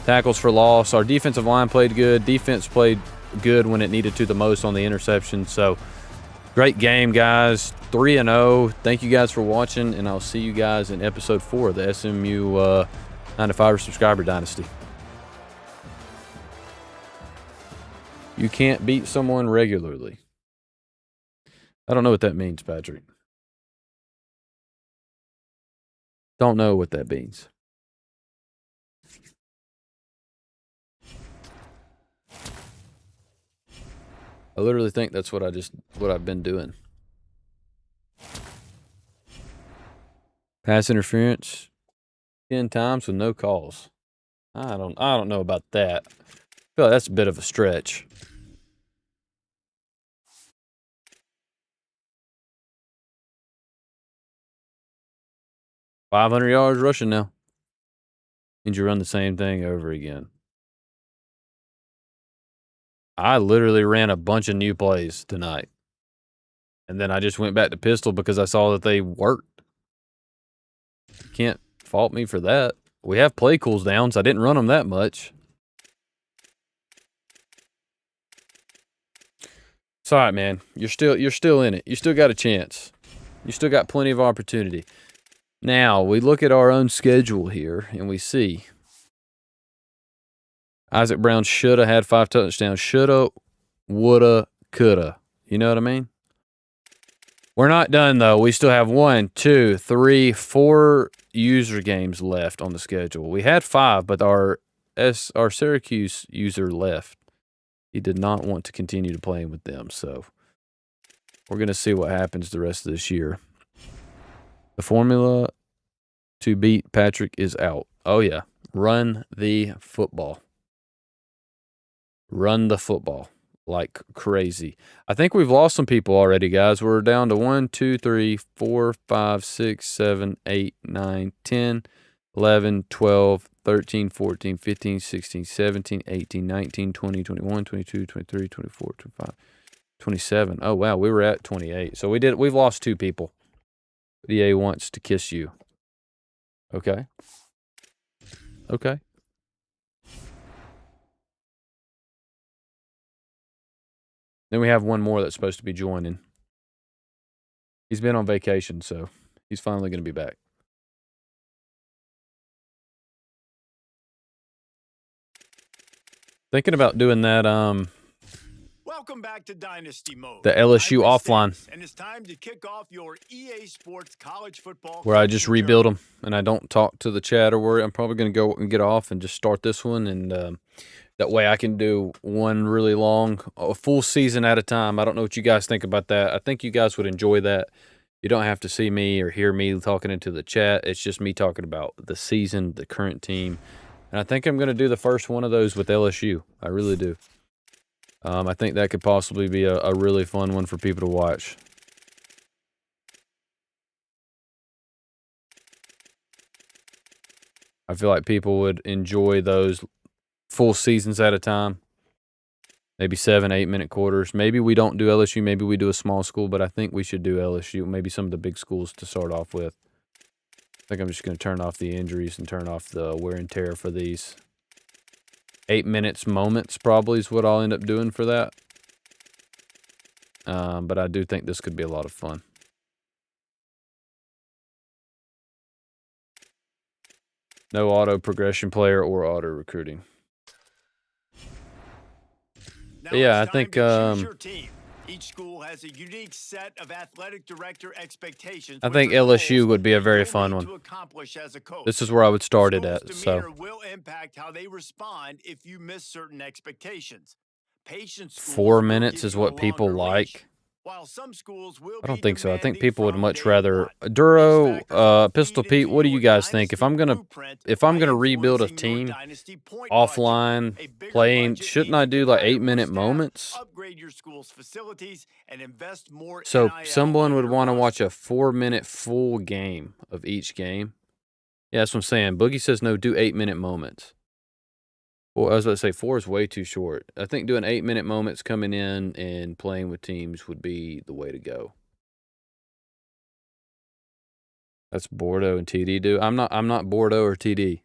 Tackles for loss. Our defensive line played good. Defense played good when it needed to the most on the interception. So, great game, guys. 3-0. Thank you guys for watching, and I'll see you guys in episode 4 of the SMU 9-to-5 subscriber dynasty. You can't beat someone regularly. I don't know what that means, Patrick. Don't know what that means. I literally think that's what I've been doing. Pass interference 10 times with no calls. I don't know about that. I feel like that's a bit of a stretch. $500 yards rushing now. And you run the same thing over again. I literally ran a bunch of new plays tonight. And then I just went back to pistol because I saw that they worked. You can't fault me for that. We have play cools downs. I didn't run them that much. It's all right, man. You're still in it. You still got a chance. You still got plenty of opportunity. Now, we look at our own schedule here, and we see Isaac Brown should have had 5 touchdowns. Shoulda, woulda, coulda. You know what I mean? We're not done, though. We still have 1, 2, 3, 4 user games left on the schedule. We had 5, but our Syracuse user left. He did not want to continue to play with them, so we're going to see what happens the rest of this year. The formula to beat Patrick is out. Oh, yeah. Run the football. Run the football like crazy. I think we've lost some people already, guys. We're down to 1, 2, 3, 4, 5, 6, 7, 8, 9, 10, 11, 12, 13, 14, 15, 16, 17, 18, 19, 20, 21, 22, 23, 24, 25, 27. Oh, wow. We were at 28. So we've lost 2 people. EA wants to kiss you. Okay. Okay. Then we have one more that's supposed to be joining. He's been on vacation, so he's finally going to be back. Thinking about doing that, Welcome back to Dynasty Mode. the LSU offline, And it's time to kick off your EA Sports college football. where I just rebuild them and I don't talk to the chat or worry. I'm probably going to go and get off and just start this one, and that way I can do one really long, a full season at a time. I don't know what you guys think about that. I think you guys would enjoy that. You don't have to see me or hear me talking into the chat. It's just me talking about the season, the current team. And I think I'm going to do the first one of those with LSU. I really do. I think that could possibly be a really fun one for people to watch. I feel like people would enjoy those full seasons at a time. Maybe 7, 8 minute quarters. Maybe we don't do LSU. Maybe we do a small school, but I think we should do LSU. Maybe some of the big schools to start off with. I think I'm just going to turn off the injuries and turn off the wear and tear for these. 8 minutes moments probably is what I'll end up doing for that. But I do think this could be a lot of fun. No auto progression player or auto recruiting. Now But yeah, I it's time think to choose your team. Each school has a unique set of athletic director expectations. I which think are LSU goals would be a that very you'll fun need one. to accomplish as a coach. This is where I would start it School's at. So demeanor will impact how they respond if you miss certain expectations. Patient schools 4 will minutes give is you a what people longer leash, like. while some schools will I be don't think so. I think demanding people would from much day rather one. These Duro, factors will Pistol feed Pete. into What do you your guys think? dynasty blueprint If I'm by gonna rebuild a influencing your team dynasty point budget. offline A bigger playing, budget shouldn't means I you do can like hire more 8-minute staff, moments? upgrade your school's facilities, and invest more So NIL someone on would your want to watch roster. a 4-minute full game of each game. Yeah, that's what I'm saying. Boogie says no, do 8-minute moments. Well, I was about to say 4 is way too short. I think doing 8-minute moments coming in and playing with teams would be the way to go. That's Bordeaux and TD do. I'm not Bordeaux or TD.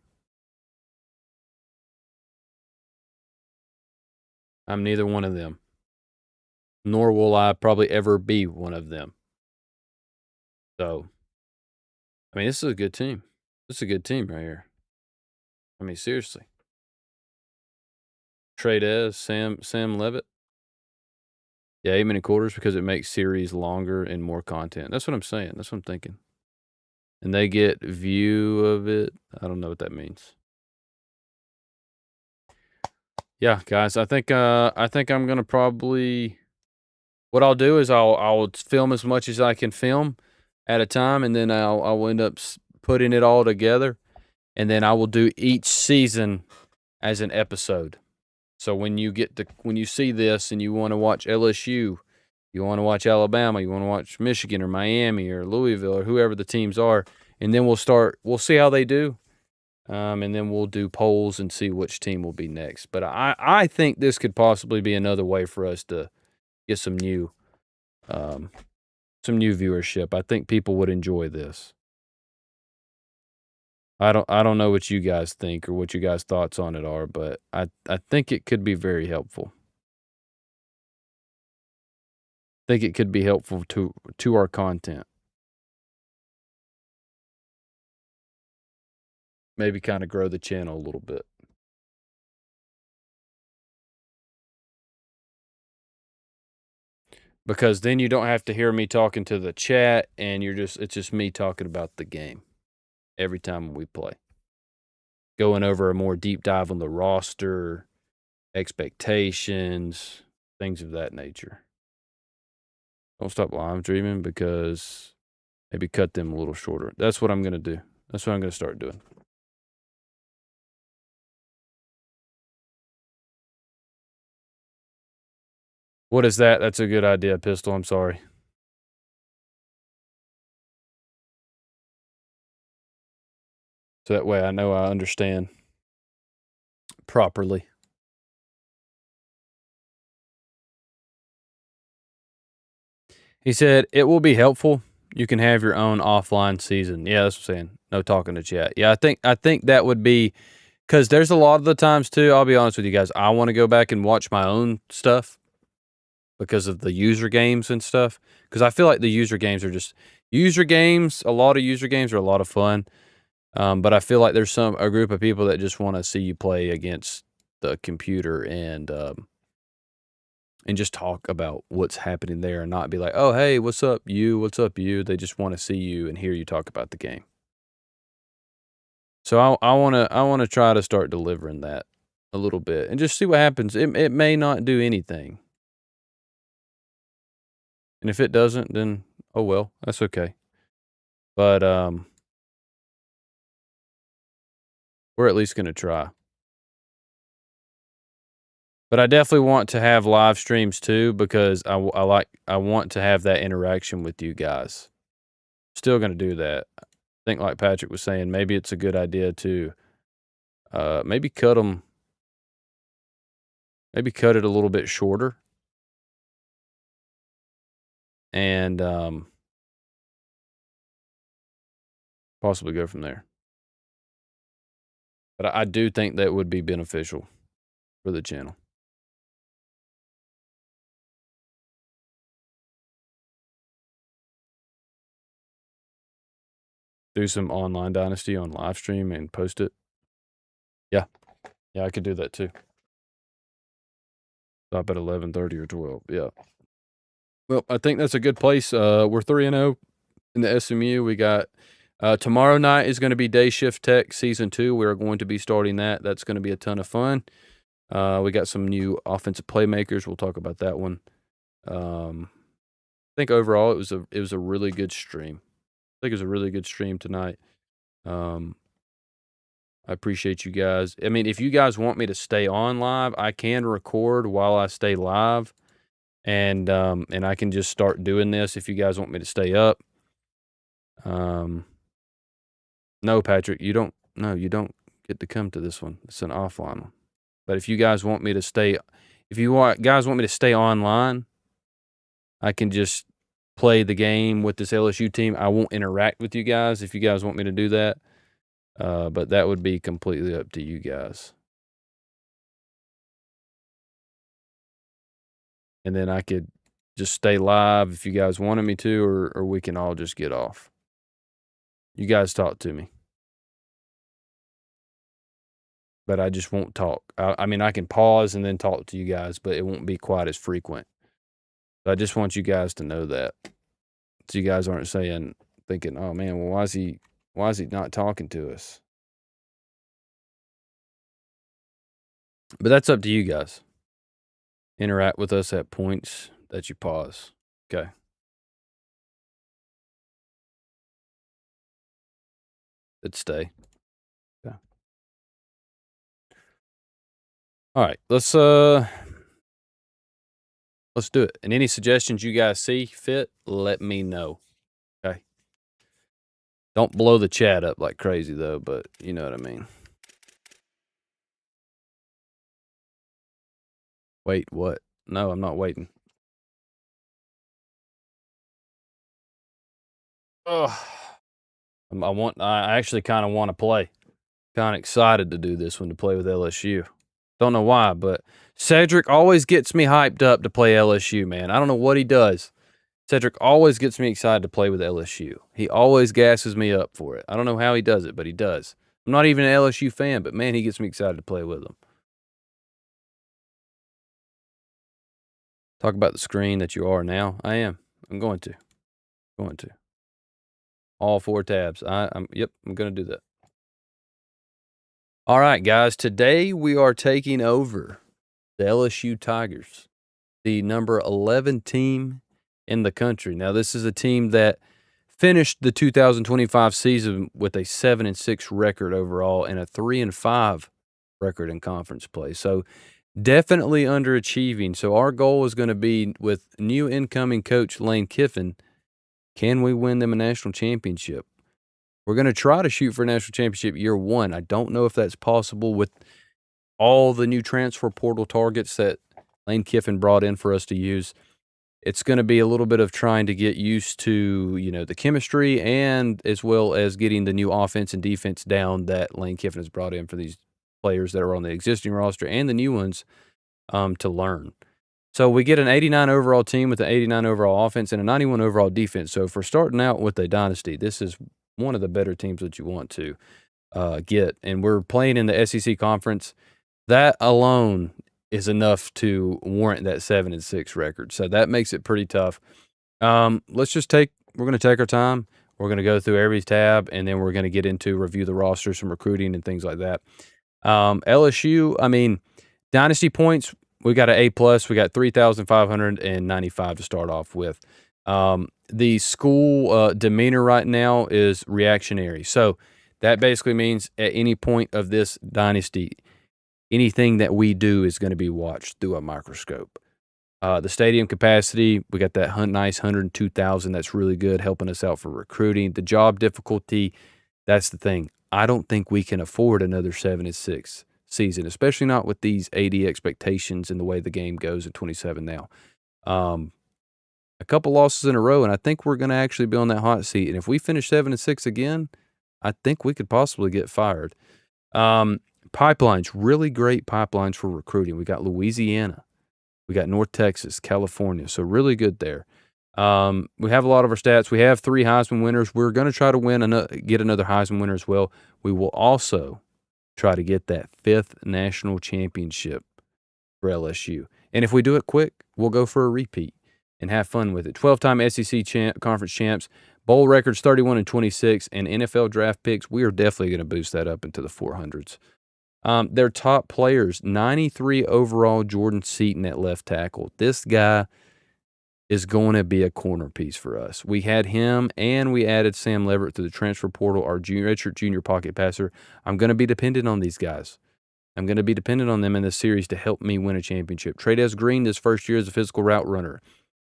I'm neither one of them. Nor will I probably ever be one of them. So, I mean, this is a good team. This is a good team right here. I mean, seriously. Tradez, Sam Levitt. Yeah, 8-minute quarters because it makes series longer and more content. That's what I'm saying. That's what I'm thinking. And they get view of it. I don't know what that means. Yeah, guys, I think I'm gonna probably. What I'll do is I'll film as much as I can film at a time, and then I'll end up putting it all together, and then I will do each season as an episode. So when you see this and you want to watch LSU, you want to watch Alabama, you want to watch Michigan or Miami or Louisville or whoever the teams are, and then we'll see how they do, and then we'll do polls and see which team will be next. But I think this could possibly be another way for us to get some new viewership. I think people would enjoy this. I don't know what you guys think or what you guys' thoughts on it are, but I think it could be very helpful. I think it could be helpful to our content. Maybe kind of grow the channel a little bit. Because then you don't have to hear me talking to the chat and it's just me talking about the game every time we play. Going over a more deep dive on the roster, expectations, things of that nature. Don't stop live streaming because maybe cut them a little shorter. That's what I'm going to do. That's what I'm going to start doing. What is that? That's a good idea, Pistol. I'm sorry. So that way I know I understand properly. He said, it will be helpful. You can have your own offline season. Yeah, that's what I'm saying. No talking to chat. Yeah, I think that would be, because there's a lot of the times too, I'll be honest with you guys, I want to go back and watch my own stuff because of the user games and stuff. Because I feel like the user games are just, a lot of user games are a lot of fun. But I feel like there's a group of people that just want to see you play against the computer and just talk about what's happening there and not be like, oh, hey, what's up, you? What's up, you? They just want to see you and hear you talk about the game. So I want to try to start delivering that a little bit and just see what happens. It may not do anything. And if it doesn't, then oh well, that's okay. But we're at least going to try. But I definitely want to have live streams too because I want to have that interaction with you guys. Still going to do that. I think like Patrick was saying, maybe it's a good idea to maybe cut it a little bit shorter and possibly go from there. But I do think that would be beneficial for the channel. do some online Dynasty on live stream and post it. Yeah. Yeah, I could do that too. Stop at 11:30 or 12. Yeah. Well, I think that's a good place. We're 3-0 in the SMU. We got tomorrow night is going to be Day Shift Tech Season 2. We're going to be starting that. That's going to be a ton of fun. We got some new offensive playmakers. We'll talk about that one. I think overall it was a really good stream. I think it was a really good stream tonight. I appreciate you guys. I mean, if you guys want me to stay on live, I can record while I stay live, and I can just start doing this if you guys want me to stay up. No, Patrick, you don't get to come to this one. It's an offline one. But if you guys want me to stay, guys want me to stay online, I can just play the game with this LSU team. I won't interact with you guys if you guys want me to do that. But that would be completely up to you guys. And then I could just stay live if you guys wanted me to, or we can all just get off. You guys talk to me. But I just won't talk. I mean, I can pause and then talk to you guys, but it won't be quite as frequent. So I just want you guys to know that. So you guys aren't thinking, oh man, well, why is he not talking to us? But that's up to you guys. Interact with us at points that you pause. Okay. Let's stay. Okay. All right, let's do it. And any suggestions you guys see fit, let me know. Okay. Don't blow the chat up like crazy though, but you know what I mean. Wait, what? No, I'm not waiting. Oh, I actually kind of want to play. Kind of excited to do this one, to play with LSU. Don't know why, but Cedric always gets me hyped up to play LSU, man. I don't know what he does. Cedric always gets me excited to play with LSU. He always gasses me up for it. I don't know how he does it, but he does. I'm not even an LSU fan, but man, he gets me excited to play with him. Talk about the screen that you are now. I am. I'm going to. All 4 tabs. I'm going to do that. All right, guys. Today we are taking over the LSU Tigers, the number 11 team in the country. Now, this is a team that finished the 2025 season with a 7-6 record overall and a 3-5 record in conference play. So definitely underachieving. So our goal is going to be, with new incoming coach Lane Kiffin, can we win them a national championship? We're going to try to shoot for a national championship year 1. I don't know if that's possible with all the new transfer portal targets that Lane Kiffin brought in for us to use. It's going to be a little bit of trying to get used to, the chemistry, and as well as getting the new offense and defense down that Lane Kiffin has brought in for these players that are on the existing roster and the new ones to learn. So we get an 89 overall team with an 89 overall offense and a 91 overall defense. So if we're starting out with a dynasty, this is one of the better teams that you want to get. And we're playing in the SEC conference. That alone is enough to warrant that 7-6 record. So that makes it pretty tough. We're going to take our time. We're going to go through every tab, and then we're going to get into review the rosters, some recruiting and things like that. LSU, dynasty points, we got an A+. We got 3,595 to start off with. The school demeanor right now is reactionary. So that basically means at any point of this dynasty, anything that we do is going to be watched through a microscope. The stadium capacity, we got that nice 102,000. That's really good, helping us out for recruiting. The job difficulty, that's the thing. I don't think we can afford another 7-6 season, especially not with these AD expectations and the way the game goes at 27 now. A couple losses in a row, and I think we're going to actually be on that hot seat. And if we finish 7-6 again, I think we could possibly get fired. Pipelines, really great pipelines for recruiting. We got Louisiana. We got North Texas, California. So really good there. We have a lot of our stats. We have 3 Heisman winners. We're going to try to get another Heisman winner as well. We will also try to get that 5th national championship for LSU. And if we do it quick, we'll go for a repeat and have fun with it. 12-time SEC conference champs, bowl records 31-26, and NFL draft picks. We are definitely going to boost that up into the 400s. Their top players, 93 overall, Jordan Seaton at left tackle. This guy is going to be a corner piece for us. We had him, and we added Sam Leverett to the transfer portal, our redshirt junior pocket passer. I'm going to be dependent on these guys. I'm going to be dependent on them in this series to help me win a championship. Trades Green, this first year as a physical route runner.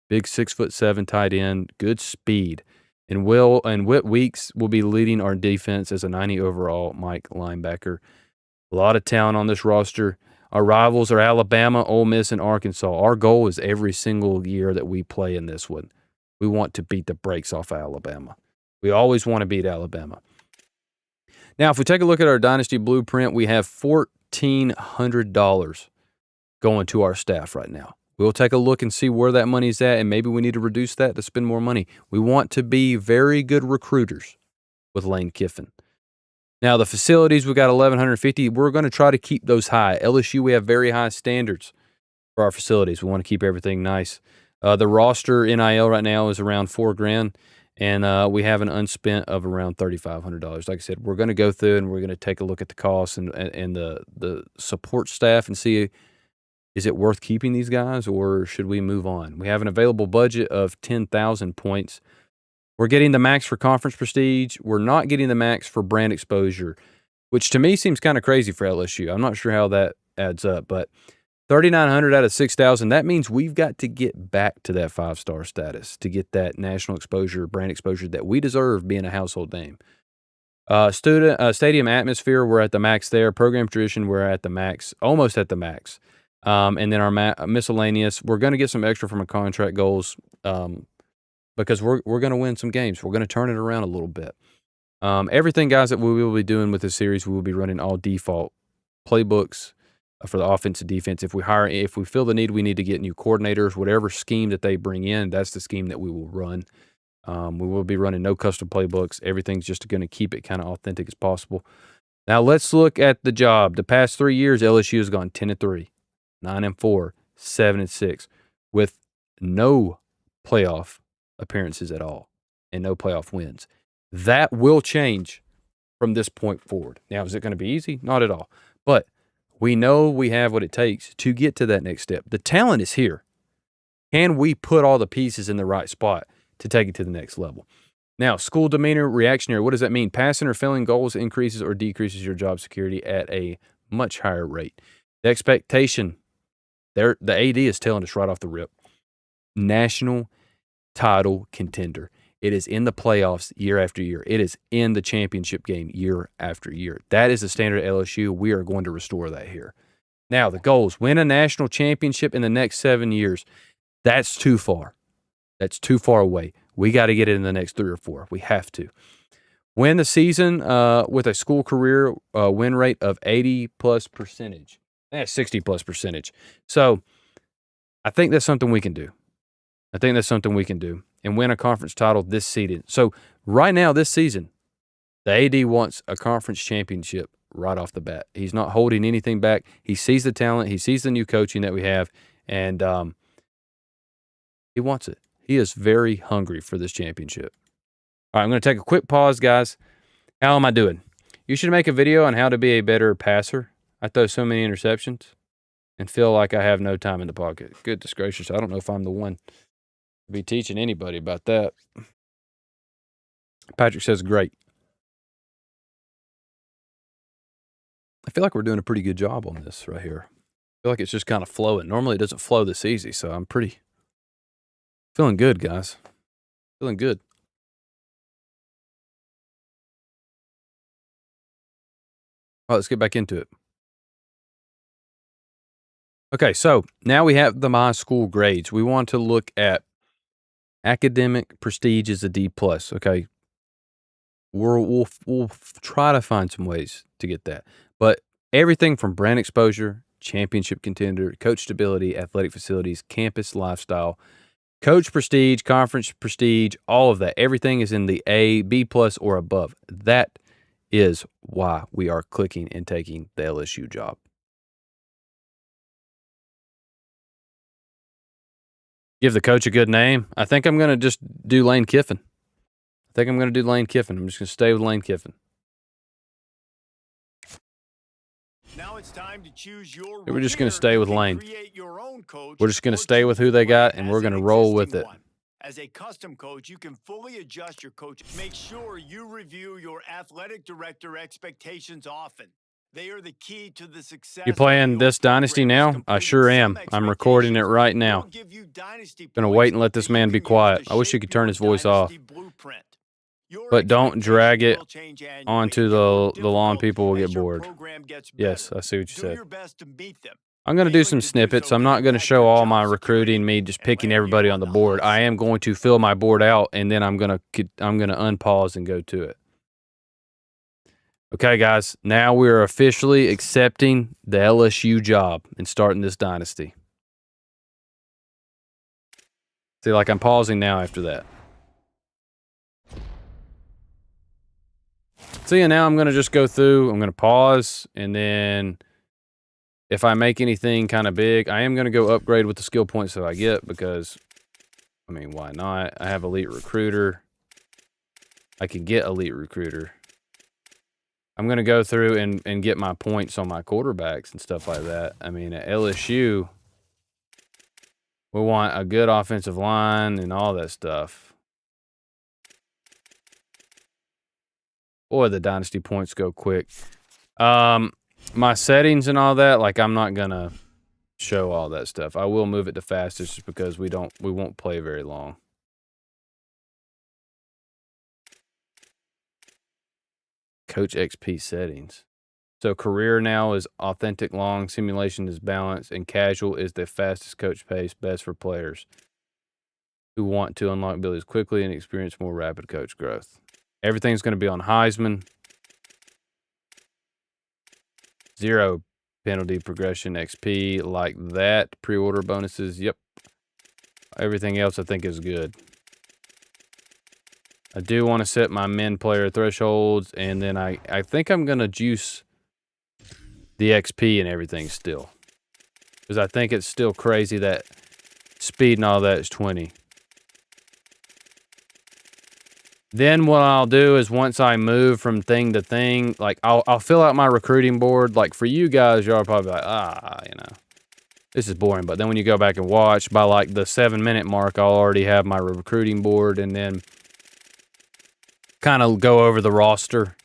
Big 6'7" tight end, good speed. And Whit Weeks will be leading our defense as a 90 overall Mike linebacker. A lot of talent on this roster. Our rivals are Alabama, Ole Miss, and Arkansas. Our goal is every single year that we play in this one, we want to beat the brakes off of Alabama. We always want to beat Alabama. Now, if we take a look at our Dynasty Blueprint, we have $1,400 going to our staff right now. We'll take a look and see where that money's at, and maybe we need to reduce that to spend more money. We want to be very good recruiters with Lane Kiffin. Now, the facilities, we got $1,150. We're going to try to keep those high. LSU, we have very high standards for our facilities. We want to keep everything nice. The roster NIL right now is around $4,000, and we have an unspent of around $3,500. Like I said, we're going to go through and we're going to take a look at the costs and the support staff and see, is it worth keeping these guys or should we move on? We have an available budget of 10,000 points. We're getting the max for conference prestige. We're not getting the max for brand exposure, which to me seems kind of crazy for LSU. I'm not sure how that adds up, but 3,900 out of 6,000, that means we've got to get back to that 5-star status to get that national exposure, brand exposure that we deserve being a household name. Stadium atmosphere, we're at the max there. Program tradition, we're at the max, almost at the max. And then our miscellaneous, we're going to get some extra from our contract goals, because we're going to win some games. We're going to turn it around a little bit. Everything, guys, that we will be doing with this series, we will be running all default playbooks for the offense and defense. If we feel the need, we need to get new coordinators, whatever scheme that they bring in, that's the scheme that we will run. We will be running no custom playbooks. Everything's just going to keep it kind of authentic as possible. Now let's look at the job. The past 3 years, LSU has gone 10-3, 9-4, 7-6, with no playoff appearances at all and no playoff wins. That will change from this point forward. Now, is it going to be easy? Not at all. But we know we have what it takes to get to that next step. The talent is here. Can we put all the pieces in the right spot to take it to the next level? Now, school demeanor, reactionary, what does that mean? Passing or failing goals increases or decreases your job security at a much higher rate. The expectation, the AD is telling us right off the rip. National title contender. It is in the playoffs year after year. It is in the championship game year after year. That is the standard at LSU. We are going to restore that here. Now, the goals, win a national championship in the next 7 years. That's too far. That's too far away. We got to get it in the next 3 or 4. We have to. Win the season with a school career win rate of 80+%. That's 60+%. So I think that's something we can do. And win a conference title this season. So right now, this season, the AD wants a conference championship right off the bat. He's not holding anything back. He sees the talent. He sees the new coaching that we have, and he wants it. He is very hungry for this championship. All right, I'm going to take a quick pause, guys. How am I doing? You should make a video on how to be a better passer. I throw so many interceptions and feel like I have no time in the pocket. Goodness gracious, I don't know if I'm the one to be teaching anybody about that. Patrick says, great. I feel like we're doing a pretty good job on this right here. I feel like it's just kind of flowing. Normally it doesn't flow this easy, so I'm feeling good, guys. Feeling good. All right, let's get back into it. Okay, so now we have the My School grades. We want to look at academic prestige is a D+. Okay, we'll try to find some ways to get that. But everything from brand exposure, championship contender, coach stability, athletic facilities, campus lifestyle, Coach prestige, conference prestige, all of that. Everything is in the A, B plus, or above. That is why we are clicking and taking the LSU job. Give the coach a good name. I think I'm going to just do Lane Kiffin. I'm just going to stay with Lane Kiffin. Now it's time to choose your We're just going to stay with Lane. create your own coach. We're just going to stay with who they got, and we're going to roll with it. As a custom coach, you can fully adjust your coach. Make sure you review your athletic director expectations often. They are the key to the success. You playing this dynasty now? I sure am. I'm recording it right now. Gonna wait and let this man be quiet. I wish he could turn his voice off. But don't drag it onto the lawn. People will get bored. Yes, I see what you said. I'm going to do some snippets. I'm not going to show all my recruiting, me just picking everybody on the board. I am going to fill my board out, and then I'm going to unpause and go to it. Okay, guys, now we're officially accepting the LSU job and starting this dynasty. See, like I'm pausing now after that. See, and now I'm going to just go through. I'm going to pause, and then if I make anything kind of big, I am going to go upgrade with the skill points that I get because, I mean, why not? I have elite recruiter. I can get elite recruiter. I'm going to go through and get my points on my quarterbacks and stuff like that. I mean, at LSU, we want a good offensive line and all that stuff. Boy, the dynasty points go quick. My settings and all that, like I'm not going to show all that stuff. I will move it to fastest just because we won't play very long. Coach XP settings. So career now is authentic long, simulation is balanced, and casual is the fastest coach pace, best for players who want to unlock abilities quickly and experience more rapid coach growth. Everything's going to be on Heisman. 0 penalty progression XP like that. Pre-order bonuses, yep. Everything else I think is good. I do want to set my min player thresholds, and then I think I'm going to juice the XP and everything still. Because I think it's still crazy that speed and all that is 20. Then what I'll do is once I move from thing to thing, like I'll fill out my recruiting board. Like for you guys, y'all are probably like, this is boring. But then when you go back and watch, by like the 7-minute mark, I'll already have my recruiting board, and then kind of go over the roster.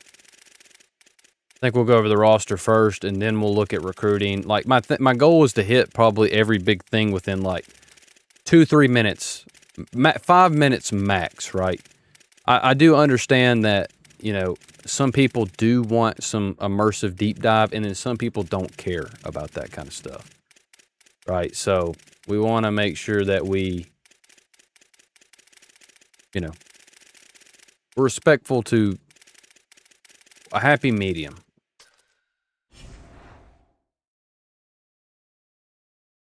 I think we'll go over the roster first, and then we'll look at recruiting. Like my goal is to hit probably every big thing within like 2-3 minutes, 5 minutes max, right? I do understand that, some people do want some immersive deep dive, and then some people don't care about that kind of stuff, right? So we want to make sure that we, we're respectful to a happy medium.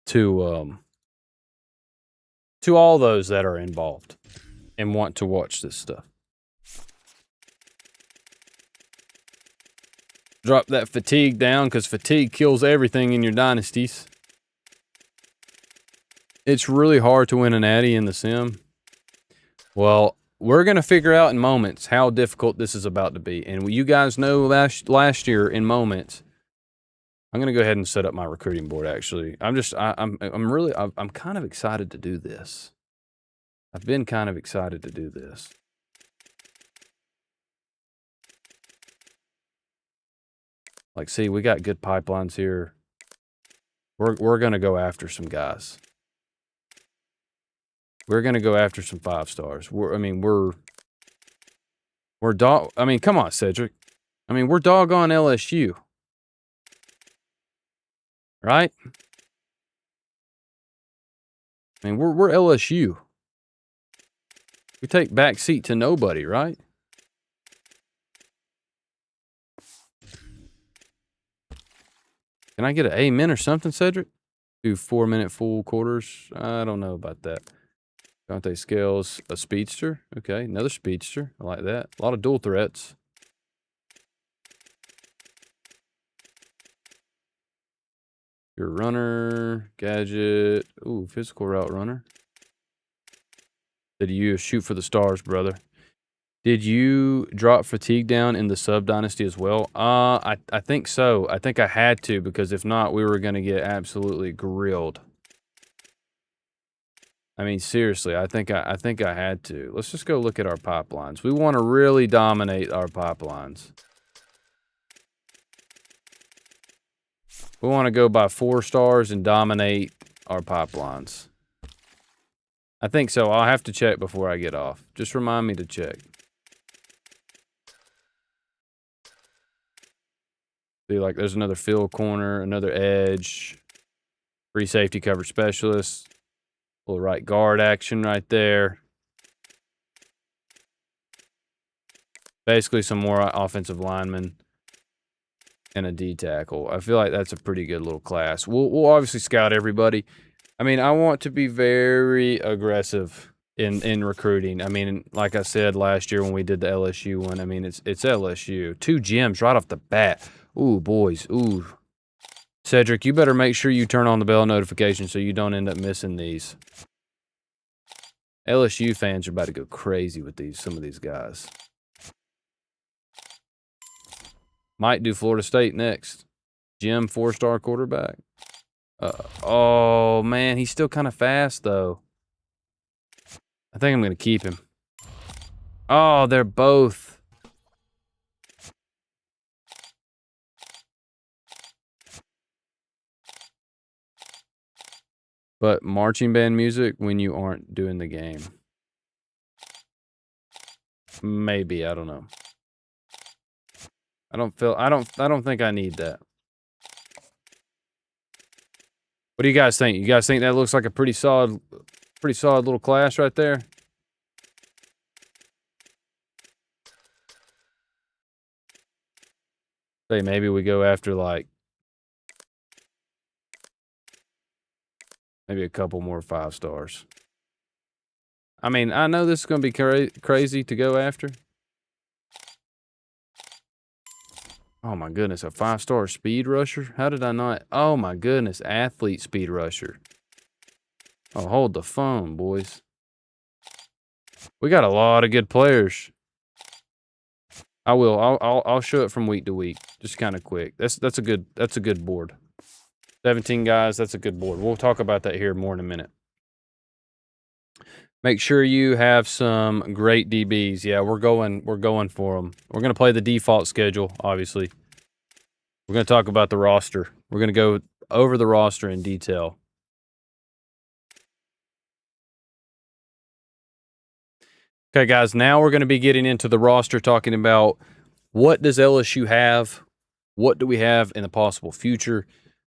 To all those that are involved and want to watch this stuff. Drop that fatigue down, because fatigue kills everything in your dynasties. It's really hard to win an Addy in the sim. Well, we're going to figure out in moments how difficult this is about to be. And you guys know last year in moments, I'm going to go ahead and set up my recruiting board, actually. I'm kind of excited to do this. I've been kind of excited to do this. Like, see, we got good pipelines here. We're going to go after some guys. We're going to go after some 5-stars. Come on, Cedric. We're doggone LSU. Right? We're LSU. We take back seat to nobody, right? Can I get an amen or something, Cedric? Do 4-minute full quarters? I don't know about that. Dante Scales, a speedster. Okay, another speedster. I like that. A lot of dual threats. Your runner, gadget. Ooh, physical route runner. Did you shoot for the stars, brother? Did you drop fatigue down in the sub dynasty as well? I think so. I think I had to, because if not, we were gonna get absolutely grilled. I mean, seriously, I think I had to. Let's just go look at our pipelines. We want to really dominate our pipelines. We want to go by 4 stars and dominate our pipelines. I think so. I'll have to check before I get off. Just remind me to check. See, like, there's another field corner, another edge, free safety coverage specialist, little right guard action right there. Basically, some more offensive linemen and a D tackle. I feel like that's a pretty good little class. We'll obviously scout everybody. I mean, I want to be very aggressive in recruiting. I mean, like I said last year when we did the LSU one, I mean, it's LSU. 2 gems right off the bat. Ooh, boys. Ooh. Cedric, you better make sure you turn on the bell notification so you don't end up missing these. LSU fans are about to go crazy with some of these guys. Might do Florida State next. Jim, 4-star quarterback. Oh, man, he's still kind of fast, though. I think I'm going to keep him. Oh, they're both. But marching band music when you aren't doing the game. Maybe, I don't know. I don't think I need that. What do you guys think? You guys think that looks like a pretty solid little class right there? Say maybe we go after like maybe a couple more 5 stars. I mean, I know this is going to be crazy to go after. Oh my goodness, a 5-star speed rusher? How did I not? Oh my goodness, athlete speed rusher. Oh, hold the phone, boys. We got a lot of good players. I will. I'll show it from week to week, just kind of quick. That's a good board. 17 guys. That's a good board. We'll talk about that here more in a minute. Make sure you have some great DBs. Yeah, we're going for them. We're going to play the default schedule, obviously. We're going to talk about the roster. We're going to go over the roster in detail. Okay, guys, now we're going to be getting into the roster, talking about what does LSU have, what do we have in the possible future,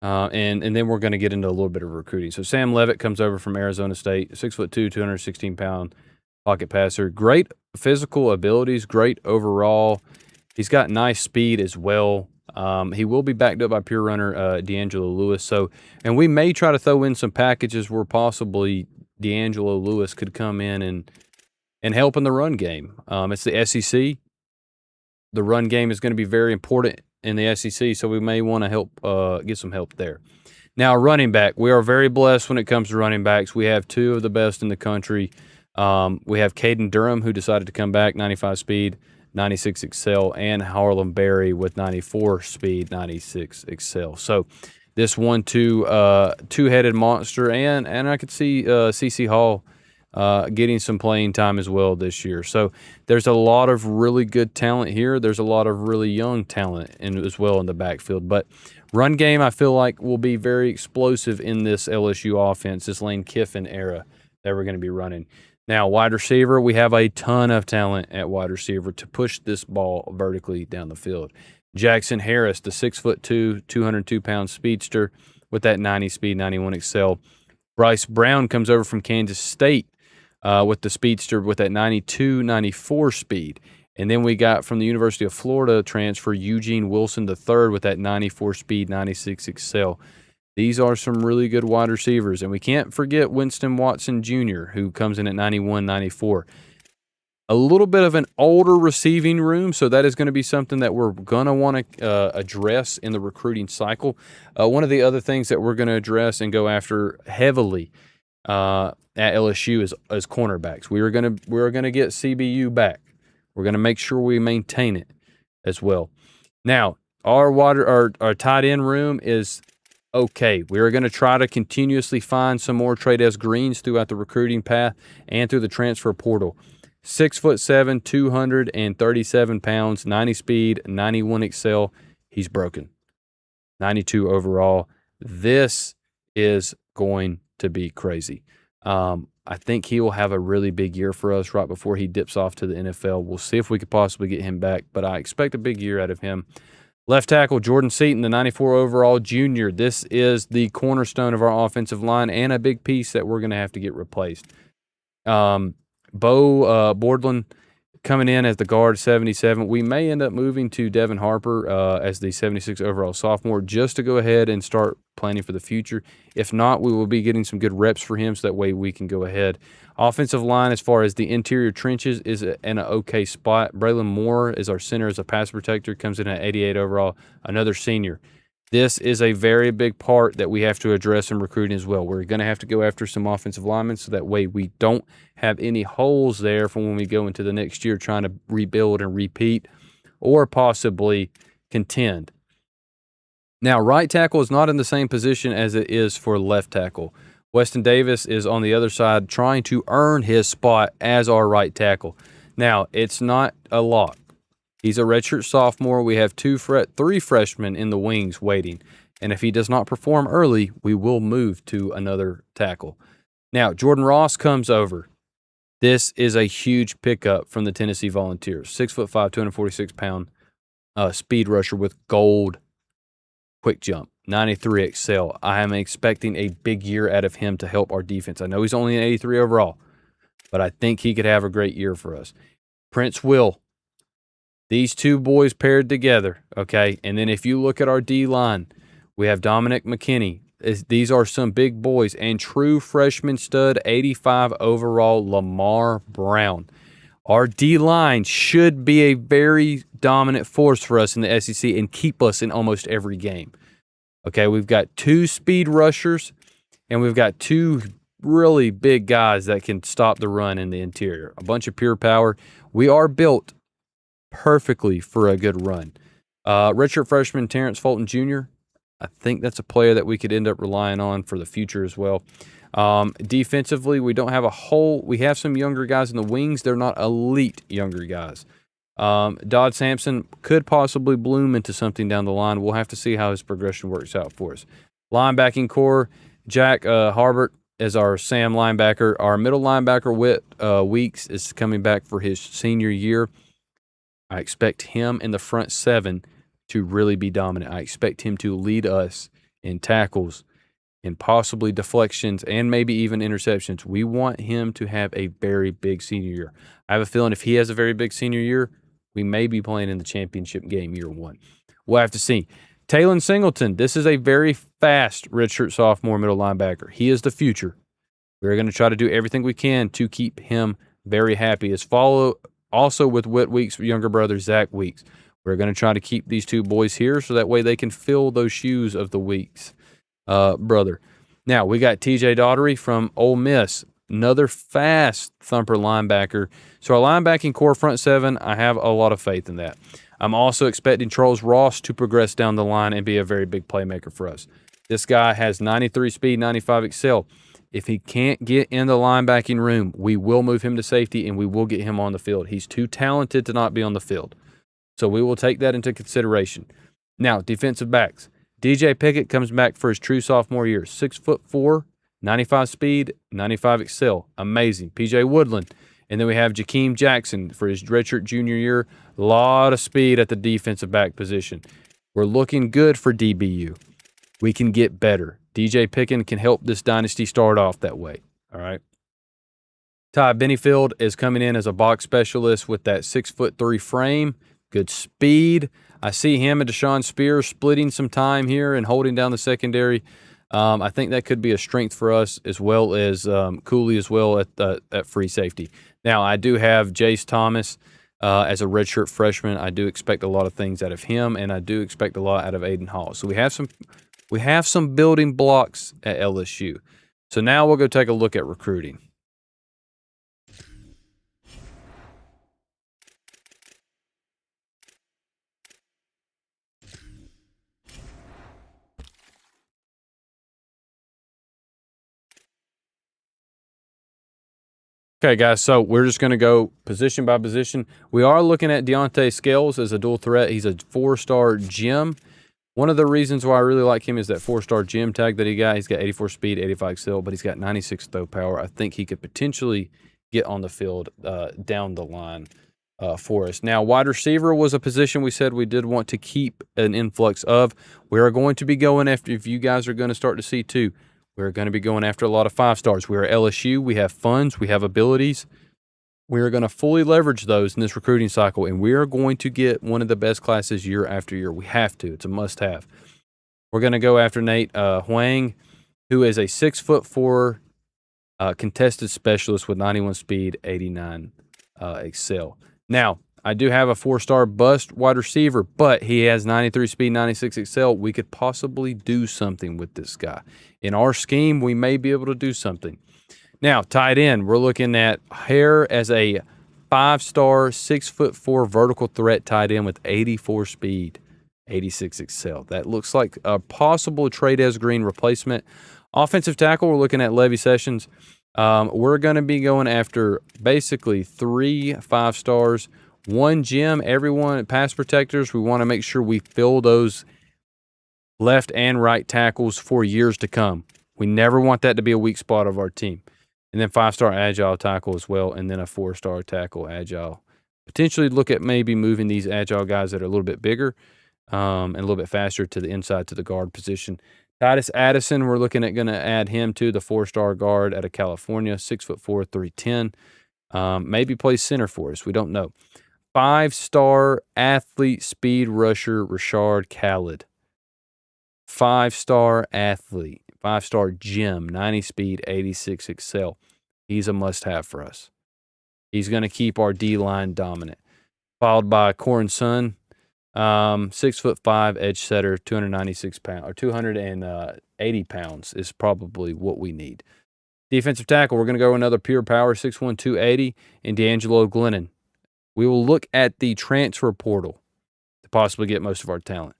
and then we're going to get into a little bit of recruiting. So Sam Levitt comes over from Arizona State, 6'2", 216-pound pocket passer. Great physical abilities, great overall. He's got nice speed as well. He will be backed up by pure runner D'Angelo Lewis. So, and we may try to throw in some packages where possibly D'Angelo Lewis could come in and help in the run game. It's the SEC. The run game is going to be very important in the SEC, so we may want to help get some help there. Now, running back. We are very blessed when it comes to running backs. We have 2 of the best in the country. We have Caden Durham, who decided to come back, 95 speed, 96 Excel, and Harlem Berry with 94 speed, 96 Excel. So this 1-2 two-headed monster, and I could see CC Hall getting some playing time as well this year. So there's a lot of really good talent here. There's a lot of really young talent as well in the backfield. But run game, I feel like, will be very explosive in this LSU offense, this Lane Kiffin era that we're going to be running. Now, wide receiver, we have a ton of talent at wide receiver to push this ball vertically down the field. Jackson Harris, the 6'2", 202-pound speedster with that 90 speed, 91 Excel. Bryce Brown comes over from Kansas State with the speedster with that 92, 94 speed. And then we got from the University of Florida transfer Eugene Wilson III with that 94 speed, 96 Excel. These are some really good wide receivers. And we can't forget Winston Watson Jr., who comes in at 91, 94. A little bit of an older receiving room, so that is going to be something that we're going to want to address in the recruiting cycle. One of the other things that we're going to address and go after heavily at LSU is cornerbacks. We are going to get CBU back. We're going to make sure we maintain it as well. Now, our tight end room is okay. We are going to try to continuously find some more Trades Greens throughout the recruiting path and through the transfer portal. 6'7", 237 pounds, 90 speed, 91 excel. He's broken. 92 overall. This is going to be crazy. I think he will have a really big year for us right before he dips off to the NFL. We'll see if we could possibly get him back, but I expect a big year out of him. Left tackle, Jordan Seaton, the 94 overall junior. This is the cornerstone of our offensive line and a big piece that we're going to have to get replaced. Bo Bordlin coming in as the guard, 77. We may end up moving to Devin Harper as the 76 overall sophomore just to go ahead and start planning for the future. If not, we will be getting some good reps for him so that way we can go ahead. Offensive line, as far as the interior trenches, is in an okay spot. Braylon Moore is our center as a pass protector, comes in at 88 overall, another senior. This is a very big part that we have to address in recruiting as well. We're going to have to go after some offensive linemen so that way we don't have any holes there for when we go into the next year trying to rebuild and repeat or possibly contend. Now, right tackle is not in the same position as it is for left tackle. Weston Davis is on the other side trying to earn his spot as our right tackle. Now, it's not a lot. He's a redshirt sophomore. We have three freshmen in the wings waiting. And if he does not perform early, we will move to another tackle. Now, Jordan Ross comes over. This is a huge pickup from the Tennessee Volunteers. 6'5", 246-pound speed rusher with gold quick jump. 93 excel. I am expecting a big year out of him to help our defense. I know he's only an 83 overall, but I think he could have a great year for us. Prince Will. These two boys paired together, okay? And then if you look at our D-line, we have Dominic McKinney. These are some big boys. And true freshman stud, 85 overall, Lamar Brown. Our D-line should be a very dominant force for us in the SEC and keep us in almost every game. Okay, we've got two speed rushers, and we've got two really big guys that can stop the run in the interior. A bunch of pure power. We are built perfectly for a good run. Redshirt freshman Terrence Fulton Jr., I think that's a player that we could end up relying on for the future as well. Defensively, we don't have we have some younger guys in the wings. They're not elite younger guys. Dodd Sampson could possibly bloom into something down the line. We'll have to see how his progression works out for us. Linebacking core, Jack Harbert is our Sam linebacker. Our middle linebacker, Whit Weeks, is coming back for his senior year. I expect him in the front seven to really be dominant. I expect him to lead us in tackles and possibly deflections and maybe even interceptions. We want him to have a very big senior year. I have a feeling if he has a very big senior year, we may be playing in the championship game year one. We'll have to see. Talon Singleton, this is a very fast redshirt sophomore middle linebacker. He is the future. We're going to try to do everything we can to keep him very happy. Also with Whit Weeks' younger brother, Zach Weeks. We're going to try to keep these two boys here so that way they can fill those shoes of the Weeks brother. Now, we got TJ Daughtery from Ole Miss, another fast thumper linebacker. So our linebacking core front seven, I have a lot of faith in that. I'm also expecting Charles Ross to progress down the line and be a very big playmaker for us. This guy has 93 speed, 95 excel. If he can't get in the linebacking room, we will move him to safety and we will get him on the field. He's too talented to not be on the field. So we will take that into consideration. Now, defensive backs. DJ Pickett comes back for his true sophomore year. 6'4", 95 speed, 95 excel. Amazing. PJ Woodland. And then we have Jakeem Jackson for his redshirt junior year. A lot of speed at the defensive back position. We're looking good for DBU. We can get better. DJ Pickett can help this dynasty start off that way. All right. Ty Benefield is coming in as a box specialist with that 6'3" frame. Good speed. I see him and Deshaun Spears splitting some time here and holding down the secondary. I think that could be a strength for us, as well as Cooley as well at free safety. Now, I do have Jace Thomas as a redshirt freshman. I do expect a lot of things out of him, and I do expect a lot out of Aiden Hall. So we have some building blocks at LSU. So now we'll go take a look at recruiting. Okay, guys, so we're just going to go position by position. We are looking at Deontay Scales as a dual threat. He's a 4-star gem. One of the reasons why I really like him is that 4-star gem tag that he got. He's got 84 speed, 85 excel, but he's got 96 throw power. I think he could potentially get on the field down the line for us. Now, wide receiver was a position we said we did want to keep an influx of. We are going to be going after, if you guys are going to start to see too, we're going to be going after a lot of 5-stars. We are LSU. We have funds. We have abilities. We are going to fully leverage those in this recruiting cycle, and we are going to get one of the best classes year after year. We have to. It's a must-have. We're going to go after Nate Huang, who is a 6'4" contested specialist with 91 speed, 89 excel. Now, I do have a 4-star bust wide receiver, but he has 93 speed, 96 excel. We could possibly do something with this guy. In our scheme, we may be able to do something. Now, tight end, we're looking at Hare as a 5-star, 6'4" vertical threat tight end with 84 speed, 86 excel. That looks like a possible Trey-Des Green replacement. Offensive tackle, we're looking at Levy Sessions. We're going to be going after basically 3 5-stars, 1 gem, everyone, pass protectors. We want to make sure we fill those left and right tackles for years to come. We never want that to be a weak spot of our team. And then 5-star agile tackle as well, and then a 4-star tackle agile. Potentially look at maybe moving these agile guys that are a little bit bigger and a little bit faster to the inside to the guard position. Titus Addison, we're looking at going to add him to the 4-star guard out of California, 6'4", 310. Maybe plays center for us. We don't know. 5-star athlete speed rusher Rashard Khalid. 5-star athlete, 5-star gem, 90 speed, 86 excel. He's a must-have for us. He's going to keep our D-line dominant. Followed by Corin Sun, 6'5" edge setter, 296 pounds or 280 pounds is probably what we need. Defensive tackle, we're going to go another pure power, 6'1", 280, and D'Angelo Glennon. We will look at the transfer portal to possibly get most of our talent.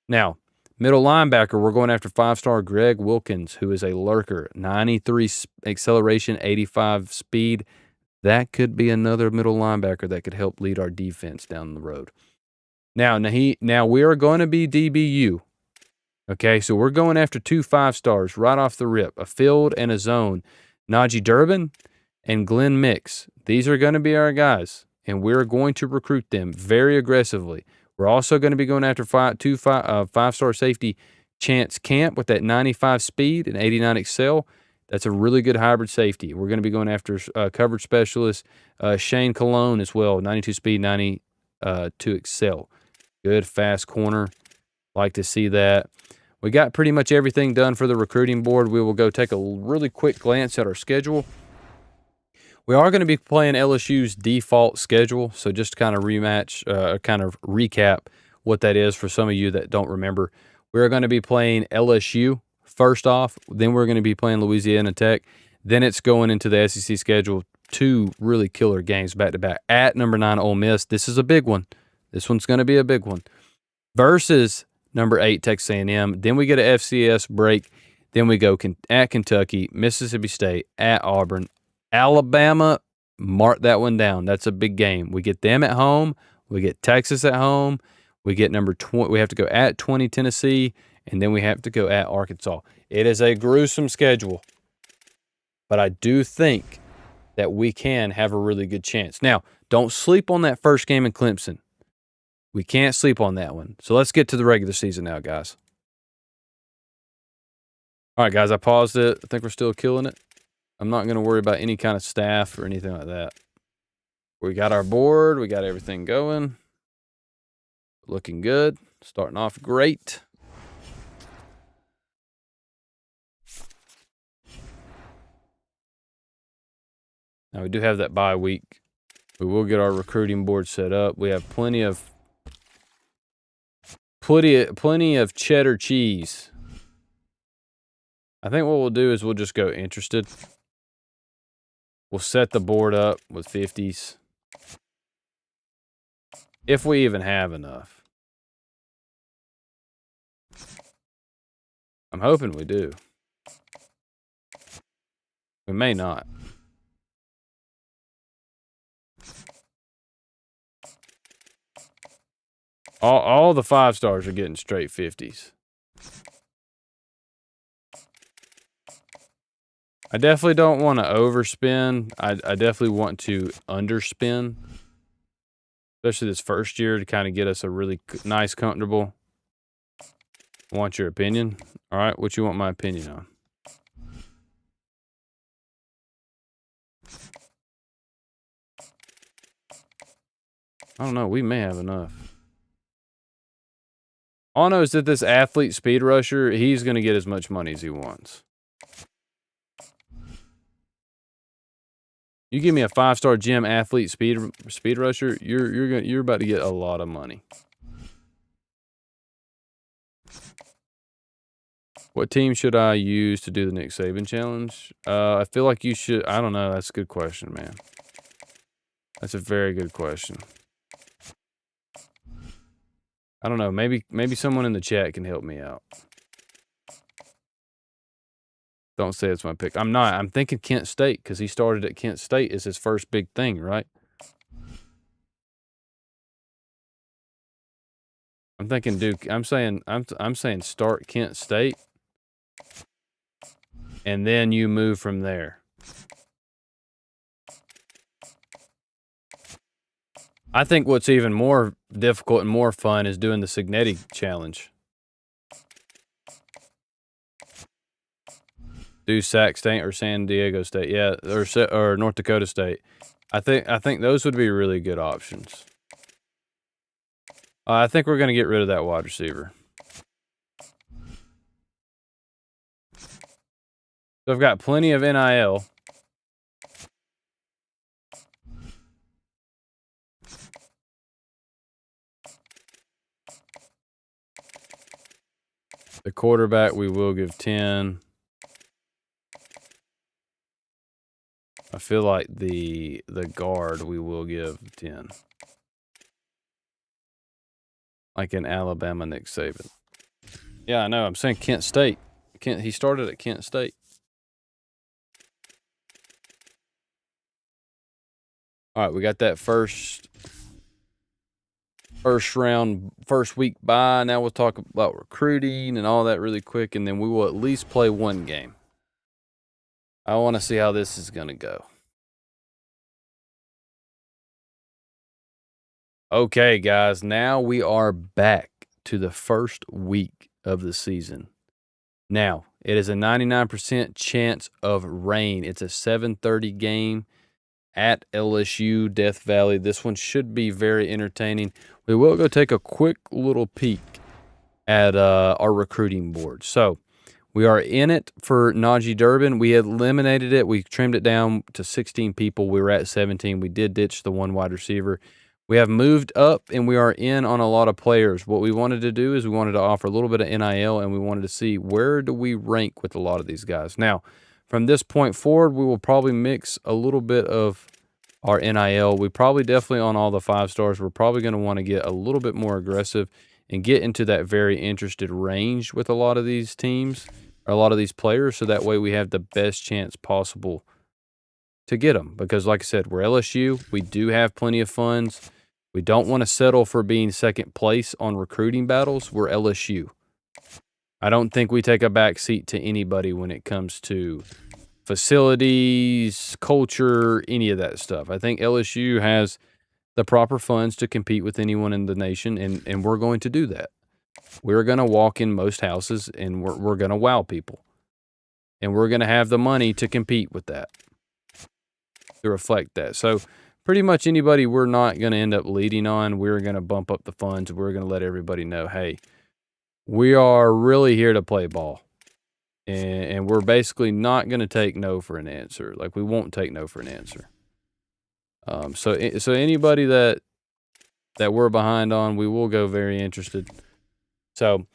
Now, middle linebacker, we're going after 5-star Greg Wilkins, who is a lurker, 93 acceleration, 85 speed. That could be another middle linebacker that could help lead our defense down the road. Now we are going to be DBU. Okay, so we're going after 2 5-stars right off the rip, a field and a zone. Najee Durbin and Glenn Mix. These are going to be our guys, and we're going to recruit them very aggressively. We're also going to be going after 5-star safety Chance Camp with that 95 speed and 89 excel. That's a really good hybrid safety. We're going to be going after coverage specialist Shane Cologne as well, 92 speed, 92 excel. Good fast corner. Like to see that. We got pretty much everything done for the recruiting board. We will go take a really quick glance at our schedule. We are going to be playing LSU's default schedule, so just kind of recap what that is for some of you that don't remember. We're going to be playing LSU first off, then we're going to be playing Louisiana Tech. Then it's going into the SEC schedule, 2 really killer games back-to-back at number 9 Ole Miss. This is a big one. This one's going to be a big one. Versus number 8 Texas A&M. Then we get an FCS break. Then we go at Kentucky, Mississippi State, at Auburn, Alabama. Mark that one down. That's a big game. We get them at home. We get Texas at home. We get number 20. We have to go at 20 Tennessee, and then we have to go at Arkansas. It is a gruesome schedule, but I do think that we can have a really good chance. Now, don't sleep on that first game in Clemson. We can't sleep on that one. So let's get to the regular season now, guys. All right, guys, I paused it. I think we're still killing it. I'm not going to worry about any kind of staff or anything like that. We got our board. We got everything going. Looking good. Starting off great. Now we do have that bye week. We will get our recruiting board set up. We have plenty of cheddar cheese. I think what we'll do is we'll just go interested. We'll set the board up with 50s. If we even have enough. I'm hoping we do. We may not. All the 5 stars are getting straight 50s. I definitely don't want to overspend. I definitely want to underspend. Especially this first year to kind of get us a really nice, comfortable. I want your opinion. All right, what you want my opinion on? I don't know. We may have enough. All I know is that this athlete speed rusher, he's going to get as much money as he wants. You give me a 5-star gym athlete speed rusher, you're about to get a lot of money. What team should I use to do the Nick Saban challenge? I feel like you should. I don't know. That's a good question, man. That's a very good question. I don't know. Maybe someone in the chat can help me out. Don't say it's my pick. I'm not. I'm thinking Kent State because he started at Kent State as his first big thing, right? I'm thinking Duke. I'm saying start Kent State, and then you move from there. I think what's even more difficult and more fun is doing the Signetti challenge. Do Sac State or San Diego State, yeah, or North Dakota State. I think those would be really good options. I think we're going to get rid of that wide receiver. So I've got plenty of NIL. The quarterback we will give 10. I feel like the guard we will give 10. Like in Alabama, Nick Saban. Yeah, I know. I'm saying Kent State. He started at Kent State. All right, we got that first round, first week bye. Now we'll talk about recruiting and all that really quick, and then we will at least play one game. I want to see how this is going to go. Okay, guys, now we are back to the first week of the season. Now, it is a 99% chance of rain. It's a 7:30 game at LSU, Death Valley. This one should be very entertaining. We will go take a quick little peek at our recruiting board. So, we are in it for Najee Durbin. We eliminated it. We trimmed it down to 16 people. We were at 17. We did ditch the one wide receiver. We have moved up, and we are in on a lot of players. What we wanted to do is we wanted to offer a little bit of NIL, and we wanted to see where do we rank with a lot of these guys. Now, from this point forward, we will probably mix a little bit of our NIL. We probably definitely on all the 5 stars, we're probably going to want to get a little bit more aggressive and get into that very interested range with a lot of these teams or a lot of these players, so that way we have the best chance possible to get them. Because like I said, we're LSU. We do have plenty of funds. We don't want to settle for being second place on recruiting battles. We're LSU. I don't think we take a back seat to anybody when it comes to facilities, culture, any of that stuff. I think LSU has the proper funds to compete with anyone in the nation, and we're going to do that. We're going to walk in most houses, and we're going to wow people. And we're going to have the money to compete with that, to reflect that. So pretty much anybody we're not going to end up leading on, we're going to bump up the funds. We're going to let everybody know, hey, we are really here to play ball. And we're basically not going to take no for an answer. Like, we won't take no for an answer. So anybody that we're behind on, we will go very interested. So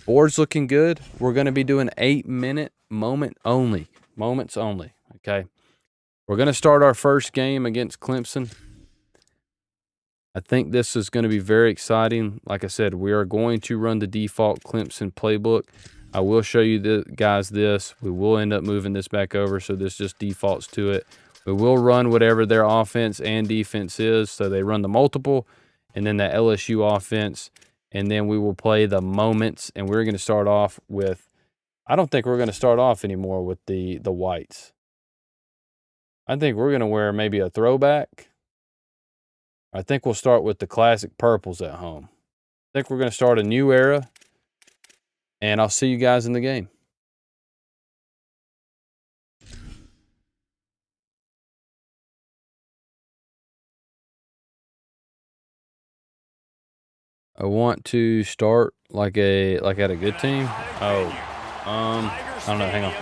board's looking good. We're going to be doing 8-minute moments only. Okay. We're going to start our first game against Clemson. I think this is going to be very exciting. Like I said, we are going to run the default Clemson playbook. I will show you guys this. We will end up moving this back over, so this just defaults to it. We will run whatever their offense and defense is. So they run the multiple and then the LSU offense. And then we will play the moments. And we're going to start off with, I don't think we're going to start off anymore with the whites. I think we're going to wear maybe a throwback. I think we'll start with the classic purples at home. I think we're going to start a new era. And I'll see you guys in the game. I want to start like at a good team. I don't know. Hang on.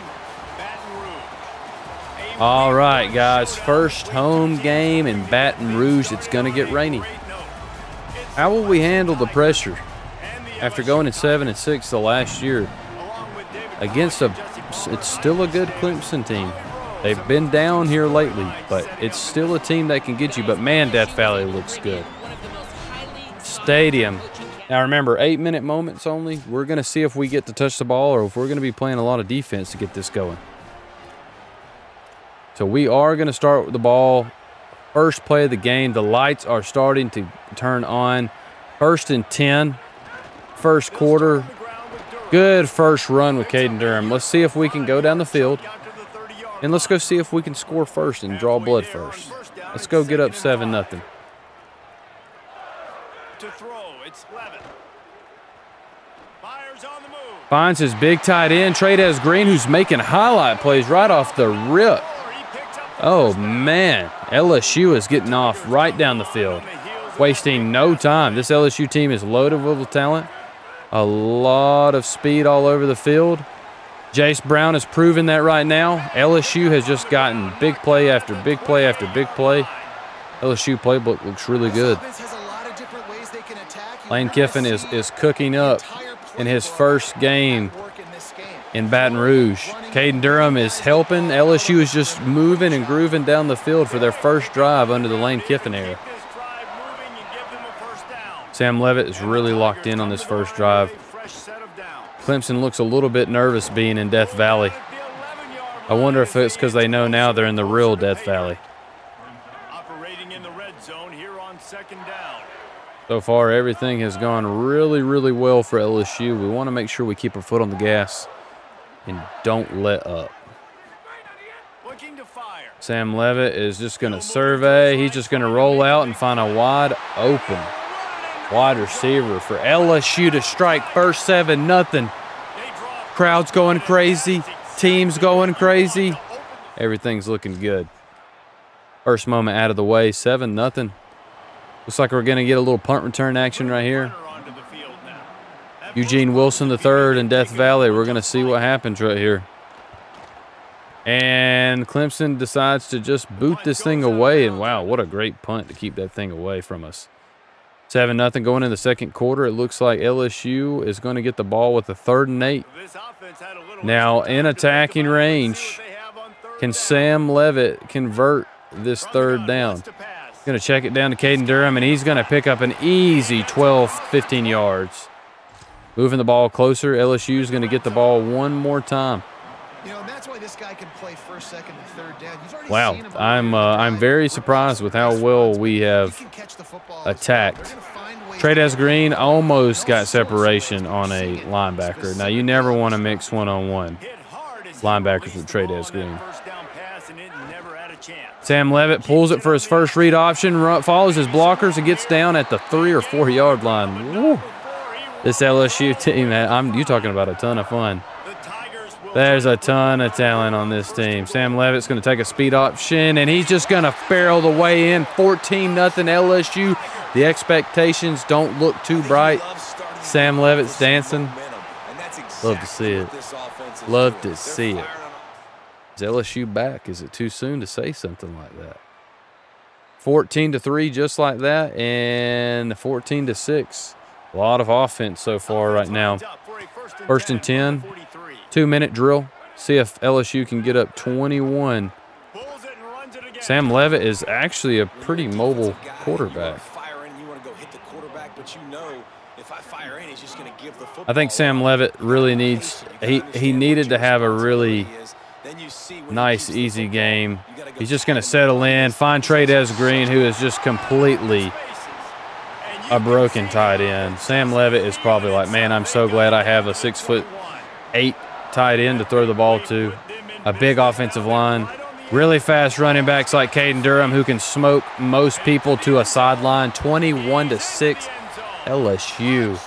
All right, guys. First home game in Baton Rouge. It's going to get rainy. How will we handle the pressure after going in 7-6 the last year against it's still a good Clemson team. They've been down here lately, but it's still a team that can get you. But man, Death Valley looks good. Stadium. Now remember, 8-minute moments only. We're going to see if we get to touch the ball or if we're going to be playing a lot of defense to get this going. So we are going to start with the ball. First play of the game. The lights are starting to turn on. 1st and 10. First quarter. Good first run with Caden Durham. Let's see if we can go down the field. And let's go see if we can score first and draw blood first. Let's go get up 7-0. Finds his big tight end, Trades Green, who's making highlight plays right off the rip. Oh, man. LSU is getting off right down the field, wasting no time. This LSU team is loaded with talent. A lot of speed all over the field. Jace Brown is proving that right now. LSU has just gotten big play after big play after big play. LSU playbook looks really good. Lane Kiffin is cooking up in his first game in Baton Rouge. Caden Durham is helping. LSU is just moving and grooving down the field for their first drive under the Lane Kiffin era. Sam Levitt is really locked in on this first drive. Clemson looks a little bit nervous being in Death Valley. I wonder if it's because they know now they're in the real Death Valley. So far, everything has gone really, really well for LSU. We want to make sure we keep our foot on the gas and don't let up. Sam Levitt is just going to survey. He's just going to roll out and find a wide open wide receiver for LSU to strike first 7-0. Crowd's going crazy. Team's going crazy. Everything's looking good. First moment out of the way, 7-0. Looks like we're going to get a little punt return action right here. Eugene Wilson III in Death Valley. We're going to see what happens right here. And Clemson decides to just boot this thing away. And wow, what a great punt to keep that thing away from us. 7-0 going in the second quarter. It looks like LSU is going to get the ball with a 3rd and 8. Now in attacking range, can Sam Levitt convert this 3rd down? Going to check it down to Caden Durham, and he's going to pick up an easy 12, 15 yards. Moving the ball closer. LSU is going to get the ball one more time. You know, that's why this guy can play 1st, 2nd, and 3rd down. You've already wow, seen him I'm very surprised with how well we have attacked. Trades Green almost got separation on a linebacker. Now, you never want to mix one-on-one linebackers with Trades Green. Sam Levitt pulls it for his first read option, follows his blockers, and gets down at the 3 or 4 yard line. Woo. This LSU team, you're talking about a ton of fun. There's a ton of talent on this team. Sam Levitt's going to take a speed option, and he's just going to barrel the way in. 14-0 LSU. The expectations don't look too bright. Sam Levitt's dancing. Love to see it. Love to see it. Is LSU back? Is it too soon to say something like that? 14-3, just like that, and 14-6. A lot of offense so far right now. First and 10, 2-minute drill. See if LSU can get up 21. Sam Levitt is actually a pretty mobile quarterback. I think Sam Levitt really needs he needed to have a really nice, easy game. He's just going to settle in, find Trades Green, who is just completely a broken tight end. Sam Levitt is probably like, man, I'm so glad I have a 6'8" tight end to throw the ball to. A big offensive line. Really fast running backs like Caden Durham, who can smoke most people to a sideline. 21-6 LSU.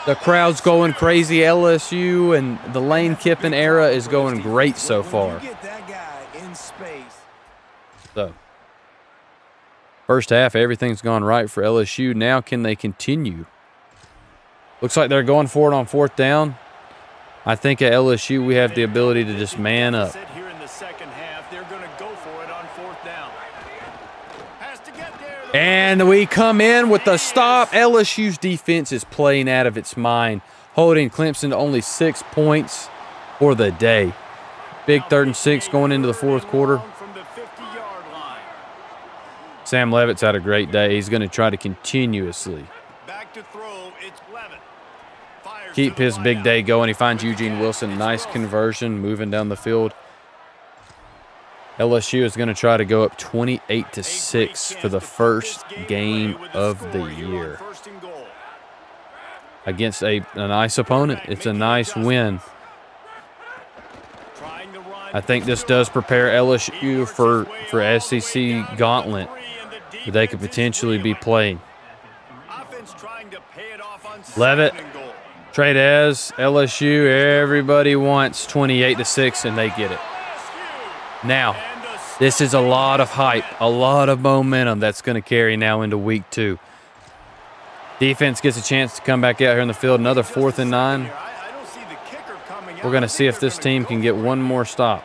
The crowd's going crazy. LSU and the Lane Kiffin era is going great so far. So, first half, everything's gone right for LSU. Now can they continue? Looks like they're going for it on 4th down. I think at LSU we have the ability to just man up. And we come in with the stop. LSU's defense is playing out of its mind, holding Clemson to only 6 points for the day. Big 3rd and 6 going into the 4th quarter. Sam Levitt's had a great day. He's going to try to continuously keep his big day going. He finds Eugene Wilson. Nice conversion, moving down the field. LSU is going to try to go up 28-6 for the first game of the year against a nice opponent. It's a nice win. I think this does prepare LSU for SEC gauntlet that they could potentially be playing. Levitt, Trades, LSU, everybody wants 28-6, and they get it. Now, this is a lot of hype, a lot of momentum that's going to carry now into week 2. Defense gets a chance to come back out here in the field. Another 4th and 9. We're going to see if this team can get one more stop.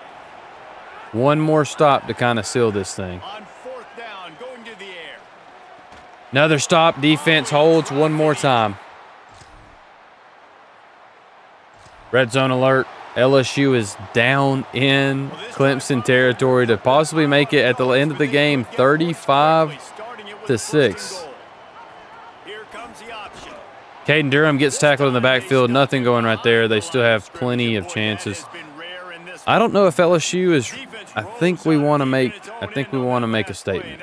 One more stop to kind of seal this thing. Another stop. Defense holds one more time. Red zone alert. LSU is down in Clemson territory to possibly make it at the end of the game 35-6. Caden Durham gets tackled in the backfield. Nothing going right there. They still have plenty of chances. I don't know if LSU is. I think we want to make a statement.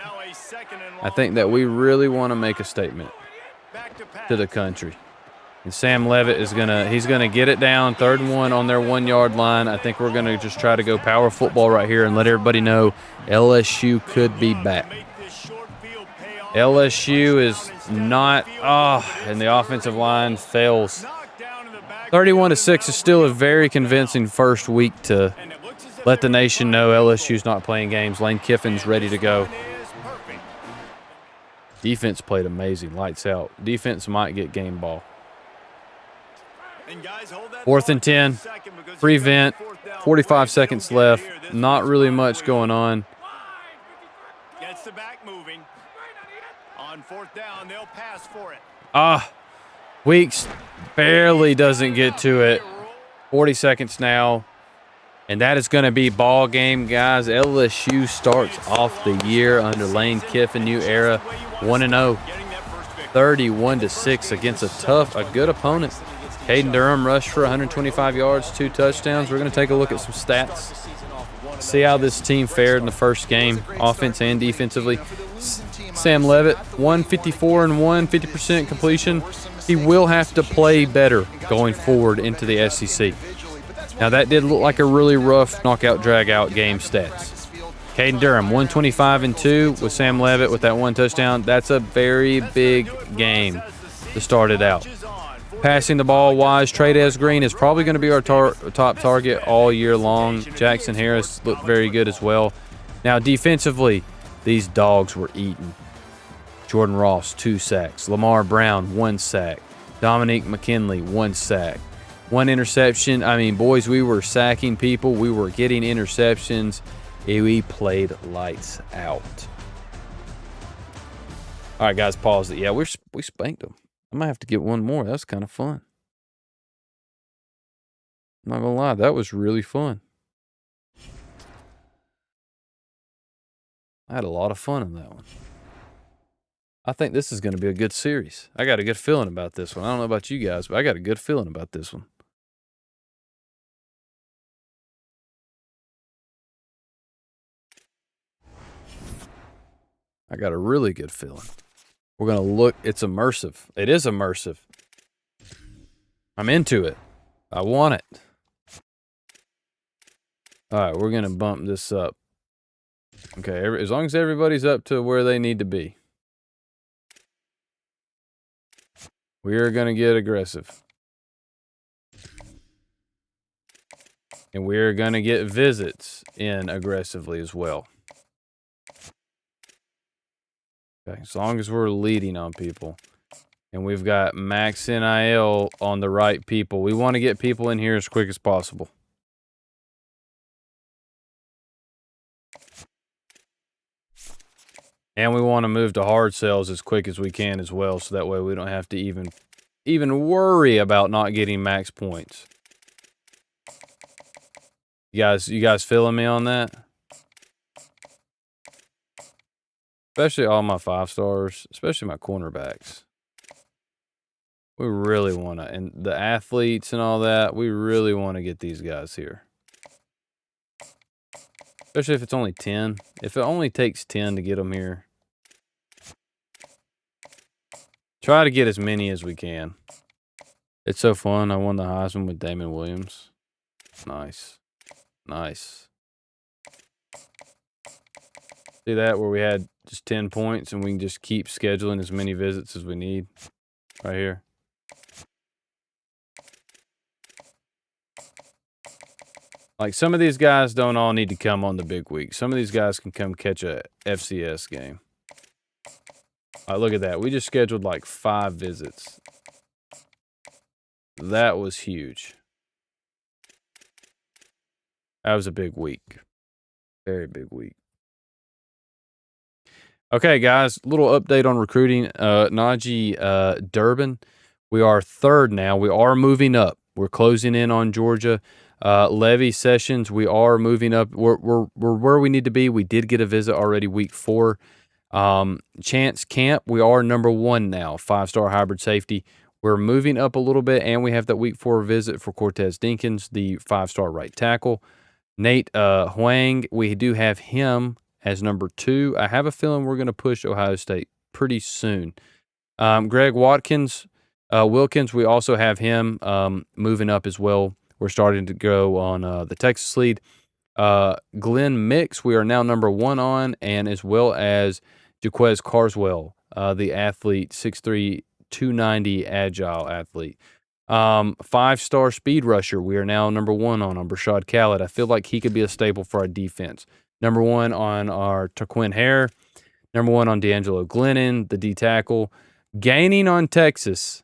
I think that we really want to make a statement to the country. And Sam Levitt is he's gonna get it down, 3rd and 1 on their 1-yard line. I think we're gonna just try to go power football right here and let everybody know LSU could be back. LSU is not, and the offensive line fails. 31-6 is still a very convincing first week to let the nation know LSU's not playing games. Lane Kiffin's ready to go. Defense played amazing, lights out. Defense might get game ball. 4th and 10, prevent, 45 seconds left. Not really much going on. Gets the back moving. On 4th down, they'll pass for it. Weeks barely doesn't get to it. 40 seconds now. And that is going to be ball game, guys. LSU starts off the year under Lane Kiffin, new era, 1-0. 31-6 against a good opponent. Caden Durham rushed for 125 yards, 2 touchdowns. We're going to take a look at some stats, see how this team fared in the first game, offense and defensively. Sam Levitt, 154-1, 50% completion. He will have to play better going forward into the SEC. Now, that did look like a really rough knockout, drag-out game stats. Caden Durham, 125-2 with Sam Levitt with that 1 touchdown. That's a very big game to start it out. Passing the ball wise, Trades Green is probably going to be our top target all year long. Jackson Harris looked very good as well. Now, defensively, these dogs were eaten. Jordan Ross, 2 sacks. Lamar Brown, 1 sack. Dominique McKinley, 1 sack. 1 interception. I mean, boys, we were sacking people. We were getting interceptions. We played lights out. All right, guys, pause it. Yeah, we spanked them. I might have to get one more. That's kind of fun. I'm not going to lie. That was really fun. I had a lot of fun in that one. I think this is going to be a good series. I got a good feeling about this one. I don't know about you guys, but I got a good feeling about this one. I got a really good feeling. We're going to look. It's immersive. It is immersive. I'm into it. I want it. All right, we're going to bump this up. Okay, as long as everybody's up to where they need to be. We are going to get aggressive. And we are going to get visits in aggressively as well. Okay, as long as we're leading on people. And we've got max NIL on the right people. We want to get people in here as quick as possible. And we want to move to hard sales as quick as we can as well, so that way we don't have to even worry about not getting max points. You guys feeling me on that? Especially all my 5-stars, especially my cornerbacks. We really want to, and the athletes and all that, we really want to get these guys here. Especially if it's only 10. If it only takes 10 to get them here. Try to get as many as we can. It's so fun. I won the Heisman with Damon Williams. Nice. Nice. See that? Where we had just 10 points and we can just keep scheduling as many visits as we need. Right here. Like, some of these guys don't all need to come on the big week. Some of these guys can come catch a FCS game. All right, look at that. We just scheduled like 5 visits. That was huge. That was a big week. Very big week. Okay, guys, little update on recruiting. Najee Durbin, we are 3rd now. We are moving up. We're closing in on Georgia. Levy Sessions, we are moving up. We're where we need to be. We did get a visit already week 4. Chance Camp, we are number 1 now, 5-star hybrid safety. We're moving up a little bit, and we have that week 4 visit for Cortez Dinkins, the 5-star right tackle. Nate Huang, we do have him as number 2. I have a feeling we're going to push Ohio State pretty soon. Greg Wilkins, we also have him moving up as well. We're starting to go on the Texas lead. Glenn Mix, we are now number 1 on, and as well as Jaquez Carswell, the athlete, 6'3", 290 agile athlete. 5-star speed rusher, we are now number 1 on Brashad Khaled. I feel like he could be a staple for our defense. Number 1 on our Taquin Hare. Number 1 on D'Angelo Glennon, the D tackle. Gaining on Texas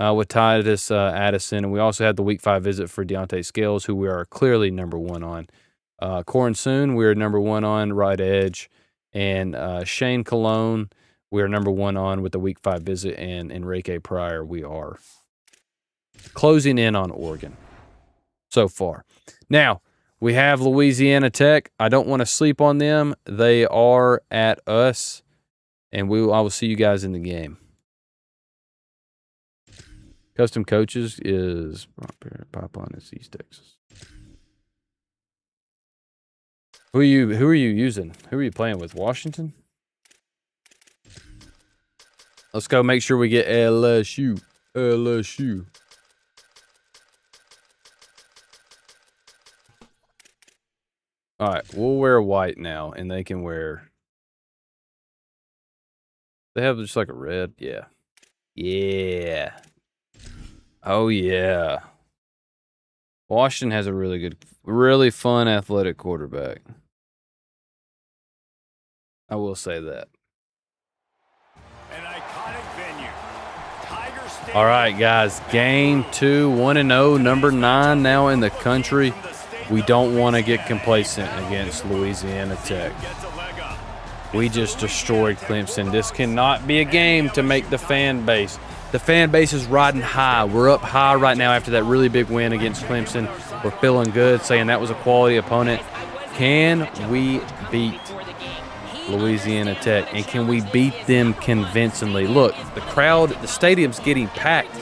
with Titus Addison. And we also had the week 5 visit for Deontay Scales, who we are clearly number 1 on. Corin Soon, we are number 1 on right edge. And Shane Cologne, we are number 1 on with the week 5 visit. And Enrique Pryor, we are closing in on Oregon so far. Now, we have Louisiana Tech. I don't want to sleep on them. They are at us. And I will see you guys in the game. Custom Coaches is Pipeline is East Texas. Who are you using? Who are you playing with? Washington? Let's go make sure we get LSU. LSU. All right, we'll wear white now, and they can wear... They have just like a red. Yeah. Yeah. Oh, yeah. Washington has a really fun athletic quarterback. I will say that. An iconic venue. Tiger Stadium. All right, guys. Game 2, 1-0, number 9 now in the country. We don't want to get complacent against Louisiana Tech. Gets a leg up. We just destroyed Clemson. This cannot be a game to make the fan base. The fan base is riding high. We're up high right now after that really big win against Clemson. We're feeling good, saying that was a quality opponent. Can we beat Louisiana Tech? And can we beat them convincingly? Look, the crowd, the stadium's getting packed.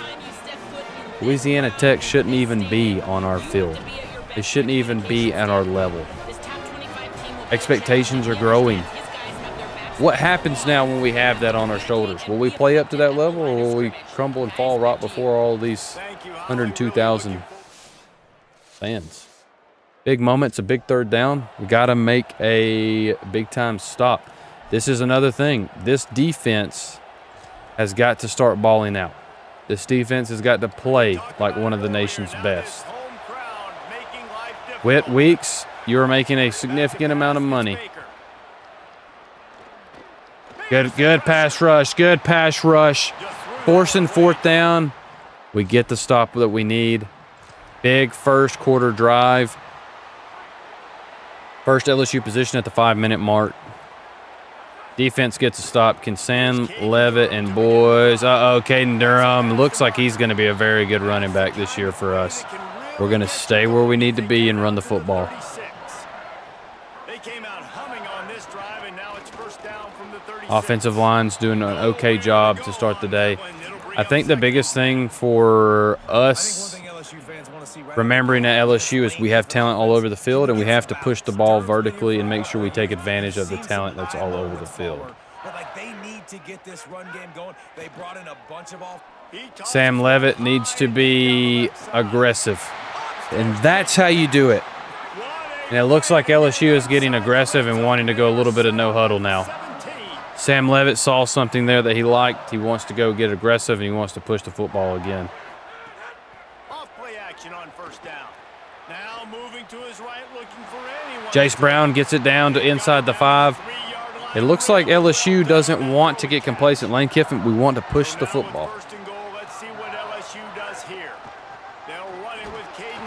Louisiana Tech shouldn't even be on our field. They shouldn't even be at our level. Expectations are growing. What happens now when we have that on our shoulders? Will we play up to that level, or will we crumble and fall right before all these 102,000 fans? Big moments, a big third down. We got to make a big-time stop. This is another thing. This defense has got to start balling out. This defense has got to play like one of the nation's best. Whit Weeks, you're making a significant amount of money. Good pass rush. Good pass rush. Forcing fourth down. We get the stop that we need. Big first quarter drive. First LSU position at the 5-minute mark. Defense gets a stop. Can Sam Levitt and boys. Caden Durham. Looks like he's going to be a very good running back this year for us. We're going to stay where we need to be and run the football. Offensive line's doing an okay job to start the day. I think the biggest thing for us remembering at LSU is we have talent all over the field, and we have to push the ball vertically and make sure we take advantage of the talent that's all over the field. Sam Levitt needs to be aggressive, and that's how you do it. And it looks like LSU is getting aggressive and wanting to go a little bit of no huddle now. Sam Levitt saw something there that he liked. He wants to go get aggressive, and he wants to push the football again. Off-play action on first down. Now moving to his right, looking for anyone. Jace Brown gets it down to inside the 5. It looks like LSU doesn't want to get complacent. Lane Kiffin, we want to push the football.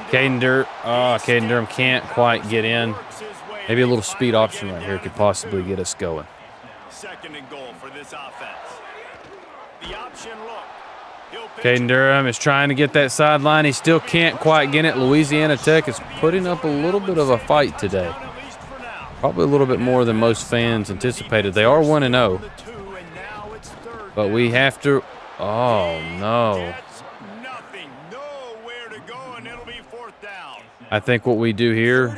Caden Durham can't quite get in. Maybe a little speed option right here could possibly get us going. Second and goal for this offense. The option look. Caden Durham is trying to get that sideline. He still can't quite get it. Louisiana Tech is putting up a little bit of a fight today. Probably a little bit more than most fans anticipated. They are 1-0. But we have to. Oh, no. I think what we do here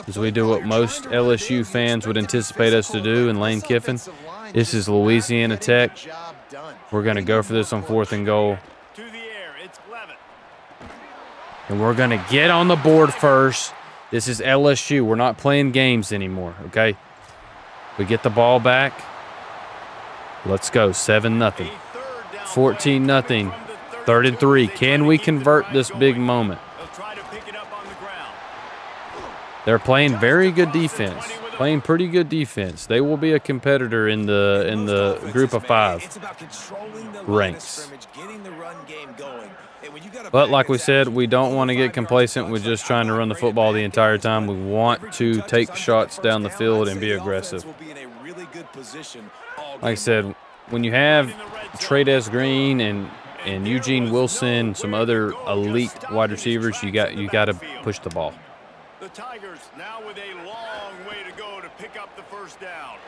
is we do what most LSU fans would anticipate us to do in Lane Kiffin. This is Louisiana Tech. We're going to go for this on 4th and goal. And we're going to get on the board first. This is LSU. We're not playing games anymore, okay? We get the ball back. Let's go. 7-0. 14-0. 3rd and 3. Can we convert this big moment? They're playing very good defense. Playing pretty good defense. They will be a competitor in the group of 5 ranks. But like we said, we don't want to get complacent with just trying to run the football the entire time. We want to take shots down the field and be aggressive. Like I said, when you have Trades Green and Eugene Wilson, some other elite wide receivers, you got to push the ball. The Tigers now with a long way to go to pick up the first down.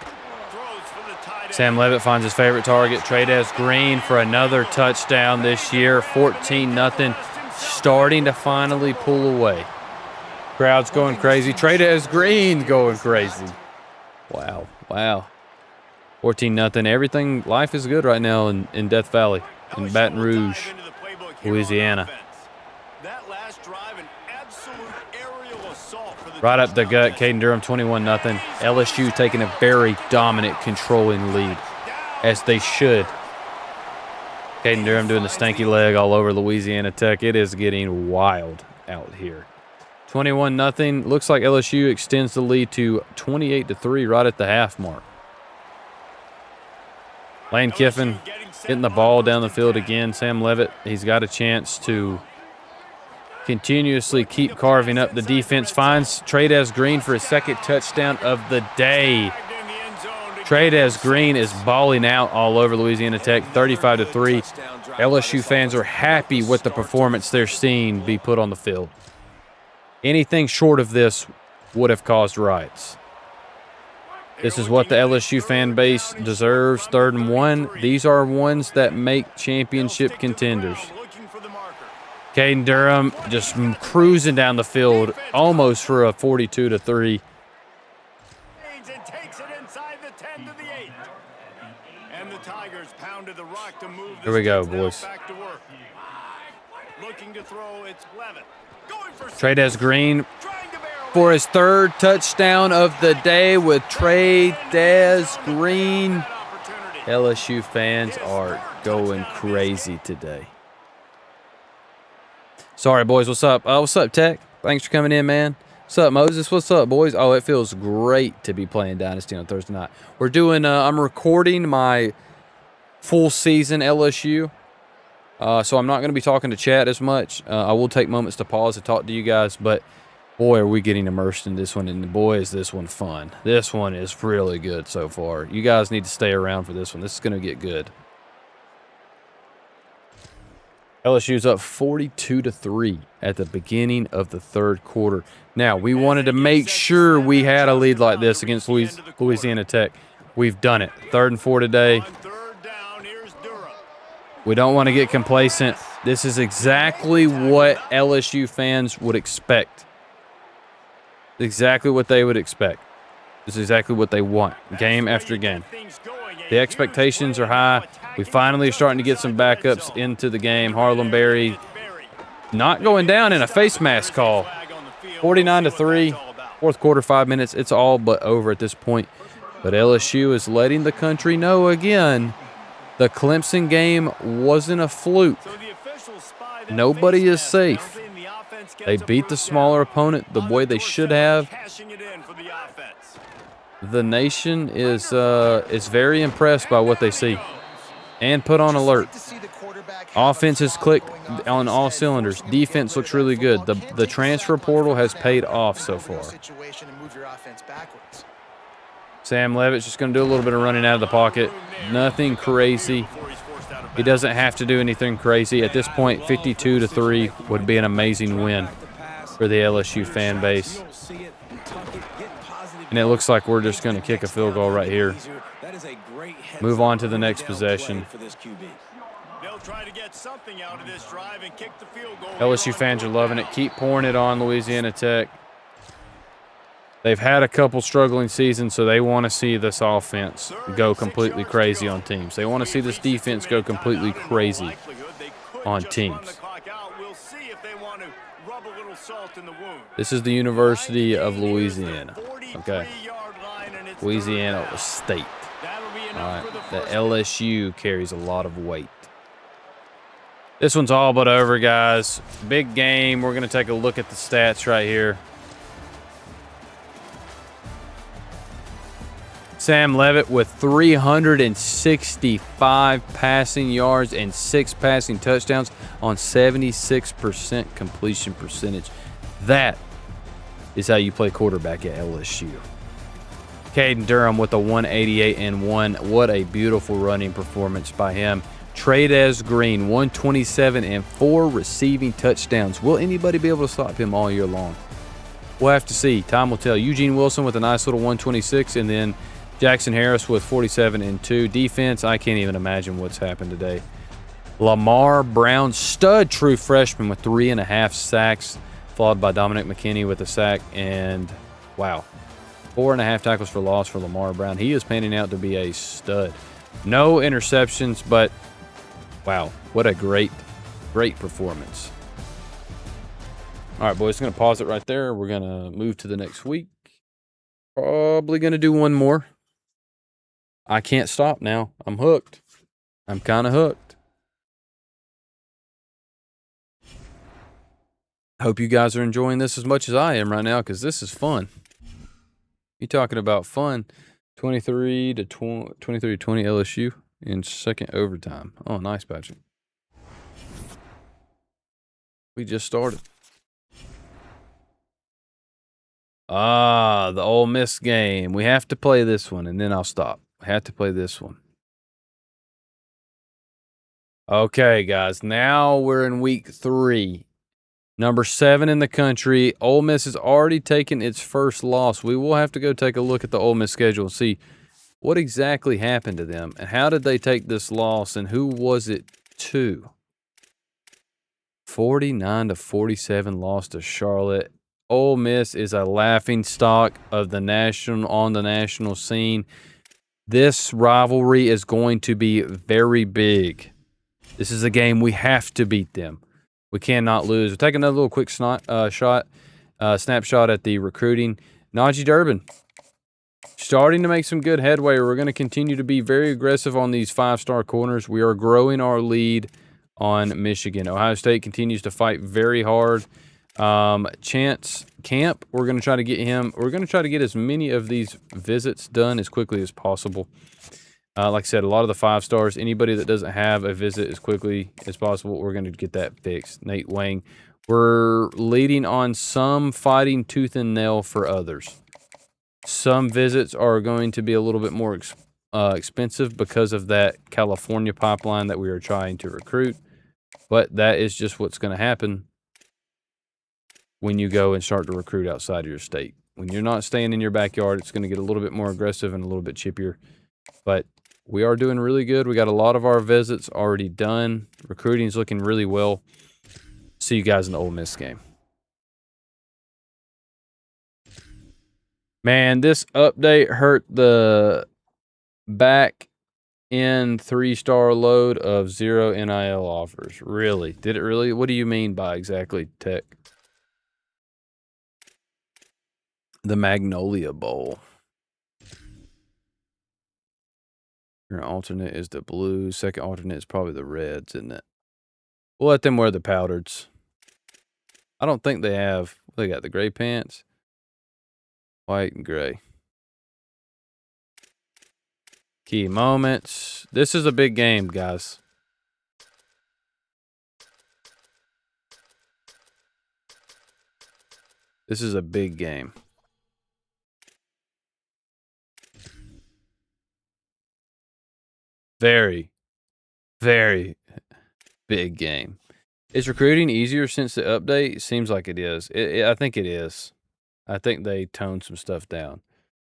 Throws for the tight end. Sam Levitt finds his favorite target, Trades Green, for another touchdown this year. 14-0, starting to finally pull away. Crowd's going crazy. Trades Green going crazy. Wow. 14-0. Everything, life is good right now in Death Valley, in Baton Rouge, Louisiana. Right up the gut, Caden Durham, 21-0. LSU taking a very dominant, controlling lead, as they should. Caden Durham doing the stanky leg all over Louisiana Tech. It is getting wild out here. 21-0. Looks like LSU extends the lead to 28-3 right at the half mark. Lane Kiffin getting the ball down the field again. Sam Levitt, he's got a chance to continuously keep carving up. The defense finds Trades Green for his second touchdown of the day. Trades Green is balling out all over Louisiana Tech, 35-3. LSU fans are happy with the performance they're seeing be put on the field. Anything short of this would have caused riots. This is what the LSU fan base deserves. 3rd and 1. These are ones that make championship contenders. Caden Durham just cruising down the field, almost for a 42-3. Here we go, boys. Trades Green for his 3rd touchdown of the day with Trades Green. LSU fans are going crazy today. Sorry, boys. What's up? What's up, Tech? Thanks for coming in, man. What's up, Moses? What's up, boys? Oh, it feels great to be playing Dynasty on Thursday night. We're doing, I'm recording my full season LSU. So I'm not going to be talking to chat as much. I will take moments to pause to talk to you guys, but boy, are we getting immersed in this one, and boy, is this one fun. This one is really good so far. You guys need to stay around for this one. This is going to get good. LSU's up 42-3 at the beginning of the 3rd quarter. Now, we wanted to make sure we had a lead like this against Louisiana Tech. We've done it. 3rd and 4 today. We don't want to get complacent. This is exactly what LSU fans would expect. Exactly what they would expect. This is exactly what they want, game after game. The expectations are high. We finally are starting to get some backups into the game. Harlem Berry not going down in a face mask call. 49-3, 4th quarter, 5 minutes. It's all but over at this point. But LSU is letting the country know again, the Clemson game wasn't a fluke. Nobody is safe. They beat the smaller opponent the way they should have. The nation is very impressed by what they see and put on alert. Offense has clicked on all cylinders. Defense looks really good. The transfer portal has paid off so far. Sam Levitt's just going to do a little bit of running out of the pocket. Nothing crazy. He doesn't have to do anything crazy. At this point, 52-3 would be an amazing win for the LSU fan base. And it looks like we're just going to kick a field goal right here. Move on to the next possession. LSU fans are loving it. Keep pouring it on Louisiana Tech. They've had a couple struggling seasons, so they want to see this offense go completely crazy on teams. They want to see this defense go completely crazy on teams. This is the University of Louisiana. Okay. Louisiana State. All right. The LSU carries a lot of weight. This one's all but over, guys. Big game. We're going to take a look at the stats right here. Sam Levitt with 365 passing yards and 6 passing touchdowns on 76% completion percentage. That is how you play quarterback at LSU. Caden Durham with a 188-1. What a beautiful running performance by him. Trades Green, 127 and 4 receiving touchdowns. Will anybody be able to stop him all year long? We'll have to see. Time will tell. Eugene Wilson with a nice little 126, and then Jackson Harris with 47 and 2. Defense, I can't even imagine what's happened today. Lamar Brown, stud true freshman with 3.5 sacks, followed by Dominic McKinney with a sack, and wow, 4.5 tackles for loss for Lamar Brown. He is panning out to be a stud. No interceptions, but wow, what a great performance. All right, boys, I'm going to pause it right there. We're going to move to the next week. Probably going to do one more. I can't stop now. I'm hooked. I'm kind of hooked. Hope you guys are enjoying this as much as I am right now, because this is fun. You talking about fun. 23-20 LSU in second overtime. Oh, nice, Patrick. We just started. The Ole Miss game. We have to play this one, and then I'll stop. Have to play this one. Okay, guys. Now we're in week 3. Number 7 in the country. Ole Miss has already taken its first loss. We will have to go take a look at the Ole Miss schedule and see what exactly happened to them and how did they take this loss and who was it to? 49-47 loss to Charlotte. Ole Miss is a laughing stock of the national scene. This rivalry is going to be very big. This is a game we have to beat them. We cannot lose. We'll take another little quick snapshot at the recruiting. Najee Durbin starting to make some good headway. We're going to continue to be very aggressive on these 5-star corners. We are growing our lead on Michigan. Ohio State continues to fight very hard. Chance Camp, we're going to try to get him. We're going to try to get as many of these visits done as quickly as possible. Like I said, a lot of the 5 stars, anybody that doesn't have a visit as quickly as possible, we're going to get that fixed. Nate Wang, we're leading on some, fighting tooth and nail for others. Some visits are going to be a little bit more expensive because of that California pipeline that we are trying to recruit. But that is just what's going to happen when you go and start to recruit outside of your state. When you're not staying in your backyard, it's going to get a little bit more aggressive and a little bit chippier. But we are doing really good. We got a lot of our visits already done. Recruiting is looking really well. See you guys in the Ole Miss game. Man, this update hurt the back end 3-star load of 0 NIL offers. Really? Did it really? What do you mean by exactly, Tech? The Magnolia Bowl. Your alternate is the blue. Second alternate is probably the reds, isn't it? We'll let them wear the powders. I don't think they have. They got the gray pants. White and gray. Key moments. This is a big game, guys. This is a big game. Very, very big game. Is recruiting easier since the update? Seems like it is. I think it is. I think they toned some stuff down.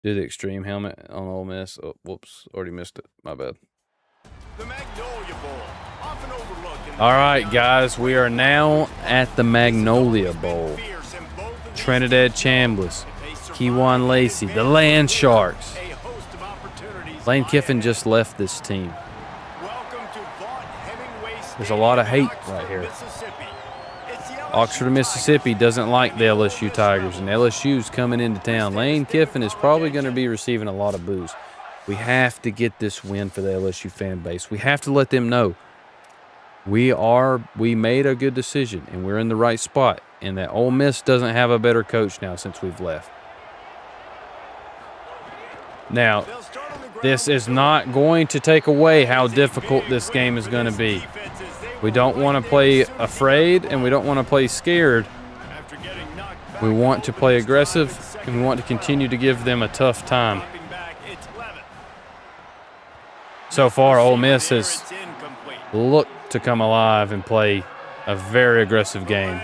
Do the extreme helmet on Ole Miss. Oh, whoops. Already missed it. My bad. The Magnolia Bowl, often overlooked. All right, guys. We are now at the Magnolia Bowl. Trinidad Chambliss, Kewan Lacey, the Land Sharks. Lane Kiffin just left this team. There's a lot of hate right here. Oxford, Mississippi doesn't like the LSU Tigers, and LSU's coming into town. Lane Kiffin is probably going to be receiving a lot of boos. We have to get this win for the LSU fan base. We have to let them know we made a good decision, and we're in the right spot, and that Ole Miss doesn't have a better coach now since we've left. Now, this is not going to take away how difficult this game is going to be. We don't want to play afraid, and we don't want to play scared. We want to play aggressive, and we want to continue to give them a tough time. So far, Ole Miss has looked to come alive and play a very aggressive game.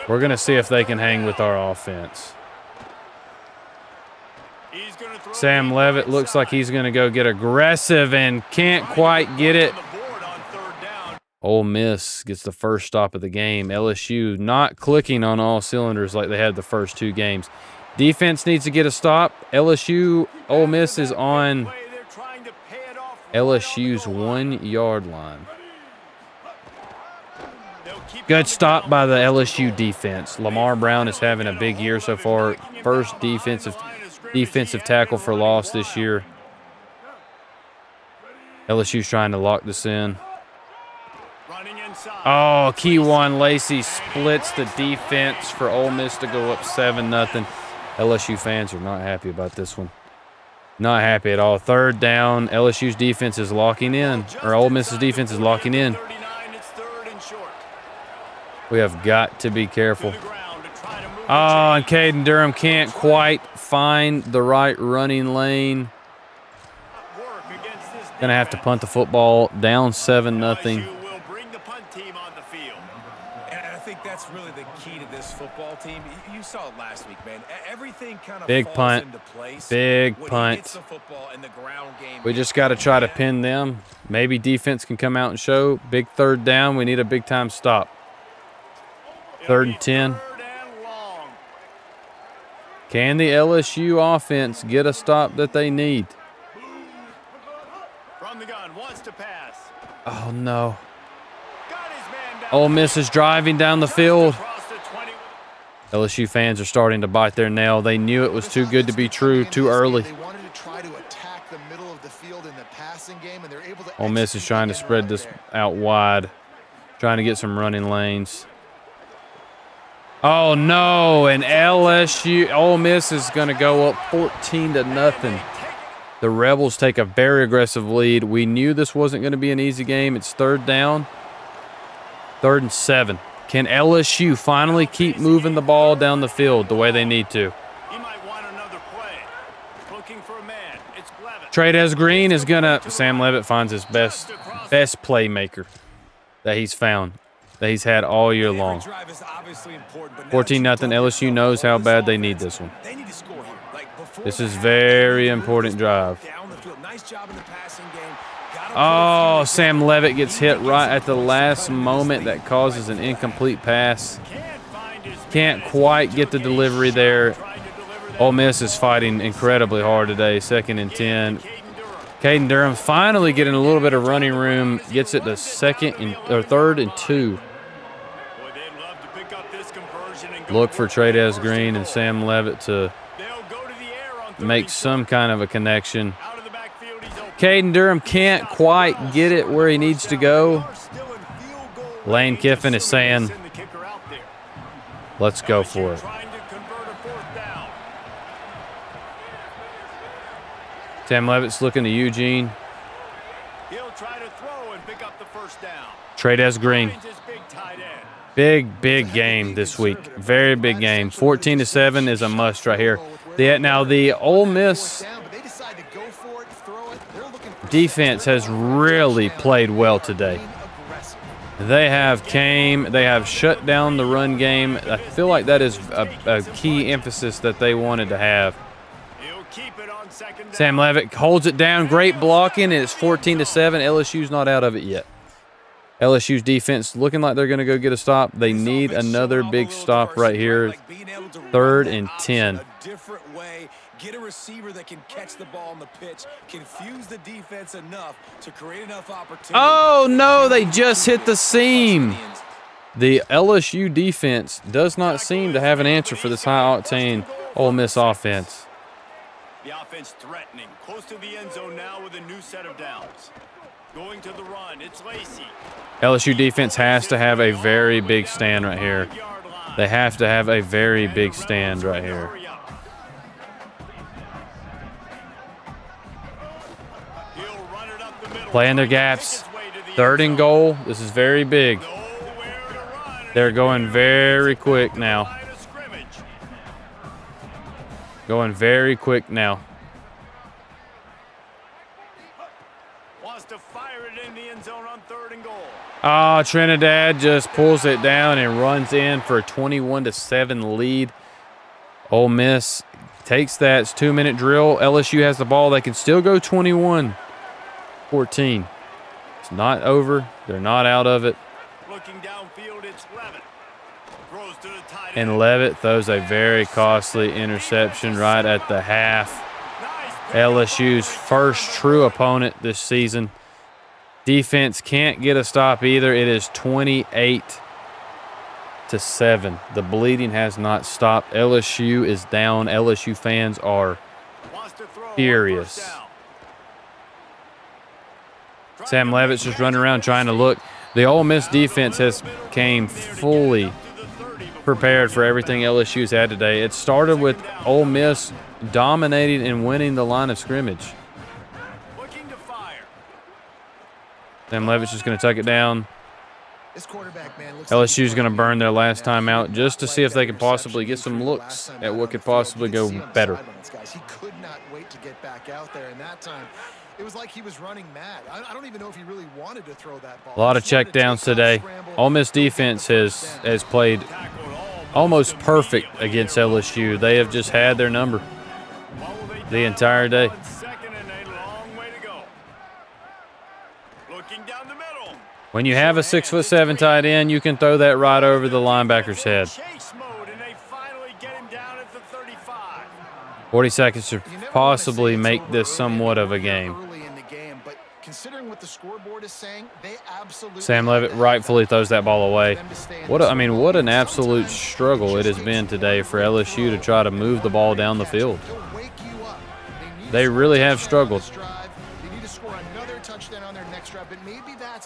We're going to see if they can hang with our offense. Sam Levitt looks like he's going to go get aggressive and can't quite get it. Ole Miss gets the first stop of the game. LSU not clicking on all cylinders like they had the first 2 games. Defense needs to get a stop. Ole Miss is on LSU's 1-yard line. Good stop by the LSU defense. Lamar Brown is having a big year so far. First defensive tackle for loss this year. LSU's trying to lock this in. Oh, Kewan Lacey splits the defense for Ole Miss to go up 7-0. LSU fans are not happy about this one. Not happy at all. Third down. LSU's defense is locking in, or Ole Miss's defense is locking in. We have got to be careful. Oh, and Caden Durham can't quite find the right running lane. Gonna have to punt the football. Down 7-0. LSU will bring the punt team on the field. And I think that's really the key to this football team. You saw it last week, man. Everything kind of Big falls punt. into place. Big when he punt. hits the football in the ground game. We just got to try to pin them. Maybe defense can come out and show. Big 3rd down. We need a big-time stop. 3rd and 10. Third and long. Can the LSU offense get a stop that they need? From the gun, wants to pass. Oh, no. Got his man down. Ole Miss is driving down the field. Across the 20. LSU fans are starting to bite their nail. They knew it was too good to be true too early. They wanted to try to attack the middle of the field in the passing game, and they're able to. Ole Miss is trying to spread this out wide, trying to get some running lanes. Oh, no, and LSU, Ole Miss is going to go up 14-0. The Rebels take a very aggressive lead. We knew this wasn't going to be an easy game. It's 3rd down, 3rd and 7. Can LSU finally keep moving the ball down the field the way they need to? He might want another play. Looking for a man. It's Levitt. Trades Green is going to – Sam Levitt finds his best playmaker that he's found, that he's had all year long. 14-0. LSU knows how bad they need this one. They need to score here. This is very important drive. Oh, Sam Levitt gets hit right at the last moment. That causes an incomplete pass. Can't quite get the delivery there. Ole Miss is fighting incredibly hard today. 2nd and 10. Caden Durham finally getting a little bit of running room. Gets it to 3rd and 2. Look for Trades Green and Sam Levitt to make some kind of a connection. Caden Durham can't quite get it where he needs to go. Lane Kiffin is saying, let's go for it. Sam Levitt's looking to Eugene. He'll try to throw and pick up the first down. Trades Green. Big game this week. Very big game. 14-7 is a must right here. Now the Ole Miss defense has really played well today. They have shut down the run game. I feel like that is a key emphasis that they wanted to have. Sam Levitt holds it down. Great blocking, and it's 14-7. LSU's not out of it yet. LSU's defense looking like they're going to go get a stop. They need another big stop right here. 3rd and 10. Get a receiver that can catch the ball on the pitch, confuse the defense enough to create enough opportunity. Oh, no, they just hit the seam. The LSU defense does not seem to have an answer for this high-octane Ole Miss offense. The offense threatening, close to the end zone now with a new set of downs. Going to the run, it's Lacey. LSU defense has to have a very big stand right here. They have to have a very big stand right here. Playing their gaps. 3rd and goal. This is very big. They're going very quick now. Going very quick now. Wants to fire it in the end zone on 3rd and goal. Ah, Trinidad just pulls it down and runs in for a 21-7 lead. Ole Miss takes that. It's 2-minute drill. LSU has the ball. They can still go 21-14. It's not over. They're not out of it. Looking downfield, it's Levitt. Throws to the tight end. And Levitt throws a very costly interception right at the half. LSU's first true opponent this season. Defense can't get a stop either. It is 28-7. The bleeding has not stopped. LSU is down. LSU fans are furious. Sam Levitt's just running around trying to look. The Ole Miss defense has came fully prepared for everything LSU's had today. It started with Ole Miss dominating and winning the line of scrimmage. Sam Levitt's just going to tuck it down. This quarterback, man, looks LSU's going to burn their last time out just to see if they can possibly get some looks at what could possibly go better. He could not wait to get back out there, and that time it was like he was running mad. I don't even know if he really wanted to throw that ball. A lot of checkdowns today. Ole Miss defense has played almost perfect against LSU. They have just had their number the entire day. When you have a 6'7" tight end, you can throw that right over the linebacker's head. 40 seconds to possibly make this somewhat of a game. Sam Leavitt rightfully throws that ball away. What an absolute struggle it has been today for LSU to try to move the ball down the field. They really have struggled.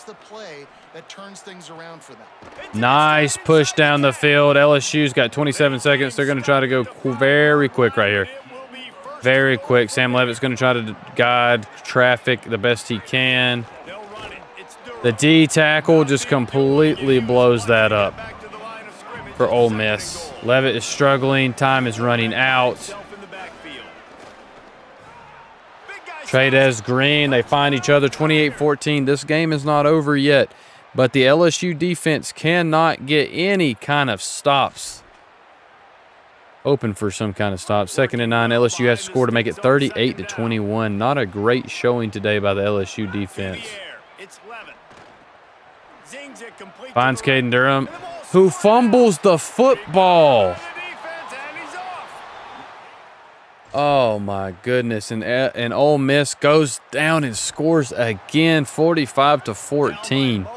The play that turns things around for them. Nice push down the field. LSU's got 27 seconds. They're going to try to go very quick right here. Very quick. Sam Leavitt's going to try to guide traffic the best he can. The D tackle just completely blows that up for Ole Miss. Leavitt is struggling. Time is running out. Trades Green, they find each other 28-14. This game is not over yet, but the LSU defense cannot get any kind of stops. Open for some kind of stop. 2nd and 9, LSU has to score to make it 38-21. Not a great showing today by the LSU defense. Finds Caden Durham, who fumbles the football. Oh, my goodness. And Ole Miss goes down and scores again, 45-14.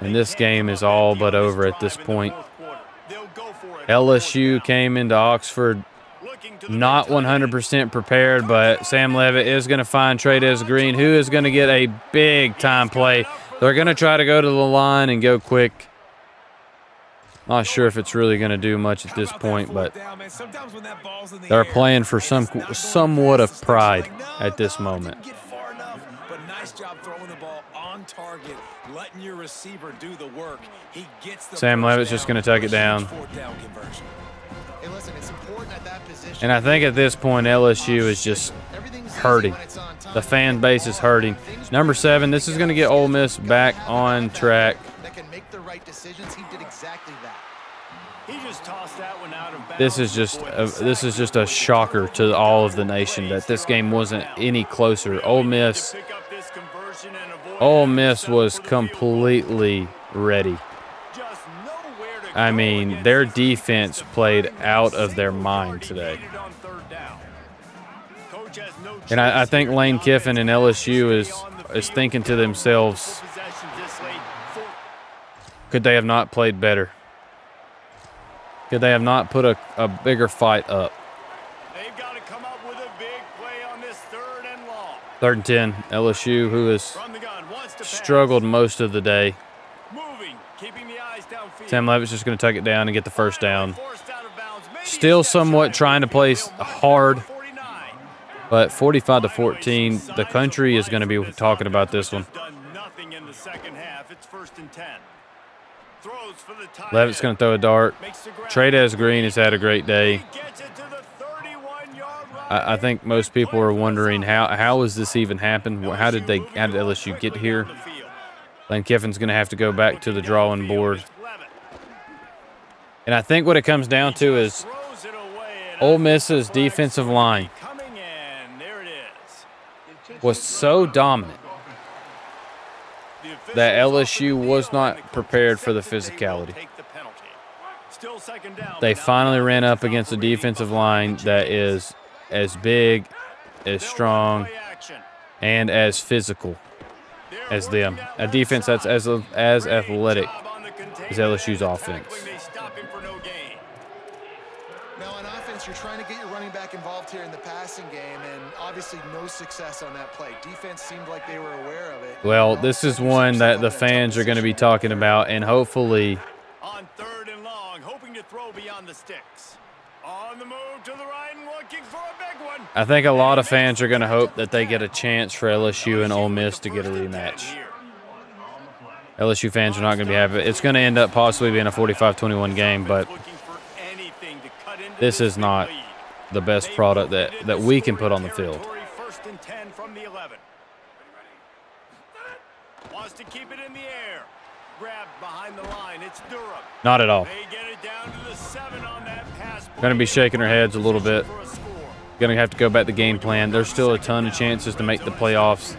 And this game is all but over at this point. LSU came into Oxford not 100% prepared, but Sam Leavitt is going to find Trades Green, who is going to get a big-time play. They're going to try to go to the line and go quick. Not sure if it's really going to do much at this point, but they're playing for somewhat of pride at this moment. But nice job throwing the ball on target, letting your receiver do the work. He gets the Sam Leavitt's just going to tuck it down. And I think at this point, LSU is just hurting. The fan base is hurting. Number 7, this is going to get Ole Miss back on track. This is just a shocker to all of the nation that this game wasn't any closer. Ole Miss was completely ready. I mean, their defense played out of their mind today. And I think Lane Kiffin and LSU is thinking to themselves, could they have not played better? Could they have not put a bigger fight up? They've got to come up with a big play on this 3rd and long. 3rd and 10, LSU, who has struggled most of the day. Sam Leavitt's just going to tuck it down and get the first down. Still somewhat trying to play hard, but 45-14, the country is going to be talking about this one. Leavitt's going to throw a dart. Trades Green has had a great day. I think most people are wondering how has this even happened? How did LSU get here? Lane Kiffin's going to have to go back to the drawing board. And I think what it comes down to is Ole Miss's defensive line was so dominant that LSU was not prepared for the physicality. They finally ran up against a defensive line that is as big, as strong, and as physical as them. A defense that's as athletic as LSU's offense. Now on offense, you're trying to get your running back involved here in the passing game, and obviously no success on that play. Defense seemed like they were aware of it. Well, this is one that the fans are going to be talking about, and hopefully on 3rd and long, hoping to throw beyond the sticks. On the move to the right and looking for a big one. I think a lot of fans are going to hope that they get a chance for LSU and Ole Miss to get a rematch. LSU fans are not going to be happy. It's going to end up possibly being a 45-21 game, but this is not the best product that we can put on the field. First and 10 from the 11. Wants to keep it in the air. Grabbed behind the line. It's Durham. Not at all. They get it down to the 7 on that pass. Going to be shaking our heads a little bit. Going to have to go back to game plan. There's still a ton of chances to make the playoffs.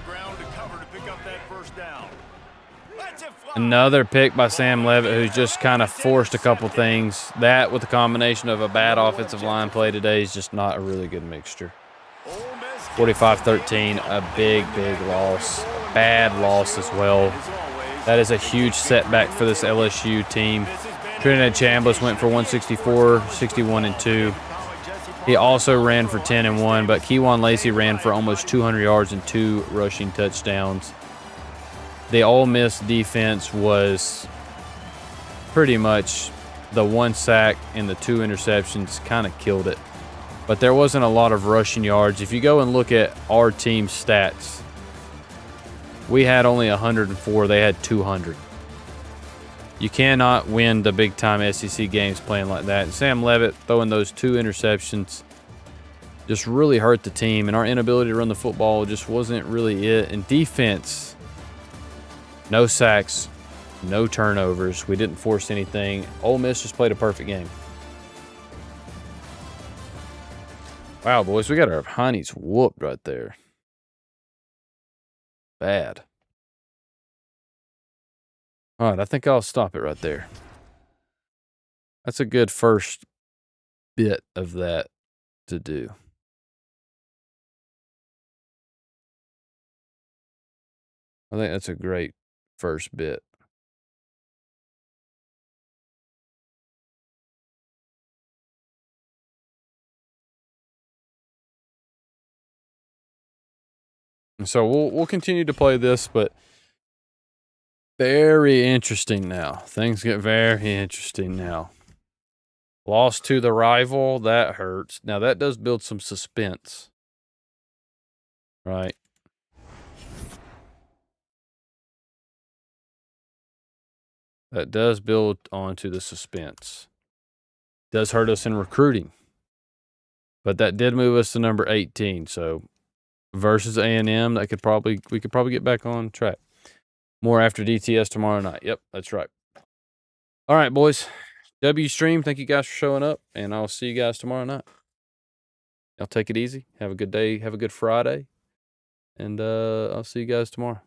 Another pick by Sam Levitt, who's just kind of forced a couple things. That with the combination of a bad offensive line play today is just not a really good mixture. 45-13, a big loss. A bad loss as well. That is a huge setback for this LSU team. Trinidad Chambliss went for 164, 61-2. He also ran for 10-1, but Keywan Lacey ran for almost 200 yards and 2 rushing touchdowns. The Ole Miss defense was pretty much the 1 sack and the 2 interceptions kind of killed it. But there wasn't a lot of rushing yards. If you go and look at our team's stats, we had only 104. They had 200. You cannot win the big-time SEC games playing like that. And Sam Levitt throwing those 2 interceptions just really hurt the team. And our inability to run the football just wasn't really it. And defense, no sacks, no turnovers. We didn't force anything. Ole Miss just played a perfect game. Wow, boys, we got our honeys whooped right there. Bad. All right, I think I'll stop it right there. That's a good first bit of that to do. I think that's a great first bit. And so we'll continue to play this, but very interesting now. Things get very interesting now. Lost to the rival, that hurts. Now that does build some suspense. Right? That does build onto the suspense. Does hurt us in recruiting. But that did move us to number 18. So versus A&M, we could probably get back on track. More after DTS tomorrow night. Yep, that's right. All right, boys. W Stream, thank you guys for showing up, and I'll see you guys tomorrow night. Y'all take it easy. Have a good day. Have a good Friday. And I'll see you guys tomorrow.